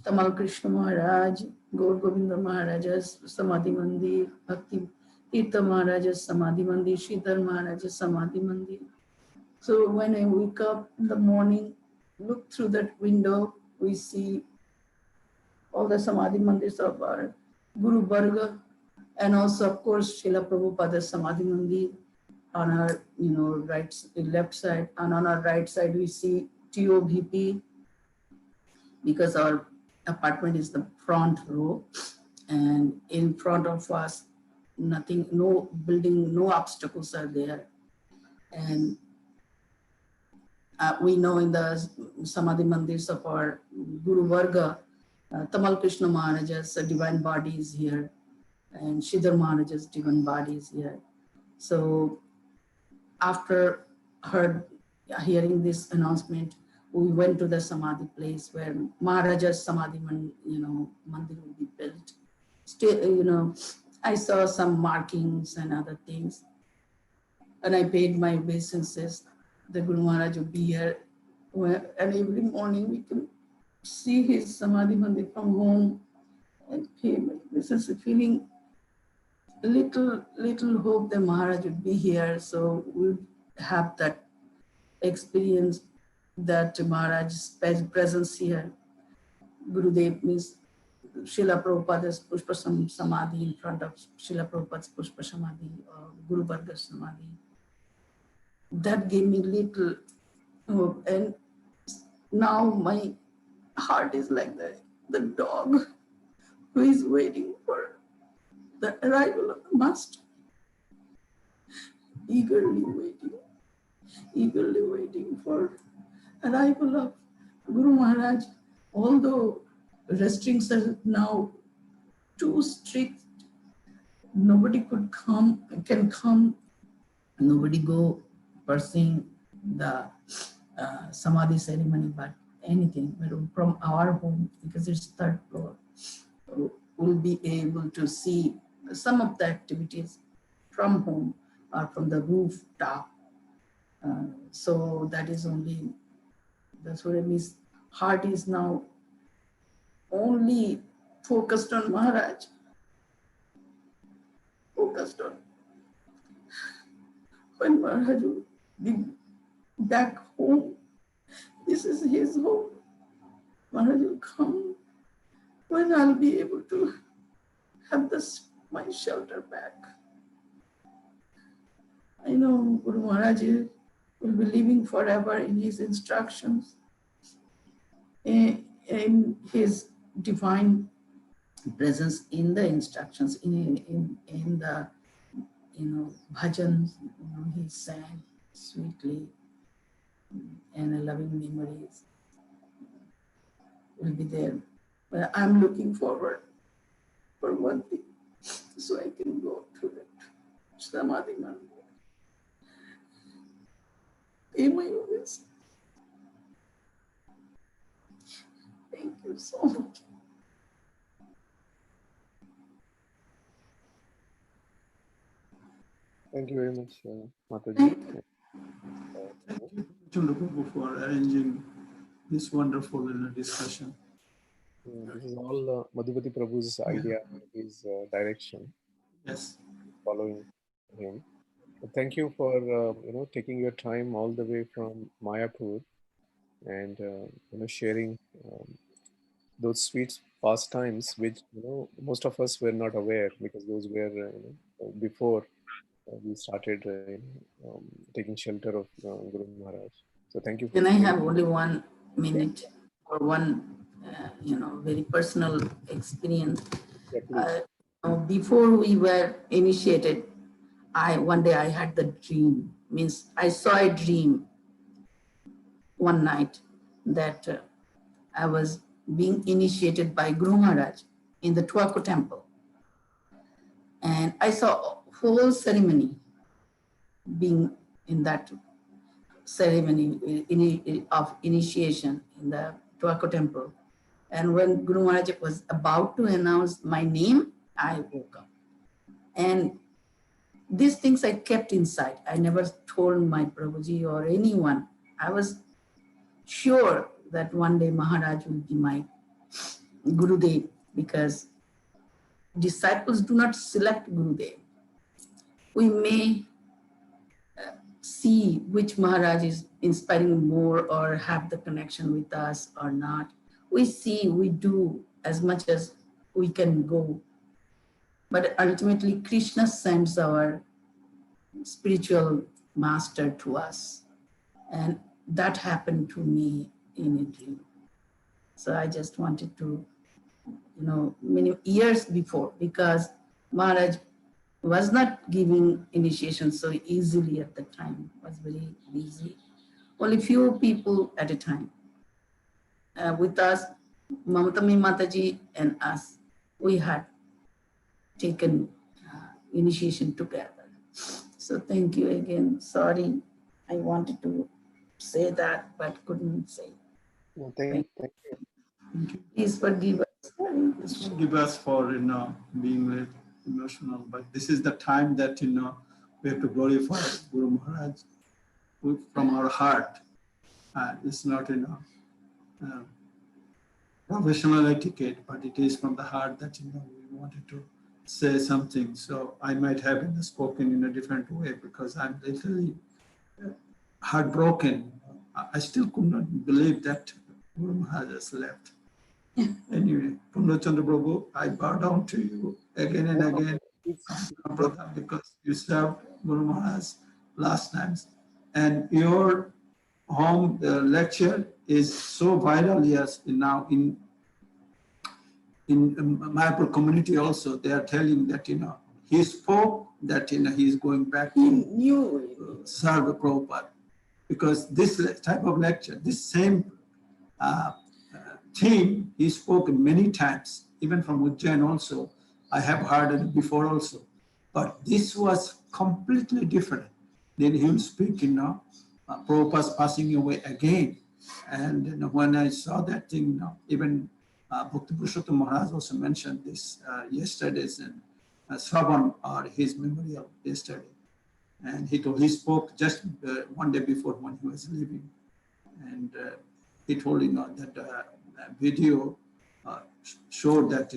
Tamal Krishna Maharaj, Gaur Govinda Maharaj's Samadhi Mandir, Bhakti Tirtha Maharaj's Samadhi Mandir, Sridhar Maharaj's Samadhi Mandir. So when I wake up in the morning, look through that window, we see all the Samadhi Mandirs of our Guru Varga, and also of course Srila Prabhupada's Samadhi Mandir on our left side, and on our right side we see TOVP, because our apartment is the front row, and in front of us nothing, no building, no obstacles are there. And we know in the Samadhi Mandirs of our Guru Varga, Tamal Krishna Maharaj's divine body is here, and Sridhar Maharaj's divine body is here. So after hearing this announcement, we went to the Samadhi place where Maharaja's Samadhi Mandir will be built. Still, I saw some markings and other things, and I paid my obeisances. The Guru Maharaj will be here, and every morning we can see his Samadhi Mandir from home and pay my obeisances, feeling little hope that Maharaj would be here, so we'll have that experience, that Maharaj's presence here. Gurudev means Srila Prabhupada's Pushpa Samadhi in front of Srila Prabhupada's Pushpa Samadhi, or Guru Varga's Samadhi. That gave me little hope, and now my heart is like the dog who is waiting for the arrival of the master, eagerly waiting for arrival of Guru Maharaj. Although restrictions are now too strict, nobody can come, nobody go pursuing the Samadhi ceremony, but anything from our home, because it's third floor, we'll be able to see some of the activities from home or from the rooftop. So that is only The Surami's heart is now only focused on Maharaj, focused on when Maharaj will be back home. This is his home. Maharaj will come when I'll be able to have my shelter back. I know Guru Maharaj will be living forever in his instructions, in his divine presence in the instructions, in the bhajans, he sang sweetly, and loving memories will be there. But I'm looking forward for one thing, so I can go through that Samadhi Mandir. Pay my obeisance. Thank you so much. Thank you very much, Mataji. Thank you, Chandra Prabhu, for arranging this wonderful discussion. This is all Madhupati Prabhu's idea, his direction. Yes. Following him. Thank you for taking your time all the way from Mayapur and sharing those sweet pastimes which most of us were not aware, because those were before we started taking shelter of Guru Maharaj. So thank you. Can I have only 1 minute or one very personal experience? Before we were initiated, one day I had the dream, means I saw a dream one night that I was being initiated by Guru Maharaj in the Tuaku temple. And I saw a whole ceremony being in that ceremony of initiation in the Tuaku temple. And when Guru Maharaj was about to announce my name, I woke up. And these things I kept inside. I never told my Prabhuji or anyone. I was sure that one day Maharaj will be my Gurudev, because disciples do not select Gurudev. We may see which Maharaj is inspiring more or have the connection with us or not. We see, we do as much as we can go. But ultimately, Krishna sends our spiritual master to us. And that happened to me in a dream. So I just wanted to, many years before, because Maharaj was not giving initiation so easily at the time, was very busy. Only few people at a time. With us, Mamatami Mataji and us, we had taken initiation together. So thank you again. Sorry, I wanted to say that, but couldn't say. Well, thank you. Please forgive us. Forgive us for being very emotional, but this is the time that we have to glorify Guru Maharaj from our heart. It's not professional etiquette, but it is from the heart that we wanted to say something. So I might have spoken in a different way because I'm literally heartbroken. I still could not believe that Guru Maharaj has left. Anyway, Punda Chandra Prabhu, I bow down to you again and again, brother, because you served Guru Maharaj last times. And your home lecture is so viral, yes, now in Mayapur community also. They are telling that, he spoke that, he is going back to serve Prabhupada. Because this type of lecture, this same theme, he spoke many times, even from Ujjain also. I have heard it before also. But this was completely different. Then he will speak, Prabhupada's passing away again. And when I saw that thing, even Bhakti Purushottam Maharaj also mentioned this yesterday's and Sravan, or his memorial yesterday. And he spoke just one day before when he was leaving. And he told, that video showed that,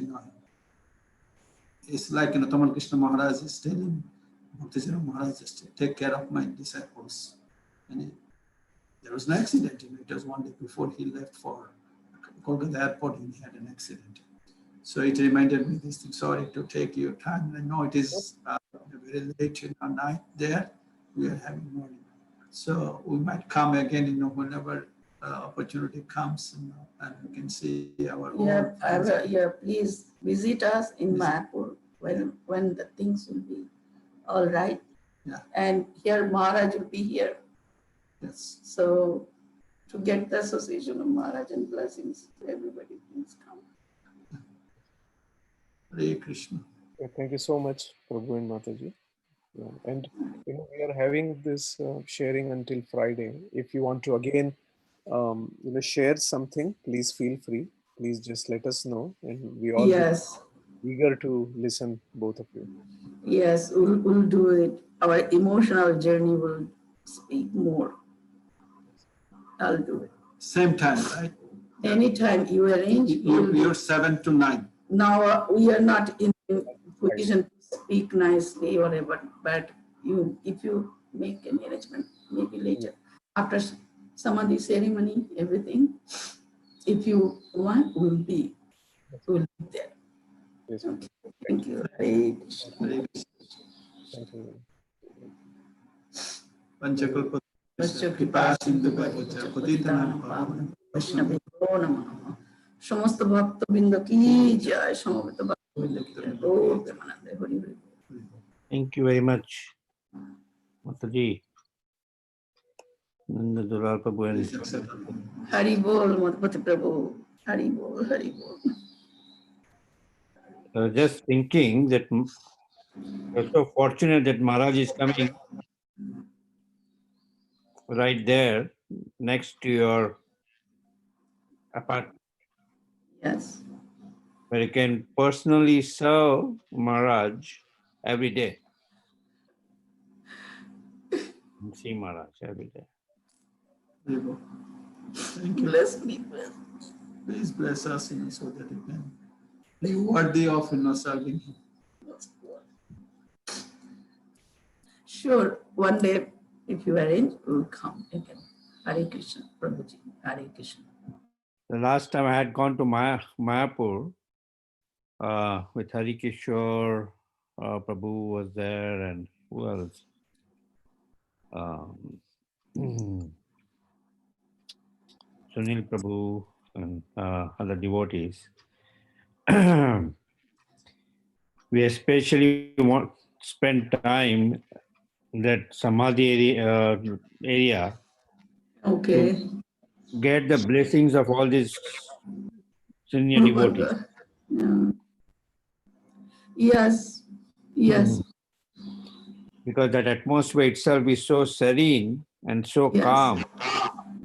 it's like, Tamal Krishna Maharaj is telling Bhakti Maharaj, just take care of my disciples. And there was no accident. It was one day before he left for Kolkata airport, and he had an accident. So it reminded me this thing. Sorry to take your time. I know it is very late night there. We are having morning. So we might come again, whenever opportunity comes, and we can see our Yeah, please visit us in Mayapur when the things will be all right. Yeah. And here Maharaj will be here. Yes. So to get the association of Maharaj and blessings to everybody, please come. Hare Krishna. Thank you so much, Prabhu and Mataji. Yeah. And we are having this sharing until Friday. If you want to again, share something, please feel free. Please just let us know, and we all Yes. eager to listen, both of you. Yes, we'll do it. Our emotional journey will speak more. I'll do it. Same time, right? Anytime you arrange. You're 7 to 9. Now we are not in position to speak nicely or whatever, but if you make an arrangement, maybe later after Samadhi ceremony, everything, if you want, we'll be there. Yes. Okay. Thank you. Hare Krishna. Thank you. Panchakalpa সমস্ত ভক্তবৃন্দ কি জয়, সমবেত ভক্তবৃন্দ কি জয়, গৌর প্রেমানন্দে Hari Hari. Thank you very much, Mataji. Nanda Dural Prabhu and Hari বল মধুপতি প্রভু, হরি বল, হরি বল। Just thinking that you're so fortunate that Maharaj is coming right there next to your apartment. Yes. Where you can personally serve Maharaj every day. And see Maharaj every day. Thank you. Bless me. Please bless us, so that you can be worthy of serving him. Sure, one day if you arrange, we'll come again. Hare Krishna, Prabhuji. Hare Krishna. The last time I had gone to Mayapur with Hari Kishore, Prabhu was there, and who else? Sunil Prabhu and other devotees. We especially spend time in that Samadhi area. Okay. To get the blessings of all these senior devotees. Yeah. Yes, yes. Because that atmosphere itself is so serene and so calm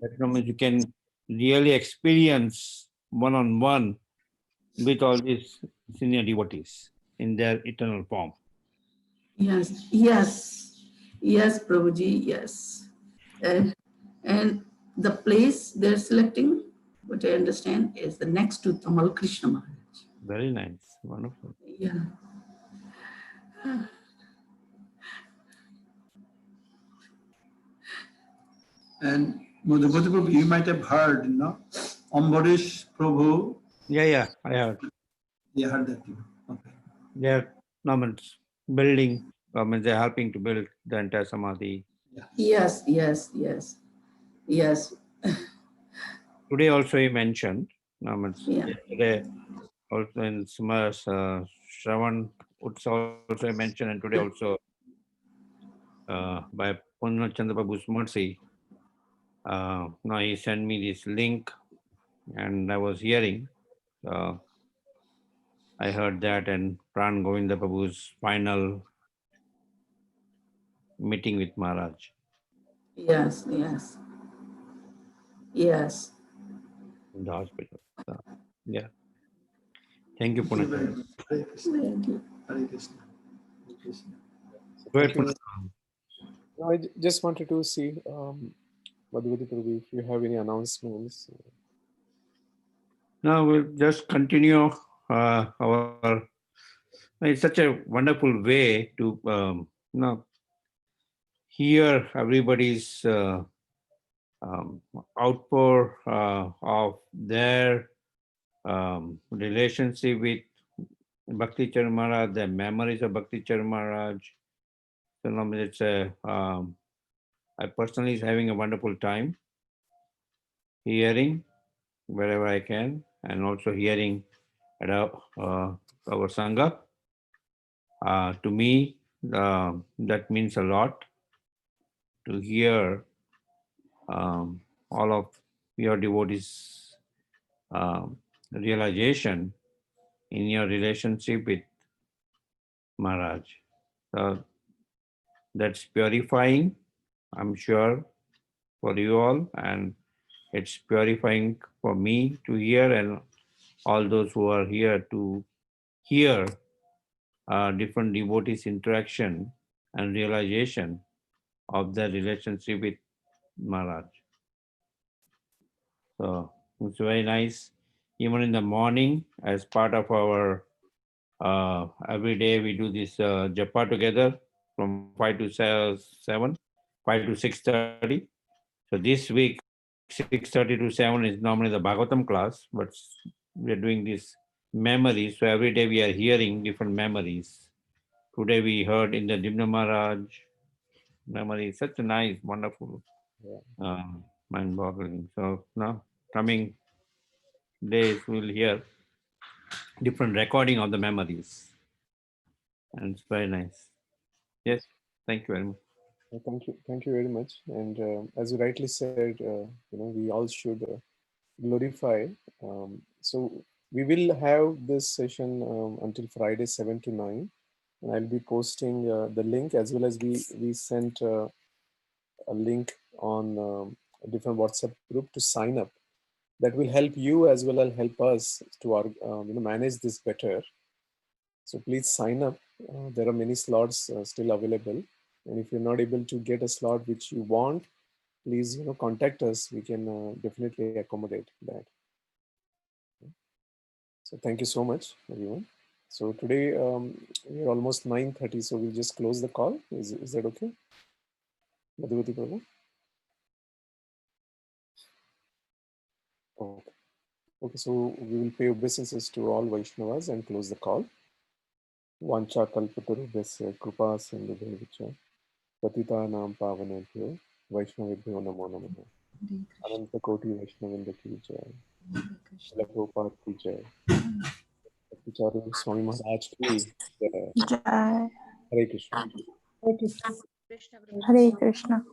that you can really experience one-on-one with all these senior devotees in their eternal form. Yes, yes, yes, Prabhuji, yes. And the place they're selecting, what I understand, is the next to Tamal Krishna Maharaj. Very nice, wonderful. Yeah. And Madhupati Prabhu, you might have heard, Ambarish Prabhu. Yeah, I heard. You heard that too. Okay. They're building, they're helping to build the entire Samadhi. Yes, yes, yes, yes. Today also he mentioned, yesterday also in Shravan also mentioned, and today also by Punna Chandra Prabhu's mercy, now he sent me this link and I was hearing, I heard that, and Pran Govinda Prabhu's final meeting with Maharaj. Yes, yes, yes. In the hospital. So, yeah. Thank you, Punna. Thank you. Hare Krishna. Hare Krishna. Go ahead, Punna. No, I just wanted to see Madhuvati Prabhu, if you have any announcements. Now we'll just continue our. It's such a wonderful way to hear everybody's outpour of their relationship with Bhakti Charu Maharaj, the memories of Bhakti Charu Maharaj. So it's I personally is having a wonderful time hearing wherever I can, and also hearing at our Sangha. To me, that means a lot to hear all of your devotees' realization in your relationship with Maharaj. So that's purifying, I'm sure, for you all, and it's purifying for me to hear, and all those who are here to hear different devotees' interaction and realization of their relationship with Maharaj. So it's very nice. Even in the morning, as part of our every day we do this japa together from 5 to 7, 5 to 6:30. So this week, 6:30 to 7 is normally the Bhagavatam class, but we are doing this memories. So every day we are hearing different memories. Today we heard in the Dimna Maharaj memory, such a nice, wonderful, mind-boggling. So now coming days we'll hear different recording of the memories, and it's very nice. Yes, thank you very much. Thank you very much. And as you rightly said, we all should glorify. So we will have this session until Friday 7 to 9, and I'll be posting the link, as well as we sent a link on a different WhatsApp group to sign up. That will help you as well as help us to manage this better. So please sign up. There are many slots still available, and if you're not able to get a slot which you want, please contact us. We can definitely accommodate that. So thank you so much, everyone. So today we're almost 9:30, so we'll just close the call. Is that okay? Madhuvati Prabhu? Okay. Okay, so we will pay obeisances to all Vaishnavas and close the call. Vancha kalpatarubhyasya kripa sindhubhya patitanam pavanebhyo Vaishnavebhyo namo namaha. Ananta Koti Vaishnavinda ki jai. Shila Prabhupada ki jai. Bhakti Charu Swami Maharaj ki jai. Jai. Hare Krishna. Hare Krishna. Krishna. Hare Krishna.